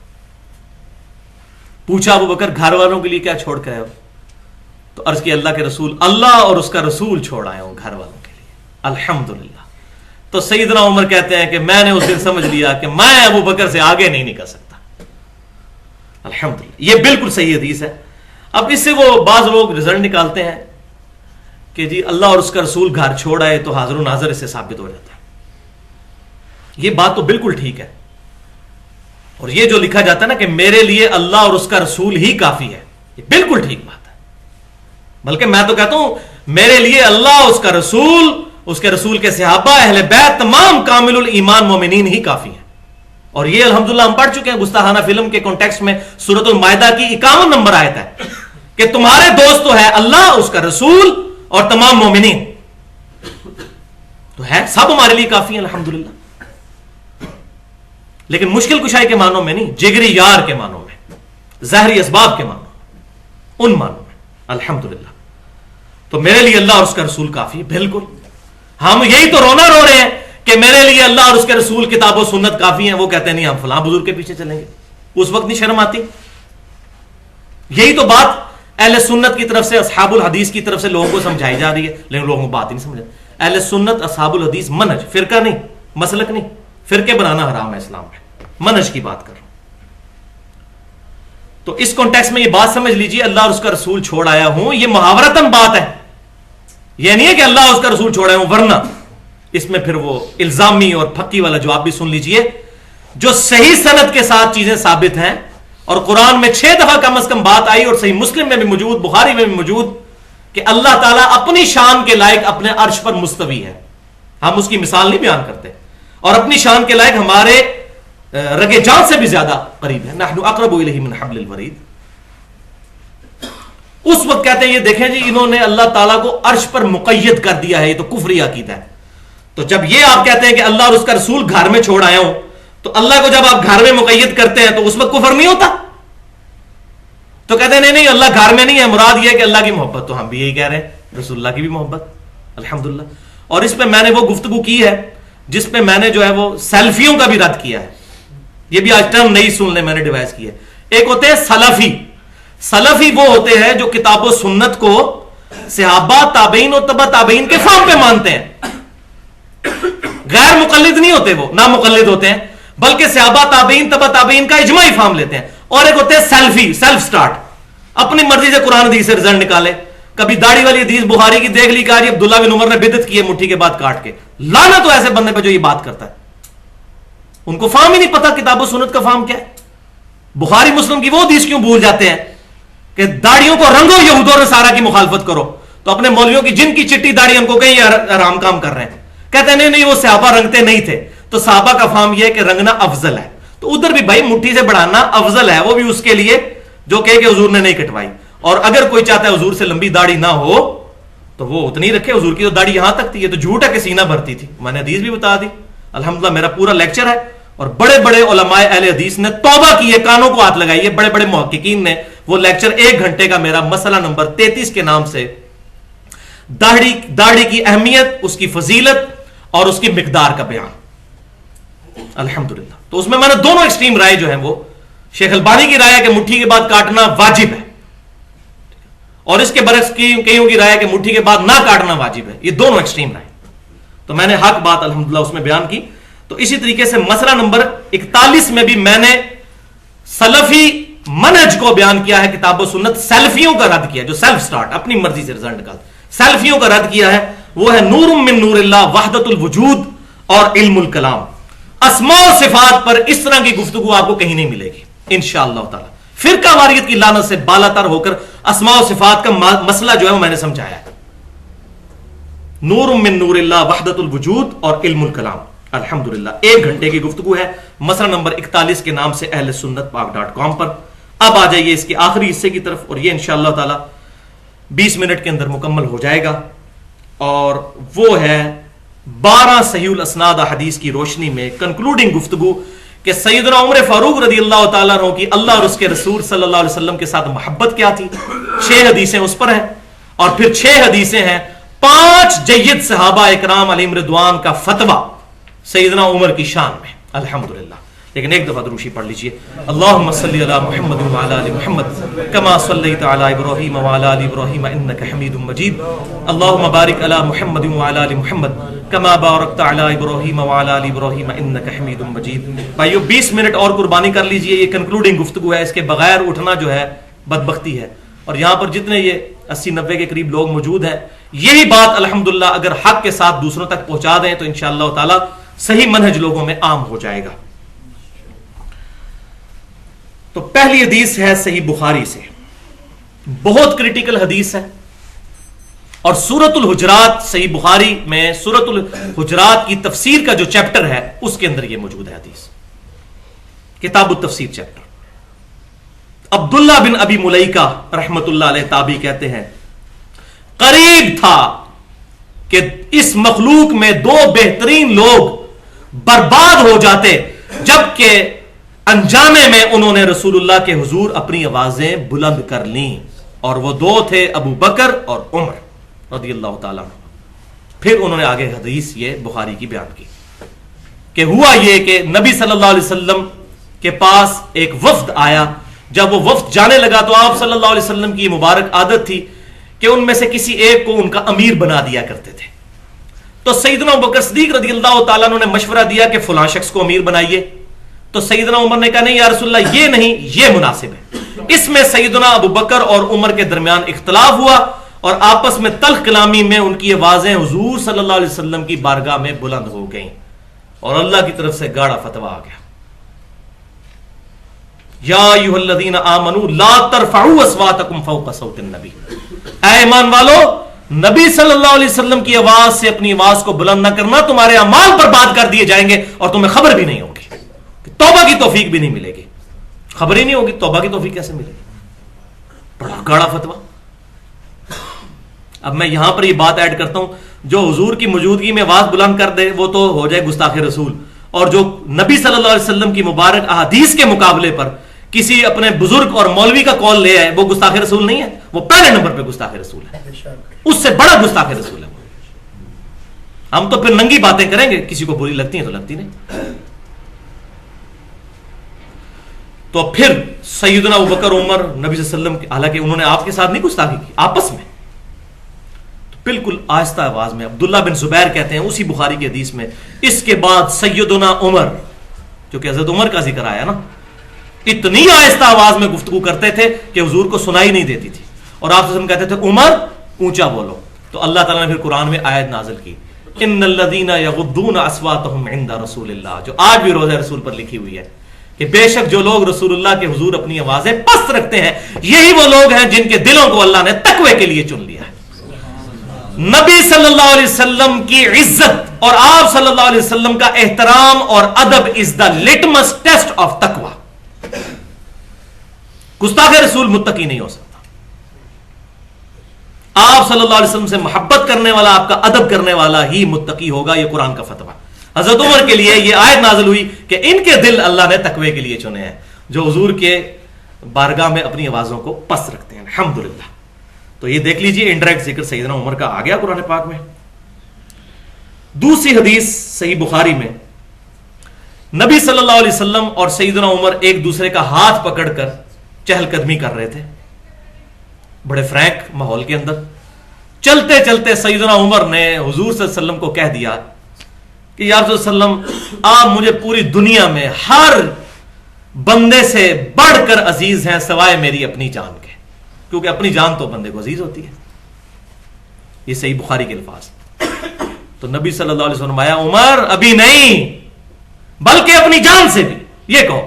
پوچھا ابو بکر گھر والوں کے لیے کیا چھوڑ کے آئے ہو؟ تو عرض کی اللہ کے رسول، اللہ اور اس کا رسول چھوڑ آئے ہوں گھر والوں کے لیے. الحمدللہ. تو سیدنا عمر کہتے ہیں کہ میں نے اس دن سمجھ لیا کہ میں ابو بکر سے آگے نہیں نکل سکتا. الحمدللہ. یہ بالکل صحیح حدیث ہے. اب اس سے وہ بعض لوگ رزلٹ نکالتے ہیں کہ جی اللہ اور اس کا رسول گھر چھوڑ آئے تو حاضر و ناظر اس سے ثابت ہو جاتا ہے. یہ بات تو بالکل ٹھیک ہے، اور یہ جو لکھا جاتا ہے نا کہ میرے لیے اللہ اور اس کا رسول ہی کافی ہے، یہ بالکل ٹھیک بات ہے. بلکہ میں تو کہتا ہوں میرے لیے اللہ، اس کا رسول، اس کے رسول کے صحابہ، اہل بیت، تمام کامل الایمان مومنین ہی کافی ہیں. اور یہ الحمدللہ ہم پڑھ چکے ہیں گستاخانہ فلم کے کانٹیکسٹ میں سورۃ المائدہ کی 51 نمبر آیت ہے کہ تمہارے دوست تو ہے اللہ، اس کا رسول اور تمام مومنین. تو ہے سب ہمارے لیے کافی ہیں الحمدللہ. لیکن مشکل کشائی کے معنوں میں نہیں، جگری یار کے معنوں میں، ظاہری اسباب کے معنوں میں، ان معنوں میں الحمدللہ. تو میرے لیے اللہ اور اس کا رسول کافی. بالکل ہم یہی تو رونا رو رہے ہیں کہ میرے لیے اللہ اور اس کے رسول کتاب و سنت کافی ہیں. وہ کہتے ہیں نہیں ہم فلاں بزرگ کے پیچھے چلیں گے. اس وقت نہیں شرم آتی؟ یہی تو بات اہل سنت کی طرف سے، اصحاب الحدیث کی طرف سے لوگوں کو سمجھائی جا رہی ہے، لیکن لوگوں کو بات ہی نہیں سمجھ. اہل سنت اصحاب الحدیث منہج، فرقہ نہیں، مسلک نہیں، فرقے بنانا حرام ہے اسلام میں، منہج کی بات کر رہا ہوں. تو اس کانٹیکس میں یہ بات سمجھ لیجیے، اللہ اور اس کا رسول چھوڑ آیا ہوں، یہ محاورتاً بات ہے، یہ نہیں ہے کہ اللہ اور اس کا رسول چھوڑ آیا ہوں. ورنہ اس میں پھر وہ الزامی اور پھکی والا جواب بھی سن لیجیے. جو صحیح سند کے ساتھ چیزیں ثابت ہیں اور قرآن میں 6 دفعہ کم از کم بات آئی اور صحیح مسلم میں بھی موجود، بخاری میں بھی موجود، کہ اللہ تعالیٰ اپنی شان کے لائق اپنے عرش پر مستوی ہے. ہم اس کی مثال نہیں بیان کرتے، اور اپنی شان کے لائق ہمارے رگے جان سے بھی زیادہ قریب ہے. نحن اقرب الیہ من حبل الورید. اس وقت کہتے ہیں یہ دیکھیں جی انہوں نے اللہ تعالیٰ کو عرش پر مقید کر دیا ہے، یہ تو کفری عقیدہ ہے. تو جب یہ آپ کہتے ہیں کہ اللہ اور اس کا رسول گھر میں چھوڑ آیا ہوں، تو اللہ کو جب آپ گھر میں مقید کرتے ہیں تو اس وقت کفر نہیں ہوتا؟ تو کہتے ہیں نہیں اللہ گھر میں نہیں ہے، مراد یہ ہے کہ اللہ کی محبت. تو ہم بھی یہی کہہ رہے ہیں، رسول اللہ کی بھی محبت الحمدللہ. اور اس پہ میں نے وہ گفتگو کی ہے جس پہ میں نے جو ہے وہ سیلفیوں کا بھی رد کیا ہے. یہ بھی آج ٹرم نہیں سن لیں، میں نے ڈیوائز کی ہے. ایک ہوتے ہیں سلفی. سلفی وہ ہوتے ہیں جو کتاب و سنت کو صحابہ، تابعین اور تبع تابعین کے فہم پہ مانتے ہیں. غیر مقلد نہیں ہوتے، وہ نہ مقلد ہوتے ہیں، بلکہ صحابہ، تابعین، تبع تابعین کا اجماعی فہم لیتے ہیں. اور ایک ہوتے ہیں سیلفی، سیلف سٹارٹ، اپنی مرضی سے قرآن حدیث سے رزلٹ نکالے. کبھی داڑھی والی حدیث بخاری کی دیکھ لی، کہا جی عبداللہ بن عمر نے بدعت کی ہے مٹھی کے بعد کاٹ کے. لعنت تو ایسے بندے پہ جو یہ بات کرتا ہے، ان کو فہم ہی نہیں پتا کتاب و سنت کا فہم کیا ہے. بخاری مسلم کی وہ حدیث کیوں بھول جاتے ہیں کہ داڑھیوں کو رنگو، یہود و نصارہ کی مخالفت کرو. تو اپنے مولویوں کی جن کی چٹی داڑھی ان کو کہیں یہ حرام کام کر رہے ہیں. کہتے ہیں نہیں وہ صحابہ رنگتے نہیں تھے. تو صحابہ کا فہم یہ ہے کہ رنگنا افضل ہے. تو ادھر بھی بھائی مٹھی سے بڑھانا افضل ہے، وہ بھی اس کے لیے جو کہ حضور نے نہیں کٹوائی. اور اگر کوئی چاہتا ہے حضور سے لمبی داڑھی نہ ہو تو وہ اتنی رکھے. حضور کی تو داڑھی یہاں تک تھی، یہ تو جھوٹ ہے کہ سینہ بھرتی تھی. میں نے حدیث بھی بتا دی الحمدللہ. میرا پورا لیکچر ہے اور بڑے بڑے علماء اہل حدیث نے توبہ کی ہے، کانوں کو ہاتھ لگائی ہے. بڑے بڑے محققین نے وہ لیکچر 1 گھنٹے کا میرا مسئلہ نمبر 33 کے نام سے داڑھی کی اہمیت، اس کی فضیلت اور اس کی مقدار کا بیان الحمدللہ. تو اس میں نے دونوں ایکسٹریم رائے جو ہیں، وہ شیخ البانی کی رائے ہے کہ مٹھی کے بعد کاٹنا واجب ہے، اور اس کے برعکس کئیوں کی رائے ہے کہ مٹھی کے بعد نہ کاٹنا واجب ہے. یہ دونوں ایکسٹریم رائے. تو میں نے حق بات الحمدللہ اس میں بیان کی. تو اسی طریقے سے مسئلہ نمبر 41 میں بھی میں نے سلفی منہج کو بیان کیا ہے، کتاب و سنت. سیلفیوں کا رد کیا جو سیلف سٹارٹ اپنی مرضی سے رزلٹ نکالتے، سیلفیوں کا رد کیا ہے. وہ ہے نور من نور اللہ، وحدت الوجود اور علم الکلام. اسماء و صفات پر اس طرح کی گفتگو آپ کو کہیں نہیں ملے گی انشاءاللہ تعالی. فرقہ واریت کی لعنت سے بالا تر ہو کر اسماء و صفات کا مسئلہ جو ہے وہ میں نے سمجھایا ہے. نور من نور اللہ، وحدت الوجود اور علم الکلام الحمدللہ. 1 گھنٹے کی گفتگو ہے مسئلہ نمبر 41 کے نام سے اہل سنت پاک.com پر. اب آ جائیے اس کے آخری حصے کی طرف، اور یہ انشاءاللہ تعالی 20 منٹ کے اندر مکمل ہو جائے گا. اور وہ ہے 12 صحیح الاسناد حدیث کی روشنی میں کنکلوڈنگ گفتگو کہ سیدنا عمر فاروق رضی اللہ تعالیٰ عنہ کی اللہ اور اس کے رسول صلی اللہ علیہ وسلم کے ساتھ محبت کیا تھی. 6 حدیثیں اس پر ہیں، اور پھر 6 حدیثیں ہیں 5 جید صحابہ اکرام علیہم رضوان کا فتویٰ سیدنا عمر کی شان میں الحمدللہ. لیکن ایک دفعہ دروشی پڑھ لیجئے. اللہم صلی علی محمد وعلی آل محمد کما صلیت علی ابراہیم وعلی آل ابراہیم انک حمید مجید. اللہم بارک علی محمد وعلی آل محمد کما بارکت علی ابراہیم وعلی آل ابراہیم انک حمید مجید. بھائیو 20 منٹ اور قربانی کر لیجئے. یہ کنکلوڈنگ گفتگو ہے، اس کے بغیر اٹھنا جو ہے بدبختی ہے. اور یہاں پر جتنے یہ 80-90 کے قریب لوگ موجود ہیں، یہی بات الحمدللہ اگر حق کے ساتھ دوسروں تک پہنچا دیں تو انشاءاللہ تعالی صحیح منہج لوگوں میں عام ہو جائے گا. تو پہلی حدیث ہے صحیح بخاری سے، بہت کریٹیکل حدیث ہے. اور سورۃ الحجرات، صحیح بخاری میں سورۃ الحجرات کی تفسیر کا جو چیپٹر ہے اس کے اندر یہ موجود ہے حدیث، کتاب التفسیر چیپٹر. عبداللہ بن ابی ملیکہ رحمت اللہ علیہ تابعی کہتے ہیں قریب تھا کہ اس مخلوق میں 2 بہترین لوگ برباد ہو جاتے، جبکہ انجامے میں انہوں نے رسول اللہ کے حضور اپنی آوازیں بلند کر لیں، اور وہ 2 تھے ابو بکر اور عمر رضی اللہ تعالیٰ عنہ. پھر انہوں نے آگے حدیث یہ بخاری کی بیان کی کہ ہوا یہ کہ نبی صلی اللہ علیہ وسلم کے پاس ایک وفد آیا. جب وہ وفد جانے لگا تو آپ صلی اللہ علیہ وسلم کی یہ مبارک عادت تھی کہ ان میں سے کسی ایک کو ان کا امیر بنا دیا کرتے تھے. تو سیدنا ابوبکر صدیق رضی اللہ تعالیٰ عنہ نے مشورہ دیا کہ فلاں شخص کو امیر بنائیے. تو سیدنا عمر نے کہا نہیں یا رسول اللہ یہ نہیں، یہ مناسب ہے. اس میں سیدنا ابوبکر اور عمر کے درمیان اختلاف ہوا اور آپس میں تلخ کلامی میں ان کی آوازیں حضور صلی اللہ علیہ وسلم کی بارگاہ میں بلند ہو گئیں اور اللہ کی طرف سے گاڑا فتویٰ آ گیا. یا ایھا الذین آمنوا لا ترفعوا اصواتکم فوق صوت النبی، اے ایمان والو نبی صلی اللہ علیہ وسلم کی آواز سے اپنی آواز کو بلند نہ کرنا، تمہارے اعمال برباد کر دیے جائیں گے اور تمہیں خبر بھی نہیں ہوگی، توبہ کی توفیق بھی نہیں ملے گی. خبر ہی نہیں ہوگی توبہ کی توفیق کیسے ملے گی؟ بڑا گاڑا فتویٰ. اب میں یہاں پر یہ بات ایڈ کرتا ہوں، جو حضور کی موجودگی میں آواز بلند کر دے وہ تو ہو جائے گستاخ رسول، اور جو نبی صلی اللہ علیہ وسلم کی مبارک احادیث کے مقابلے پر کسی اپنے بزرگ اور مولوی کا کال لے آئے وہ گستاخ رسول نہیں ہے، وہ پہلے نمبر پہ گستاخ رسول ہے، اس سے بڑا گستاخ رسول ہے. ہم تو پھر ننگی باتیں کریں گے، کسی کو بری لگتی ہیں تو لگتی نہیں. تو پھر سیدنا ابوبکر عمر نبی صلی اللہ علیہ وسلم، حالانکہ انہوں نے آپ کے ساتھ نہیں گستاخی کی، آپس میں بالکل آہستہ آواز میں. عبداللہ بن زبیر کہتے ہیں اسی بخاری کی حدیث میں، اس کے بعد سیدنا عمر، جو کہ حضرت عمر کا ذکر آیا نا، اتنی آہستہ آواز میں گفتگو کرتے تھے کہ حضور کو سنائی نہیں دیتی تھی، اور آپ وسلم کہتے تھے عمر اونچا بولو. تو اللہ تعالیٰ نے پھر قرآن میں آیت نازل کی، ان الذین یغضون اصواتهم عند رسول اللہ، جو آج بھی روضہ رسول پر لکھی ہوئی ہے کہ بے شک جو لوگ رسول اللہ کے حضور اپنی آوازیں پست رکھتے ہیں، یہی وہ لوگ ہیں جن کے دلوں کو اللہ نے تقوی کے لیے چن لیا ہے. نبی صلی اللہ علیہ وسلم کی عزت اور آپ صلی اللہ علیہ وسلم کا احترام اور ادب از دا لٹمس ٹیسٹ آف تقوی. گستاخ رسول متقی نہیں ہو سکتا. آپ صلی اللہ علیہ وسلم سے محبت کرنے والا، آپ کا ادب کرنے والا ہی متقی ہوگا. یہ قرآن کا فتویٰ. حضرت عمر کے لیے یہ آیت نازل ہوئی کہ ان کے دل اللہ نے تقوی کے لیے چنے ہیں، جو حضور کے بارگاہ میں اپنی آوازوں کو پست رکھتے ہیں. الحمدللہ. تو یہ دیکھ لیجئے انڈائریکٹ ذکر سیدنا عمر کا آ گیا قرآن پاک میں. دوسری حدیث صحیح بخاری میں، نبی صلی اللہ علیہ وسلم اور سیدنا عمر ایک دوسرے کا ہاتھ پکڑ کر چہل قدمی کر رہے تھے بڑے فرینک ماحول کے اندر. چلتے چلتے سیدنا عمر نے حضور صلی اللہ علیہ وسلم کو کہہ دیا کہ یا رسول اللہ علیہ وسلم، آپ مجھے پوری دنیا میں ہر بندے سے بڑھ کر عزیز ہیں سوائے میری اپنی جان کے، کیونکہ اپنی جان تو بندے کو عزیز ہوتی ہے. یہ صحیح بخاری کے الفاظ. تو نبی صلی اللہ علیہ وسلم آیا، عمر ابھی نہیں بلکہ اپنی جان سے بھی یہ کہو.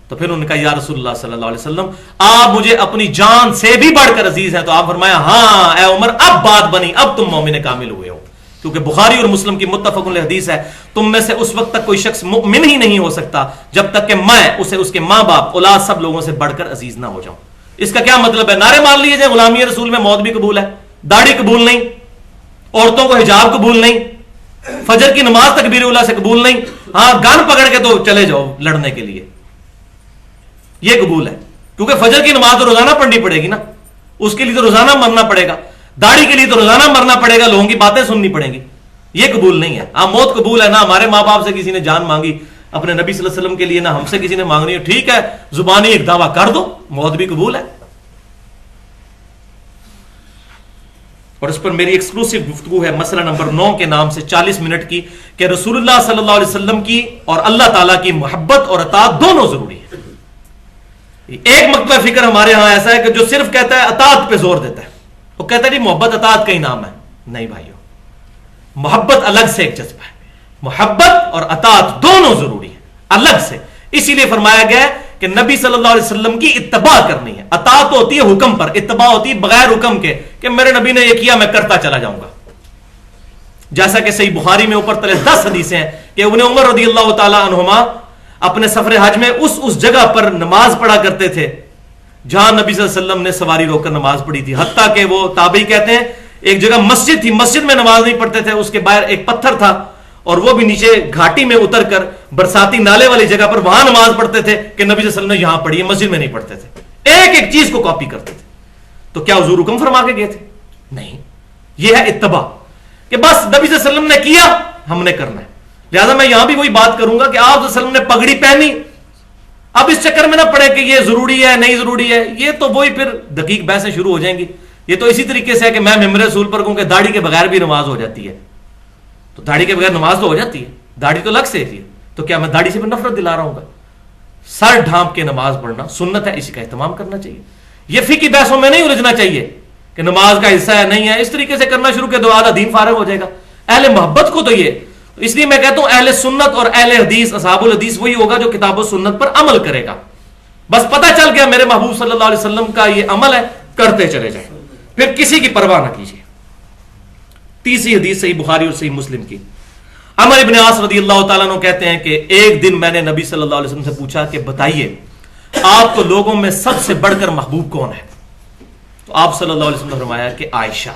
تو پھر انہوں نے کہا یا رسول اللہ صلی اللہ علیہ وسلم، آپ مجھے اپنی جان سے بھی بڑھ کر عزیز ہیں. تو آپ فرمایا ہاں اے عمر اب بات بنی، اب تم مومن کامل ہوئے ہو. کیونکہ بخاری اور مسلم کی متفق علیہ حدیث ہے، تم میں سے اس وقت تک کوئی شخص مؤمن ہی نہیں ہو سکتا جب تک کہ میں اسے اس کے ماں باپ اولاد سب لوگوں سے بڑھ کر عزیز نہ ہو جاؤں. اس کا کیا مطلب ہے؟ نعرے مان لیے جائیں غلامی رسول میں موت بھی قبول ہے، داڑھی قبول نہیں، عورتوں کو حجاب قبول نہیں، فجر کی نماز تکبیر اولیٰ سے قبول نہیں، ہاں گن پکڑ کے تو چلے جاؤ لڑنے کے لیے، یہ قبول ہے. کیونکہ فجر کی نماز تو روزانہ پڑھنی پڑے گی نا، اس کے لیے تو روزانہ مرنا پڑے گا. داڑھی کے لیے تو روزانہ مرنا پڑے گا، لوگوں کی باتیں سننی پڑیں گی. یہ قبول نہیں ہے. ہاں موت قبول ہے، نہ ہمارے ماں باپ سے کسی نے جان مانگی اپنے نبی صلی اللہ علیہ وسلم کے لیے، نہ ہم سے کسی نے مانگنی ہے، ٹھیک ہے زبانی ایک دعویٰ کر دو، موت بھی قبول ہے. اور اس پر میری ایکسکلوسیو گفتگو ہے مسئلہ نمبر 9 کے نام سے 40 منٹ کی، کہ رسول اللہ صلی اللہ علیہ وسلم کی اور اللہ تعالیٰ کی محبت اور اطاعت دونوں ضروری ہے. ایک مکتبہ فکر ہمارے ہاں ایسا ہے کہ جو صرف کہتا ہے اطاعت پہ زور دیتا ہے، وہ کہتا ہے جی محبت اطاعت کا ہی نام ہے. نہیں بھائیو، محبت الگ سے ایک جذبہ ہے، محبت اور اطاعت دونوں ضروری ہے الگ سے. اسی لیے فرمایا گیا کہ نبی صلی اللہ علیہ وسلم کی اتباع کرنی ہے. اطاعت ہوتی ہے حکم پر، اتباع ہوتی ہے بغیر حکم کے، کہ میرے نبی نے یہ کیا میں کرتا چلا جاؤں گا. جیسا کہ صحیح بخاری میں اوپر تلے 10 حدیثیں ہیں کہ ابن عمر رضی اللہ تعالی عنہما اپنے سفر حج میں اس جگہ پر نماز پڑھا کرتے تھے جہاں نبی صلی اللہ علیہ وسلم نے سواری روک کر نماز پڑھی تھی. حتیٰ کہ وہ تابعی کہتے ہیں ایک جگہ مسجد تھی، مسجد میں نماز نہیں پڑھتے تھے، اس کے باہر ایک پتھر تھا اور وہ بھی نیچے گھاٹی میں اتر کر برساتی نالے والی جگہ پر وہاں نماز پڑھتے تھے کہ نبی صلی اللہ علیہ وسلم نے یہاں پڑھی ہے، مسجد میں نہیں پڑھتے تھے. ایک ایک چیز کو کاپی کرتے تھے. تو کیا حضور حکم فرما کے گئے تھے؟ نہیں. یہ ہے اتباع کہ بس نبی صلی اللہ علیہ وسلم نے کیا ہم نے کرنا ہے. لہذا میں یہاں بھی وہی بات کروں گا کہ آپ صلی اللہ علیہ وسلم نے پگڑی پہنی، اب اس چکر میں نہ پڑے کہ یہ ضروری ہے نہیں ضروری ہے، یہ تو وہی پھر دقیق بحثیں شروع ہو جائیں گی. یہ تو اسی طریقے سے ہے کہ میں ممبر رسول پر کہوں کہ داڑھی کے بغیر بھی نماز ہو جاتی ہے. تو داڑھی کے بغیر نماز تو ہو جاتی ہے, داڑھی تو لگ سے ہے, تو کیا میں داڑھی سے بھی نفرت دلا رہا ہوں گا؟ سر ڈھانپ کے نماز پڑھنا سنت ہے, اسی کا اہتمام کرنا چاہیے. یہ فقہی بحثوں میں نہیں الجھنا چاہیے کہ نماز کا حصہ ہے نہیں ہے, اس طریقے سے کرنا شروع کر دو آدھا دین فارغ ہو جائے گا. اہل محبت کو تو یہ, اس لیے میں کہتا ہوں اہل سنت اور اہل حدیث اصحاب الحدیث وہی ہوگا جو کتاب و سنت پر عمل کرے گا. بس پتہ چل گیا میرے محبوب صلی اللہ علیہ وسلم کا یہ عمل ہے, کرتے چلے جائیں, پھر کسی کی پرواہ نہ کیجیے. تیسری حدیث صحیح بخاری اور صحیح مسلم کی, عمر ابن عاص رضی اللہ تعالیٰ عنہ کہتے ہیں کہ ایک دن میں نے نبی صلی اللہ علیہ وسلم سے پوچھا کہ بتائیے آپ کو لوگوں میں سب سے بڑھ کر محبوب کون ہے؟ تو آپ صلی اللہ علیہ وسلم نے فرمایا کہ عائشہ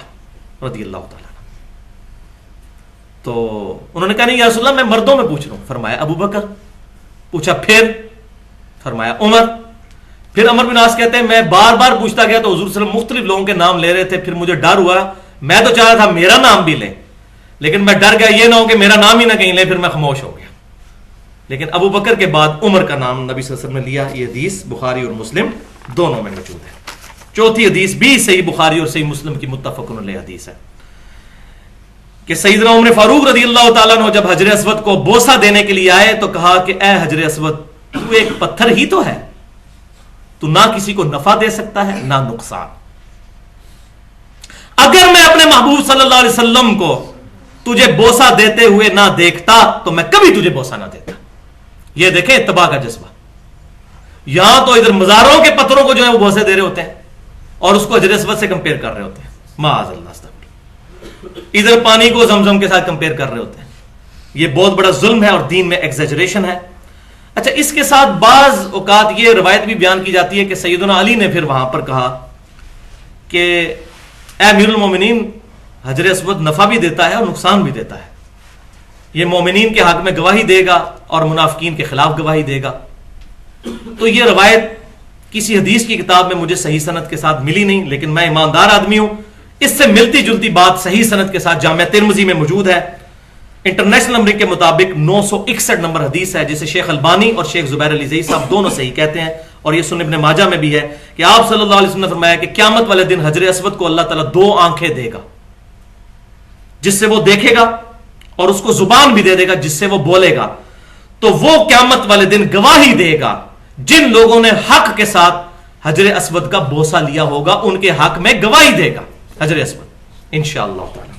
رضی اللہ تعالیٰ عنہ. تو انہوں نے کہا نہیں یا رسول اللہ میں مردوں میں پوچھ رہا ہوں. فرمایا ابو بکر. پوچھا پھر؟ فرمایا عمر. پھر عمر بن عاص کہتے ہیں میں بار بار پوچھتا گیا تو حضور صلی اللہ علیہ وسلم مختلف لوگوں کے نام لے رہے تھے, پھر مجھے ڈر ہوا, میں تو چاہ رہا تھا میرا نام بھی لیں لیکن میں ڈر گیا یہ نہ ہو کہ میرا نام ہی نہ کہیں لیں, پھر میں خاموش ہو گیا. لیکن ابو بکر کے بعد عمر کا نام نبی صلی اللہ علیہ وسلم نے لیا. یہ حدیث بخاری اور مسلم دونوں میں موجود ہے. چوتھی حدیث بھی صحیح بخاری اور صحیح مسلم کی متفق علیہ حدیث ہے کہ سیدنا عمر فاروق رضی اللہ تعالیٰ عنہ جب حجر اسود کو بوسہ دینے کے لیے آئے تو کہا کہ اے حجر اسود تو ایک پتھر ہی تو ہے, تو نہ کسی کو نفع دے سکتا ہے نہ نقصان. اگر میں اپنے محبوب صلی اللہ علیہ وسلم کو تجھے بوسہ دیتے ہوئے نہ دیکھتا تو میں کبھی تجھے بوسہ نہ دیتا. یہ دیکھیں اتباع کا جذبہ. یہاں تو ادھر مزاروں کے پتھروں کو جو ہے وہ بوسے دے رہے ہوتے ہیں اور اس کو حجر اسود سے کمپیئر کر رہے ہوتے ہیں, معاذ اللہ استغفر. ادھر پانی کو زمزم کے ساتھ کمپیئر کر رہے ہوتے ہیں. یہ بہت بڑا ظلم ہے اور دین میں ایگزیجریشن ہے. اچھا اس کے ساتھ بعض اوقات یہ روایت بھی بیان کی جاتی ہے کہ سیدنا علی نے پھر وہاں پر کہا کہ اے امیر المومنین حجر اسود نفع بھی دیتا ہے اور نقصان بھی دیتا ہے, یہ مومنین کے حق میں گواہی دے گا اور منافقین کے خلاف گواہی دے گا. تو یہ روایت کسی حدیث کی کتاب میں مجھے صحیح سند کے ساتھ ملی نہیں, لیکن میں ایماندار آدمی ہوں, اس سے ملتی جلتی بات صحیح سند کے ساتھ جامعہ ترمذی میں موجود ہے. انٹرنیشنل نمبر کے مطابق 961 نمبر حدیث ہے جسے شیخ البانی اور شیخ زبیر علی زئی صاحب دونوں صحیح کہتے ہیں, اور یہ سنن ابن ماجہ میں بھی ہے کہ آپ صلی اللہ علیہ وسلم نے فرمایا کہ قیامت والے دن حجر اسود کو اللہ تعالیٰ 2 آنکھیں دے گا جس سے وہ دیکھے گا اور اس کو زبان بھی دے دے گا جس سے وہ بولے گا. تو وہ قیامت والے دن گواہی دے گا جن لوگوں نے حق کے ساتھ حجر اسود کا بوسہ لیا ہوگا, ان کے حق میں گواہی دے گا حجر اسود انشاءاللہ تعالی.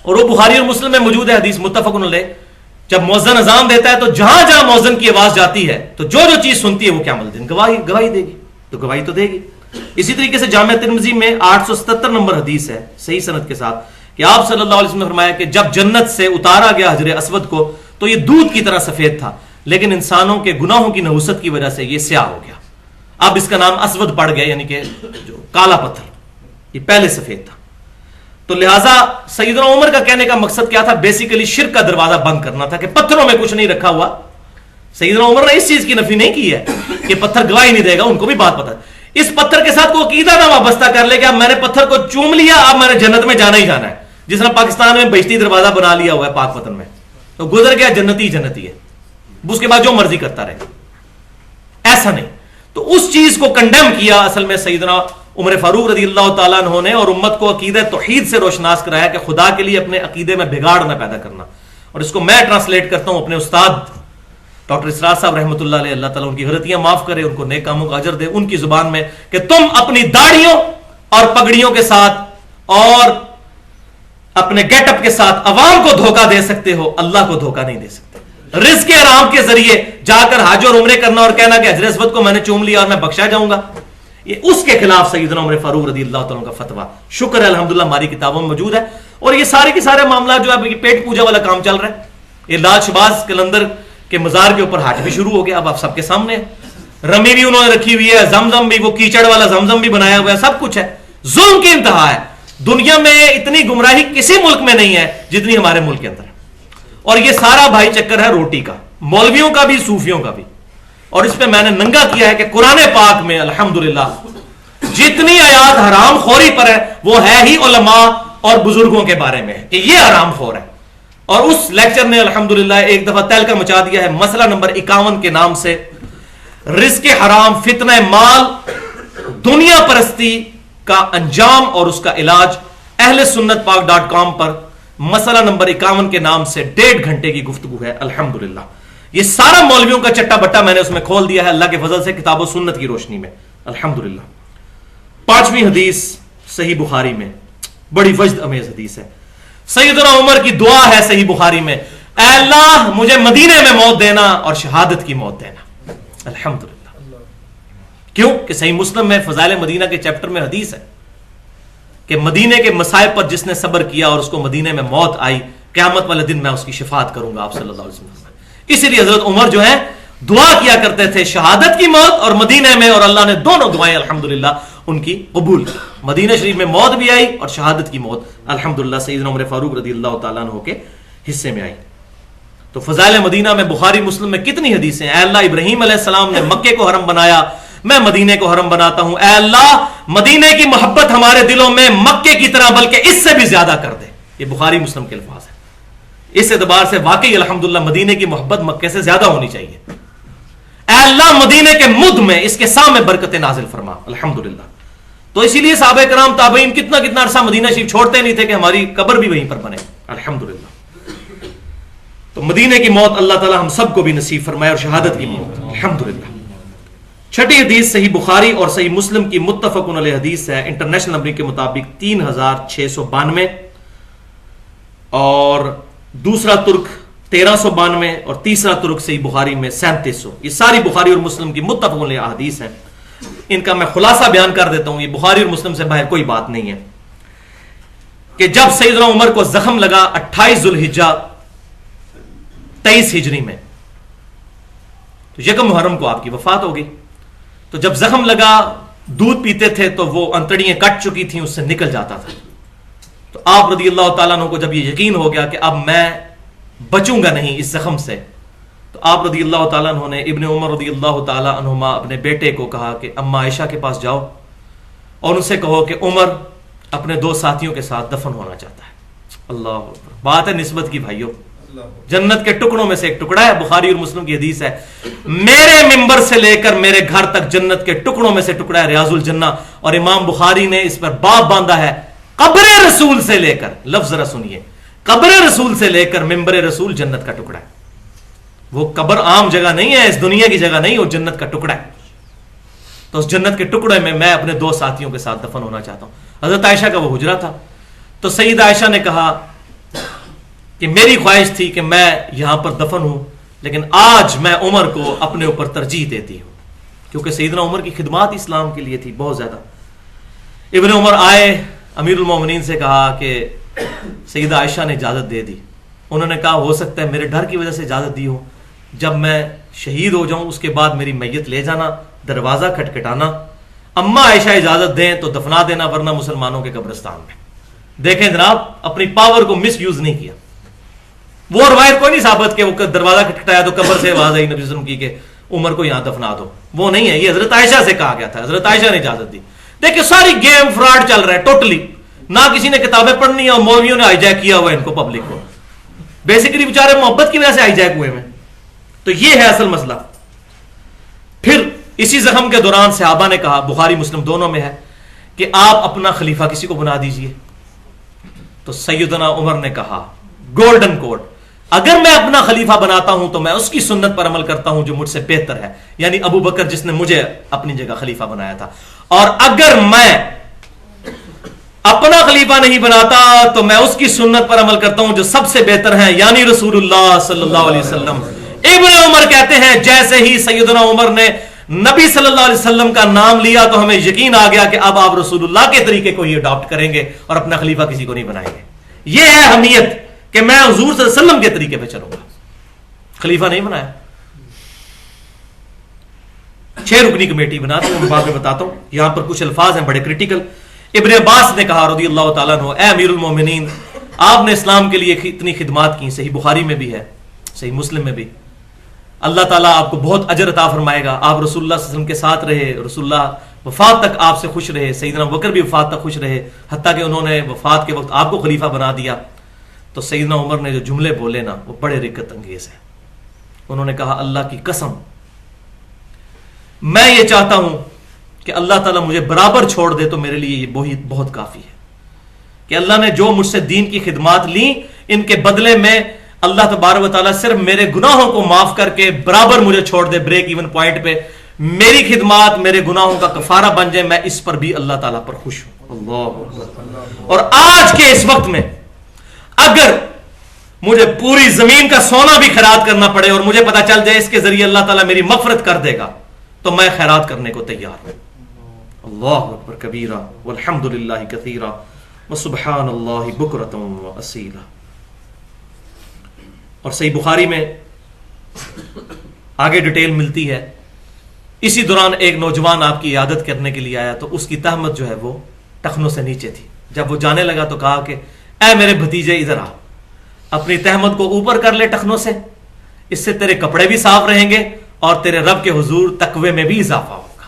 اور وہ بخاری اور مسلم میں موجود ہے حدیث متفق علیہ. جب مؤذن اذان دیتا ہے تو جہاں جہاں مؤذن کی آواز جاتی ہے تو جو جو چیز سنتی ہے وہ قیامت دن گواہی دے گی, تو گواہی تو دے گی. اسی طریقے سے جامعہ ترمذی میں 877 نمبر حدیث ہے صحیح سند کے ساتھ کہ آپ صلی اللہ علیہ وسلم نے فرمایا کہ جب جنت سے اتارا گیا حجر اسود کو تو یہ دودھ کی طرح سفید تھا, لیکن انسانوں کے گناہوں کی نحوست کی وجہ سے یہ سیاہ ہو گیا. اب اس کا نام اسود پڑ گیا, یعنی کہ جو کالا پتھر, یہ پہلے سفید تھا. تو لہٰذا سیدنا عمر کا کہنے کا مقصد کیا تھا؟ بیسیکلی شرک کا دروازہ بند کرنا تھا کہ پتھروں میں کچھ نہیں رکھا ہوا. سیدنا عمر نے اس چیز کی نفی نہیں کی ہے کہ پتھر گواہی نہیں دے گا, ان کو بھی بات پتا. اس پتھر کے ساتھ کوئی عقیدہ نہ وابستہ کر لے کہ اب میں نے پتھر کو چوم لیا, اب میں نے جنت میں جانا ہی جانا ہے. جس نے پاکستان میں بہشتی دروازہ بنا لیا ہوا ہے پاک پتن میں, تو گزر گیا جنتی ہے, اس کے بعد جو مرضی کرتا رہے. ایسا نہیں. تو اس چیز کو کنڈیم کیا اصل میں سیدنا عمر فاروق رضی اللہ تعالیٰ عنہ نے, اور امت کو عقیدہ توحید سے روشناس کرایا کہ خدا کے لیے اپنے عقیدے میں بگاڑ نہ پیدا کرنا. اور اس کو میں ٹرانسلیٹ کرتا ہوں اپنے استاد ڈاکٹر اسرار صاحب رحمۃ اللہ علیہ, اللہ تعالیٰ ان کی غلطیاں معاف کرے, ان کو نیک کاموں کا اجر دے, ان کی زبان میں کہ تم اپنی داڑھیوں اور پگڑیوں کے ساتھ اور اپنے گیٹ اپ کے ساتھ عوام کو دھوکہ دے سکتے ہو, اللہ کو دھوکہ نہیں دے سکتے. رزق حرام کے ذریعے جا کر حج اور عمرے کرنا اور کہنا کہ حجر اسود کو میں نے چوم لیا اور میں بخشا جاؤں گا, یہ اس کے خلاف سیدنا عمر فاروق رضی اللہ تعالیٰ کا فتویٰ شکر ہے الحمدللہ ہماری کتابوں میں موجود ہے. اور یہ سارے کے سارے معاملات جو ہے پیٹ پوجا والا کام چل رہا ہے. یہ لال شباز کلندر کے مزار کے اوپر ہاتھ بھی شروع ہو گیا, اب آپ سب کے سامنے ہے. رمی بھی انہوں نے رکھی ہوئی ہے, زمزم بھی, وہ کیچڑ والا زمزم بھی بنایا ہوا ہے, سب کچھ ہے. ظلم کی انتہا ہے. دنیا میں اتنی گمراہی کسی ملک میں نہیں ہے جتنی ہمارے ملک کے اندر ہے. اور یہ سارا بھائی چکر ہے روٹی کا, مولویوں کا بھی صوفیوں کا بھی. اور اس پہ میں نے ننگا کیا ہے کہ قرآن پاک میں الحمدللہ جتنی آیات حرام خوری پر ہے وہ ہے ہی علماء اور بزرگوں کے بارے میں کہ یہ حرام خور ہے. اور اس لیکچر نے الحمدللہ ایک دفعہ تہلکہ مچا دیا ہے مسئلہ نمبر 51 کے نام سے, رزق حرام, فتنہ مال, دنیا پرستی کا انجام اور اس کا علاج. اہل سنت پاک .com پر مسئلہ نمبر 51 کے نام سے 1.5 گھنٹے کی گفتگو ہے الحمدللہ. یہ سارا مولویوں کا چٹا بٹا میں نے اس میں کھول دیا ہے اللہ کے فضل سے کتاب و سنت کی روشنی میں الحمدللہ. 5ویں حدیث صحیح بخاری میں بڑی وجد امیز حدیث ہے. سیدنا عمر کی دعا ہے صحیح بخاری میں, اے اللہ مجھے مدینے میں موت دینا اور شہادت کی موت دینا. الحمدللہ. کیوں کہ صحیح مسلم میں فضائل مدینہ کے چیپٹر میں حدیث ہے کہ مدینے کے مصائب پر جس نے صبر کیا اور اس کو مدینے میں موت آئی, قیامت والے دن میں اس کی شفاعت کروں گا آپ صلی اللہ علیہ وسلم. اسی لیے حضرت عمر جو ہے دعا کیا کرتے تھے شہادت کی موت اور مدینے میں, اور اللہ نے دونوں دعائیں الحمدللہ ان کی قبول کی. مدینہ شریف میں موت بھی آئی اور شہادت کی موت الحمدللہ سیدنا عمر فاروق رضی اللہ تعالیٰ عنہ کے حصے میں آئی. تو فضائل مدینہ میں بخاری مسلم میں کتنی حدیثیں ہیں. اے اللہ ابراہیم علیہ السلام نے مکے کو حرم بنایا, میں مدینے کو حرم بناتا ہوں. اے اللہ مدینے کی محبت ہمارے دلوں میں مکے کی طرح بلکہ اس سے بھی زیادہ کر دے. یہ بخاری مسلم کے الفاظ ہیں. اس اعتبار سے واقعی الحمدللہ مدینے کی محبت مکے سے زیادہ ہونی چاہیے. اے اللہ مدینے کے مد میں اس کے سامنے برکتیں نازل فرما الحمدللہ. تو اسی لیے صحابہ کرام تابعین کتنا عرصہ مدینہ شریف چھوڑتے نہیں تھے کہ ہماری قبر بھی وہیں پر بنے الحمدللہ. تو مدینے کی موت اللہ تعالی ہم سب کو بھی نصیب فرمائے اور شہادت کی موت الحمدللہ. 6 حدیث صحیح بخاری اور صحیح مسلم کی متفق علیہ حدیث ہے. انٹرنیشنل نمبر کے مطابق 3692 اور دوسرا ترک 1392 اور تیسرا ترک صحیح بخاری میں 3700. یہ ساری بخاری اور مسلم کی متفق علیہ حدیث ہیں. ان کا میں خلاصہ بیان کر دیتا ہوں. یہ بخاری اور مسلم سے باہر کوئی بات نہیں ہے کہ جب سیدنا عمر کو زخم لگا 28 ذوالحجہ 23 ہجری میں, تو یکم محرم کو آپ کی وفات ہو گئی. تو جب زخم لگا دودھ پیتے تھے تو وہ انتڑیاں کٹ چکی تھیں, اس سے نکل جاتا تھا. تو آپ رضی اللہ تعالیٰ عنہ کو جب یہ یقین ہو گیا کہ اب میں بچوں گا نہیں اس زخم سے, تو آپ رضی اللہ تعالیٰ عنہ نے ابن عمر رضی اللہ تعالیٰ عنہما اپنے بیٹے کو کہا کہ اما عائشہ کے پاس جاؤ اور ان سے کہو کہ عمر اپنے 2 ساتھیوں کے ساتھ دفن ہونا چاہتا ہے. اللہ اکبر. بات ہے نسبت کی بھائیوں. جنت کے ٹکڑوں میں سے ایک ٹکڑا ہے. بخاری اور مسلم کی حدیث ہے میرے منبر سے لے کر میرے گھر تک جنت کے ٹکڑوں میں سے ٹکڑا ہے ریاض الجنہ. اور امام بخاری نے اس پر باب باندھا ہے قبر رسول سے لے کر, لفظ ذرا سنیے, قبر رسول سے لے کر منبر رسول جنت کا ٹکڑا ہے. وہ قبر عام جگہ نہیں ہے, اس دنیا کی جگہ نہیں, وہ جنت کا ٹکڑا ہے. تو اس جنت کے ٹکڑے میں میں اپنے 2 ساتھیوں کے ساتھ دفن ہونا چاہتا ہوں. حضرت عائشہ کا وہ حجرہ تھا. تو سیدہ عائشہ نے کہا کہ میری خواہش تھی کہ میں یہاں پر دفن ہوں, لیکن آج میں عمر کو اپنے اوپر ترجیح دیتی ہوں, کیونکہ سیدنا عمر کی خدمات اسلام کے لیے تھی بہت زیادہ. ابن عمر آئے, امیر المومنین سے کہا کہ سیدہ عائشہ نے اجازت دے دی. انہوں نے کہا ہو سکتا ہے میرے ڈر کی وجہ سے اجازت دی ہو, جب میں شہید ہو جاؤں اس کے بعد میری میت لے جانا, دروازہ کھٹکھٹانا, اما عائشہ اجازت دیں تو دفنا دینا, ورنہ مسلمانوں کے قبرستان میں. دیکھیں جناب, اپنی پاور کو مس یوز نہیں کیا. وہ روایت کوئی نہیں ثابت کہ وہ دروازہ کھٹکھٹایا تو قبر سے آواز آئی نبی صلی اللہ علیہ وسلم کی کہ عمر کو یہاں دفنا دو, وہ نہیں ہے. یہ حضرت عائشہ سے کہا گیا تھا, حضرت عائشہ نے اجازت دی. دیکھیں ساری گیم فراڈ چل رہا ہے ٹوٹلی. نہ کسی نے کتابیں پڑھنی ہے اور مولویوں نے ہائی جیک کیا ہوا ہے ان کو, پبلک کو. بیسیکلی بیچارے محبت کی وجہ سے ہائی جیک ہوئے ہیں. تو یہ ہے اصل مسئلہ. پھر اسی زخم کے دوران صحابہ نے کہا, بخاری مسلم دونوں میں ہے, کہ آپ اپنا خلیفہ کسی کو بنا دیجئے. تو سیدنا عمر نے کہا گولڈن کوڈ, اگر میں اپنا خلیفہ بناتا ہوں تو میں اس کی سنت پر عمل کرتا ہوں جو مجھ سے بہتر ہے, یعنی ابو بکر جس نے مجھے اپنی جگہ خلیفہ بنایا تھا. اور اگر میں اپنا خلیفہ نہیں بناتا تو میں اس کی سنت پر عمل کرتا ہوں جو سب سے بہتر ہے, یعنی رسول اللہ صلی اللہ علیہ وسلم. ابن عمر کہتے ہیں جیسے ہی سیدنا عمر نے نبی صلی اللہ علیہ وسلم کا نام لیا تو ہمیں یقین آ گیا کہ اب آپ رسول اللہ کے طریقے کو ہی اڈاپٹ کریں گے اور اپنا خلیفہ کسی کو نہیں بنائیں گے. یہ ہے اہمیت کہ میں حضور صلی اللہ علیہ وسلم کے طریقے پہ چلوں گا, خلیفہ نہیں بنایا. 6 رکنی کمیٹی بناتے ہیں, میں بعد میں بتاتا ہوں. یہاں پر کچھ الفاظ ہیں بڑے کریٹیکل. ابن عباس نے کہا رضی اللہ تعالیٰ عنہ, اے امیر المومنین, آپ نے اسلام کے لیے اتنی خدمات کی, صحیح بخاری میں بھی ہے, صحیح مسلم میں بھی. اللہ تعالیٰ آپ کو بہت اجر عطا فرمائے گا. آپ رسول اللہ صلی اللہ علیہ وسلم کے ساتھ رہے, رسول اللہ وفات تک آپ سے خوش رہے, سیدنا بکر بھی وفات تک خوش رہے, حتیٰ کہ انہوں نے وفات کے وقت آپ کو خلیفہ بنا دیا. تو سیدنا عمر نے جو جملے بولے نا وہ بڑے رقت انگیز ہیں. انہوں نے کہا اللہ کی قسم میں یہ چاہتا ہوں کہ اللہ تعالیٰ مجھے برابر چھوڑ دے تو میرے لیے یہ بہت کافی ہے. کہ اللہ نے جو مجھ سے دین کی خدمات لی ان کے بدلے میں اللہ تبارک و تعالیٰ صرف میرے گناہوں کو معاف کر کے برابر مجھے چھوڑ دے بریک ایون پوائنٹ پہ, میری خدمات میرے گناہوں کا کفارہ بن جائے, میں اس پر بھی اللہ تعالیٰ پر خوش ہوں. اللہ. اور آج کے اس وقت میں اگر مجھے پوری زمین کا سونا بھی خیرات کرنا پڑے اور مجھے پتا چل جائے اس کے ذریعے اللہ تعالیٰ میری مغفرت کر دے گا تو میں خیرات کرنے کو تیار ہوں. اللہ اکبر کبیرہ والحمد للہ کثیرہ وسبحان اللہ بکرۃ واصیلا. اور صحیح بخاری میں آگے ڈیٹیل ملتی ہے. اسی دوران ایک نوجوان آپ کی عیادت کرنے کے لیے آیا تو اس کی تہمت جو ہے وہ ٹخنوں سے نیچے تھی. جب وہ جانے لگا تو کہا کہ اے میرے بھتیجے ادھر آ, اپنی تہمت کو اوپر کر لے ٹخنوں سے, اس سے تیرے کپڑے بھی صاف رہیں گے اور تیرے رب کے حضور تقوی میں بھی اضافہ ہوگا.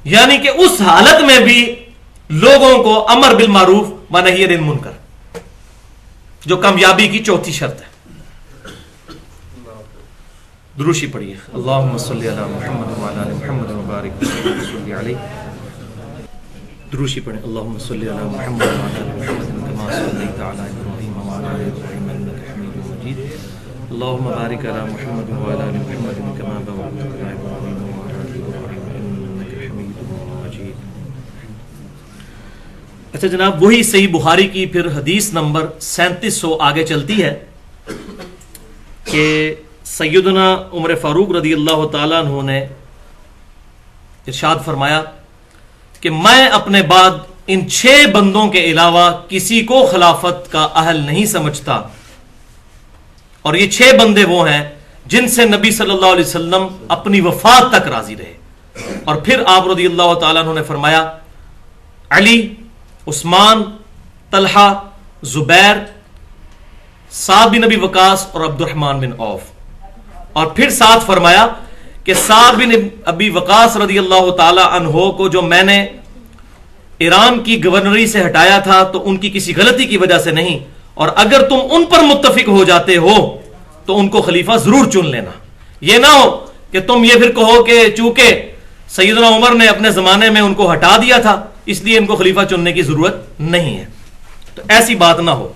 یعنی کہ اس حالت میں بھی لوگوں کو امر بالمعروف و نہی عن المنکر جو کامیابی کی چوتھی شرط ہے. دروشی پڑھیے. اللہم صلی علی محمد وعلی آل محمد وبارک وسلم علیہ. دروشی پڑھیں. اللہم صلی علی محمد وعلی آل محمد کما صلیت علی ابراہیم وعلی آل ابراہیم انک حمید مجید. اللہم بارک علی محمد وعلی آل محمد کما بارکت علی ابراہیم وعلی آل ابراہیم انک حمید مجید. اچھا جناب, وہی صحیح بخاری کی پھر حدیث نمبر 3700 آگے چلتی ہے کہ سیدنا عمر فاروق رضی اللہ تعالیٰ عنہ نے ارشاد فرمایا کہ میں اپنے بعد ان 6 بندوں کے علاوہ کسی کو خلافت کا اہل نہیں سمجھتا, اور یہ 6 بندے وہ ہیں جن سے نبی صلی اللہ علیہ وسلم اپنی وفات تک راضی رہے. اور پھر آپ رضی اللہ تعالیٰ عنہ نے فرمایا علی, عثمان, طلحہ, زبیر, سعد بن ابی وقاص اور عبد الرحمن بن عوف. اور پھر ساتھ فرمایا کہ سعد بن ابی وقاص رضی اللہ تعالی عنہ کو جو میں نے ایران کی گورنری سے ہٹایا تھا تو ان کی کسی غلطی کی وجہ سے نہیں, اور اگر تم ان پر متفق ہو جاتے ہو تو ان کو خلیفہ ضرور چن لینا. یہ نہ ہو کہ تم یہ پھر کہو کہ چونکہ سیدنا عمر نے اپنے زمانے میں ان کو ہٹا دیا تھا اس لیے ان کو خلیفہ چننے کی ضرورت نہیں ہے. تو ایسی بات نہ ہو.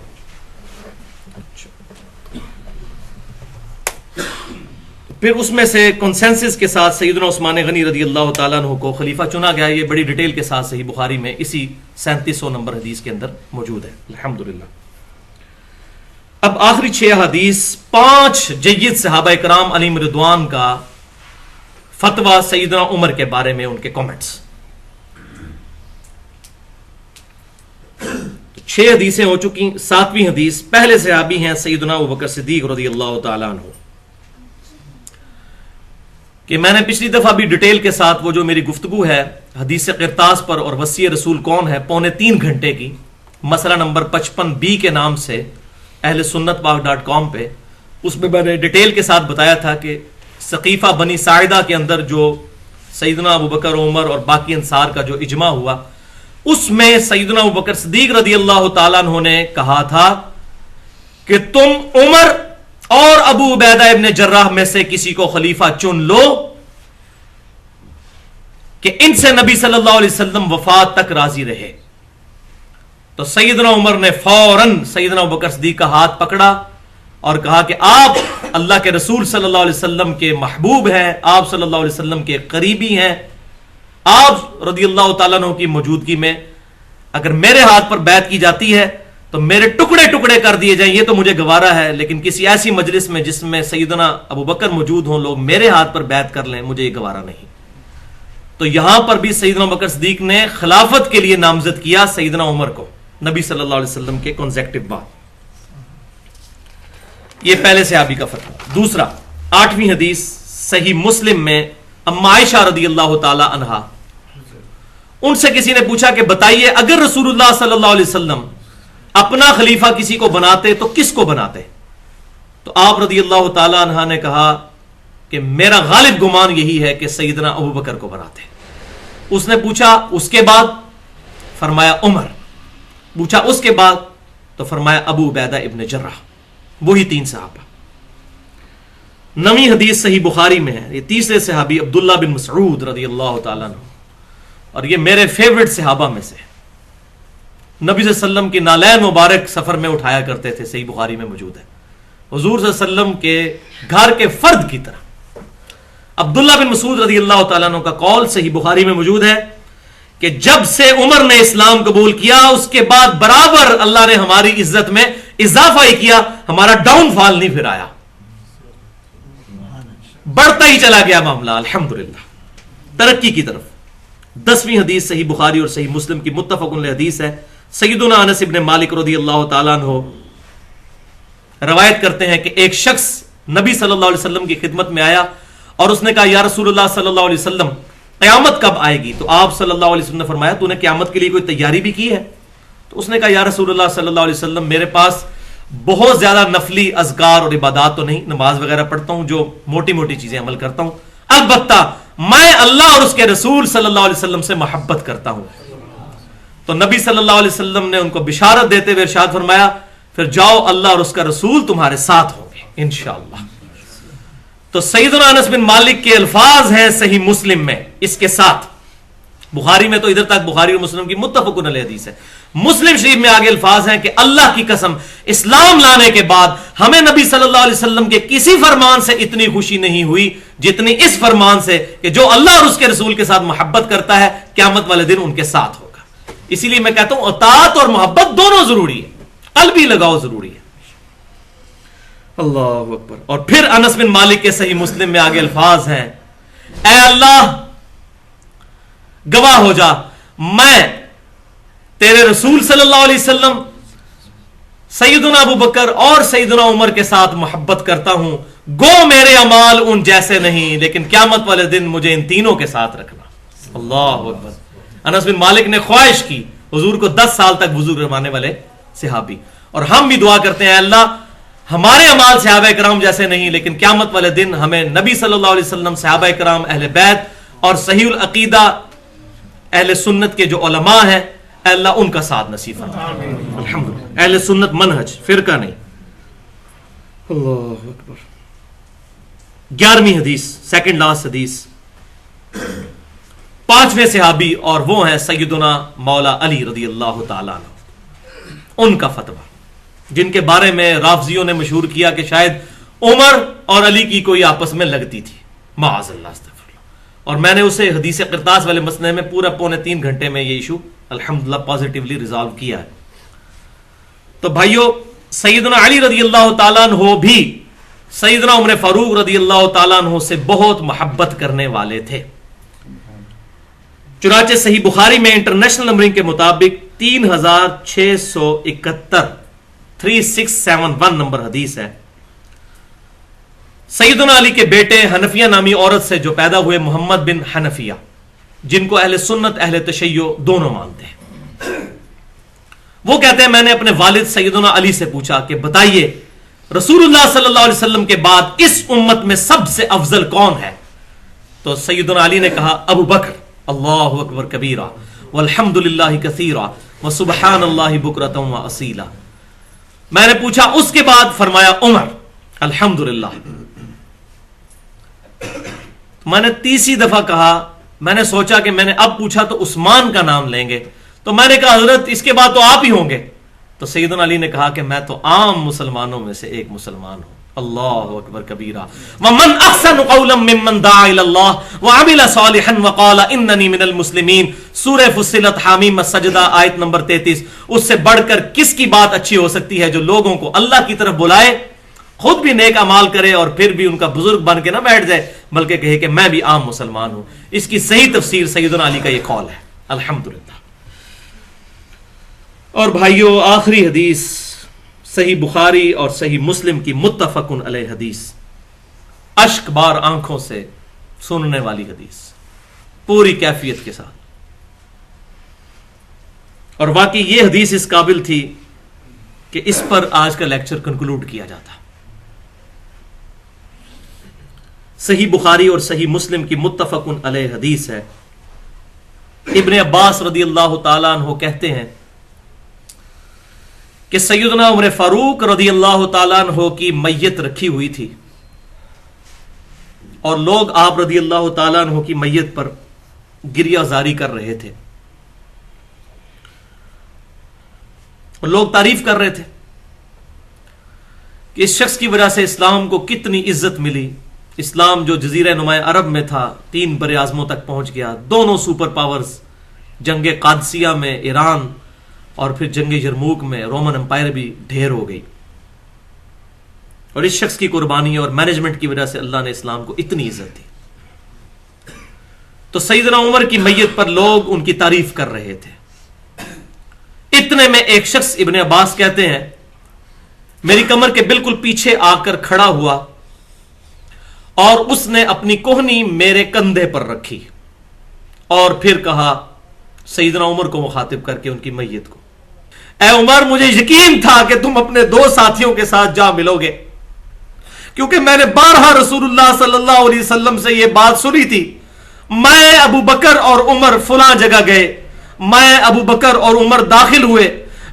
پھر اس میں سے کنسنسس کے ساتھ سیدنا عثمان غنی رضی اللہ تعالیٰ عنہ کو خلیفہ چنا گیا. یہ بڑی ڈیٹیل کے ساتھ صحیح بخاری میں اسی 3700 نمبر حدیث کے اندر موجود ہے. الحمدللہ. اب آخری 6 حدیث 5 جید صحابہ کرام علیہم رضوان کا فتویٰ سیدنا عمر کے بارے میں ان کے کامنٹس. 6 حدیثیں ہو چکی. 7ویں حدیث پہلے صحابی ہیں سیدنا ابوبکر صدیق رضی اللہ تعالیٰ عنہ, کہ میں نے پچھلی دفعہ بھی ڈیٹیل کے ساتھ وہ جو میری گفتگو ہے حدیث قرطاس پر اور وصی رسول کون ہے 3.25 گھنٹے کی, مسئلہ نمبر 55B کے نام سے اہل سنت پاک.com پہ, اس میں نے ڈیٹیل کے ساتھ بتایا تھا کہ ثقیفہ بنی ساعدہ کے اندر جو سیدنا ابوبکر, عمر اور باقی انصار کا جو اجماع ہوا اس میں سیدنا ابوبکر صدیق رضی اللہ تعالیٰ عنہ نے کہا تھا کہ تم عمر اور ابو عبیدہ ابن جراح میں سے کسی کو خلیفہ چن لو کہ ان سے نبی صلی اللہ علیہ وسلم وفات تک راضی رہے. تو سیدنا عمر نے فوراً سیدنا ابوبکر صدیق کا ہاتھ پکڑا اور کہا کہ آپ اللہ کے رسول صلی اللہ علیہ وسلم کے محبوب ہیں, آپ صلی اللہ علیہ وسلم کے قریبی ہیں, آپ رضی اللہ تعالیٰ عنہ کی موجودگی میں اگر میرے ہاتھ پر بیعت کی جاتی ہے تو میرے ٹکڑے ٹکڑے کر دیے جائیں, یہ تو مجھے گوارا ہے, لیکن کسی ایسی مجلس میں جس میں سیدنا ابوبکر موجود ہوں, لوگ میرے ہاتھ پر بیعت کر لیں, مجھے یہ گوارا نہیں. تو یہاں پر بھی سیدنا ابوبکر صدیق نے خلافت کے لیے نامزد کیا سیدنا عمر کو نبی صلی اللہ علیہ وسلم کے کنزیکٹو بعد. یہ پہلے صحابی کا فتویٰ. دوسرا 8ویں حدیث صحیح مسلم میں اما عائشہ رضی اللہ تعالی عنہا, ان سے کسی نے پوچھا کہ بتائیے اگر رسول اللہ صلی اللہ علیہ وسلم اپنا خلیفہ کسی کو بناتے تو کس کو بناتے؟ تو آپ رضی اللہ تعالی عنہ نے کہا کہ میرا غالب گمان یہی ہے کہ سیدنا ابوبکر کو بناتے. اس نے پوچھا اس کے بعد؟ فرمایا عمر. پوچھا اس کے بعد؟ تو فرمایا ابو عبیدہ ابن جراح. وہی 3 صحابہ. 9ویں حدیث صحیح بخاری میں ہے. یہ تیسرے صحابی عبداللہ بن مسعود رضی اللہ تعالیٰ عنہ, اور یہ میرے فیورٹ صحابہ میں سے. نبی صلی اللہ علیہ وسلم کی نالین مبارک سفر میں اٹھایا کرتے تھے، صحیح بخاری میں موجود ہے، حضور صلی اللہ علیہ وسلم کے گھر کے فرد کی طرح۔ عبداللہ بن مسعود رضی اللہ تعالیٰ عنہ کا قول صحیح بخاری میں موجود ہے کہ جب سے عمر نے اسلام قبول کیا اس کے بعد برابر اللہ نے ہماری عزت میں اضافہ ہی کیا، ہمارا ڈاؤن فال نہیں پھر آیا، بڑھتا ہی چلا گیا معاملہ الحمدللہ ترقی کی طرف۔ 10ویں حدیث صحیح بخاری اور صحیح مسلم کی متفق علیہ حدیث ہے۔ سیدنا انس بن مالک رضی اللہ تعالیٰ عنہ روایت کرتے ہیں کہ ایک شخص نبی صلی اللہ علیہ وسلم کی خدمت میں آیا اور اس نے کہا یا رسول اللہ صلی اللہ علیہ وسلم قیامت کب آئے گی؟ تو آپ صلی اللہ علیہ وسلم نے فرمایا تو نے قیامت کے لیے کوئی تیاری بھی کی ہے؟ تو اس نے کہا یا رسول اللہ صلی اللہ علیہ وسلم میرے پاس بہت زیادہ نفلی اذکار اور عبادات تو نہیں، نماز وغیرہ پڑھتا ہوں، جو موٹی موٹی چیزیں عمل کرتا ہوں، البتہ میں اللہ اور اس کے رسول صلی اللہ علیہ وسلم سے محبت کرتا ہوں۔ تو نبی صلی اللہ علیہ وسلم نے ان کو بشارت دیتے ہوئے ارشاد فرمایا پھر جاؤ اللہ اور اس کا رسول تمہارے ساتھ ہوں گے انشاءاللہ۔ تو سیدنا انس بن مالک کے الفاظ ہیں صحیح مسلم میں، اس کے ساتھ بخاری میں تو ادھر تک بخاری اور مسلم کی متفق علیہ حدیث ہے، مسلم شریف میں آگے الفاظ ہیں کہ اللہ کی قسم اسلام لانے کے بعد ہمیں نبی صلی اللہ علیہ وسلم کے کسی فرمان سے اتنی خوشی نہیں ہوئی جتنی اس فرمان سے کہ جو اللہ اور اس کے رسول کے ساتھ محبت کرتا ہے قیامت والے دن ان کے ساتھ ہوگا۔ اسی لیے میں کہتا ہوں اطاعت اور محبت دونوں ضروری ہے، قلبی لگاؤ ضروری ہے۔ اللہ اکبر۔ اور پھر انس بن مالک کے صحیح مسلم میں آگے الفاظ ہیں اے اللہ گواہ ہو جا میں تیرے رسول صلی اللہ علیہ وسلم، سیدنا ابو بکر اور سیدنا عمر کے ساتھ محبت کرتا ہوں، گو میرے اعمال ان جیسے نہیں لیکن قیامت والے دن مجھے ان تینوں کے ساتھ رکھنا۔ اللہ اکبر۔ انس بن مالک نے خواہش کی، حضور کو 10 سال تک وضو کروانے والے صحابی، اور ہم بھی دعا کرتے ہیں اللہ ہمارے اعمال صحابہ کرام جیسے نہیں لیکن قیامت والے دن ہمیں نبی صلی اللہ علیہ وسلم، صحابہ کرام، اہل بیت اور صحیح العقیدہ اہل سنت کے جو علماء ہیں اے اللہ ان کا ساتھ نصیب فرما۔ الحمدللہ اہل سنت منہج، فرقہ نہیں۔ اللہ اکبر۔ 11ویں حدیث، سیکنڈ لاسٹ حدیث، 5ویں صحابی اور وہ ہیں سیدنا مولا علی رضی اللہ تعالیٰ عنہ، ان کا فتویٰ جن کے بارے میں رافضیوں نے مشہور کیا کہ شاید عمر اور علی کی کوئی آپس میں لگتی تھی، معاذ اللہ استغفر اللہ، اور میں نے اسے حدیث قرطاس والے مسئلے میں پورا 3.25 گھنٹے میں یہ ایشو الحمدللہ پازیٹیولی ریزالو کیا ہے۔ تو بھائیو سیدنا علی رضی اللہ تعالیٰ عنہ بھی سیدنا عمر فاروق رضی اللہ تعالیٰ عنہ سے بہت محبت کرنے والے تھے، چنانچہ صحیح بخاری میں انٹرنیشنل نمبرنگ کے مطابق 3671 3671 نمبر حدیث ہے۔ سیدنا علی کے بیٹے حنفیہ نامی عورت سے جو پیدا ہوئے محمد بن حنفیہ، جن کو اہل سنت اہل تشیع دونوں مانتے ہیں، وہ کہتے ہیں میں نے اپنے والد سیدنا علی سے پوچھا کہ بتائیے رسول اللہ صلی اللہ علیہ وسلم کے بعد اس امت میں سب سے افضل کون ہے؟ تو سیدنا علی نے کہا ابو بکر، اللہ اکبر کبیرہ والحمد للہ کثیرہ وسبحان اللہ بکرۃ واصیلا۔ میں نے پوچھا اس کے بعد؟ فرمایا عمر، الحمدللہ۔ میں نے تیسری دفعہ کہا، میں نے سوچا کہ میں نے اب پوچھا تو عثمان کا نام لیں گے، تو میں نے کہا حضرت اس کے بعد تو آپ ہی ہوں گے۔ تو سیدنا علی نے کہا کہ میں تو عام مسلمانوں میں سے ایک مسلمان ہوں۔ اللہ اکبر کبیرہ۔ ومن احسن قولا ممن دعا الی اللہ وعمل صالحا وقال اننی من المسلمین، سورہ فصلت حامیم السجدہ آیت نمبر 33۔ اس سے بڑھ کر کس کی بات اچھی ہو سکتی ہے جو لوگوں کو اللہ کی طرف بلائے، خود بھی نیک اعمال کرے اور پھر بھی ان کا بزرگ بن کے نہ بیٹھ جائے بلکہ کہے کہ میں بھی عام مسلمان ہوں۔ اس کی صحیح تفسیر سیدنا علی کا یہ قول ہے الحمدللہ۔ اور بھائیو آخری حدیث صحیح بخاری اور صحیح مسلم کی متفق علیہ حدیث، اشک بار آنکھوں سے سننے والی حدیث پوری کیفیت کے ساتھ، اور واقعی یہ حدیث اس قابل تھی کہ اس پر آج کا لیکچر کنکلوڈ کیا جاتا۔ صحیح بخاری اور صحیح مسلم کی متفق علیہ حدیث ہے، ابن عباس رضی اللہ تعالیٰ عنہ کہتے ہیں کہ سیدنا عمر فاروق رضی اللہ تعالیٰ عنہ کی میت رکھی ہوئی تھی اور لوگ آپ رضی اللہ تعالیٰ عنہ کی میت پر گریہ زاری کر رہے تھے۔ اور لوگ تعریف کر رہے تھے کہ اس شخص کی وجہ سے اسلام کو کتنی عزت ملی. اسلام جو جزیرہ نمایاں عرب میں تھا 3 بر اعظموں تک پہنچ گیا. دونوں سپر پاورز جنگ قادسیہ میں ایران اور پھر جنگ یرموک میں رومن امپائر بھی ڈھیر ہو گئی. اور اس شخص کی قربانی اور مینجمنٹ کی وجہ سے اللہ نے اسلام کو اتنی عزت دی. تو سیدنا عمر کی میت پر لوگ ان کی تعریف کر رہے تھے. اتنے میں ایک شخص ابن عباس کہتے ہیں میری کمر کے بالکل پیچھے آ کر کھڑا ہوا اور اس نے اپنی کوہنی میرے کندھے پر رکھی اور پھر کہا سیدنا عمر کو مخاطب کر کے ان کی میت کو، اے عمر مجھے یقین تھا کہ تم اپنے 2 ساتھیوں کے ساتھ جا ملو گے، کیونکہ میں نے بارہا رسول اللہ صلی اللہ علیہ وسلم سے یہ بات سنی تھی، میں ابو بکر اور عمر فلاں جگہ گئے، میں ابو بکر اور عمر داخل ہوئے،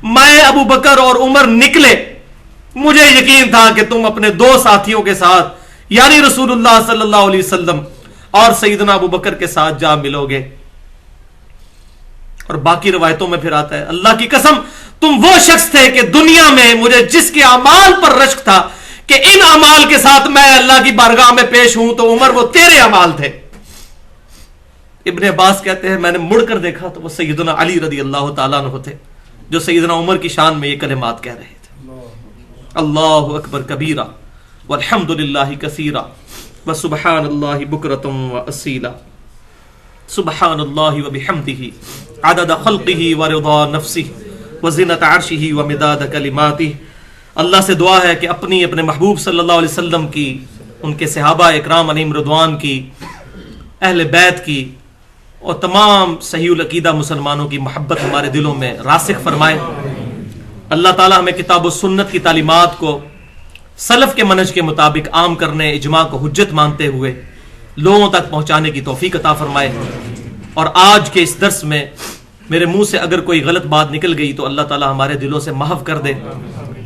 میں ابو بکر اور عمر نکلے، مجھے یقین تھا کہ تم اپنے 2 ساتھیوں کے ساتھ یعنی رسول اللہ صلی اللہ علیہ وسلم اور سیدنا ابو بکر کے ساتھ جا ملو گے. اور باقی روایتوں میں پھر آتا ہے اللہ کی قسم تم وہ شخص تھے کہ دنیا میں مجھے جس کے اعمال پر رشک تھا کہ ان اعمال کے ساتھ میں اللہ کی بارگاہ میں پیش ہوں تو عمر وہ تیرے اعمال تھے. ابن عباس کہتے ہیں میں نے مڑ کر دیکھا تو وہ سیدنا علی رضی اللہ تعالیٰ عنہ تھے جو سیدنا عمر کی شان میں یہ کلمات کہہ رہے تھے، اللہ اکبر کبیرہ والحمد للہ کثیرہ وسبحان اللہ بکرۃ واصیلا، سبحان اللہ وبحمدہ عدد خلقہ ورضا نفسہ وزنۃ عرشہ ومداد کلماتہ. اللہ سے دعا ہے کہ اپنے محبوب صلی اللہ علیہ وسلم کی، ان کے صحابہ اکرام علیہم رضوان کی، اہل بیت کی اور تمام صحیح العقیدہ مسلمانوں کی محبت ہمارے دلوں میں راسخ فرمائے. اللہ تعالی ہمیں کتاب و سنت کی تعلیمات کو سلف کے منہج کے مطابق عام کرنے، اجماع کو حجت مانتے ہوئے لوگوں تک پہنچانے کی توفیق عطا فرمائے. اور آج کے اس درس میں میرے منہ سے اگر کوئی غلط بات نکل گئی تو اللہ تعالی ہمارے دلوں سے محو کر دے،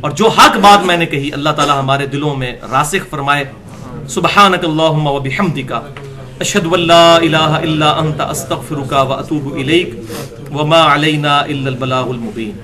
اور جو حق بات میں نے کہی اللہ تعالی ہمارے دلوں میں راسخ فرمائے. سبحانک اللہم وبحمدک اشہد ان لا الہ الا انت استغفرک واتوب الیک وما علینا الا البلاغ المبین.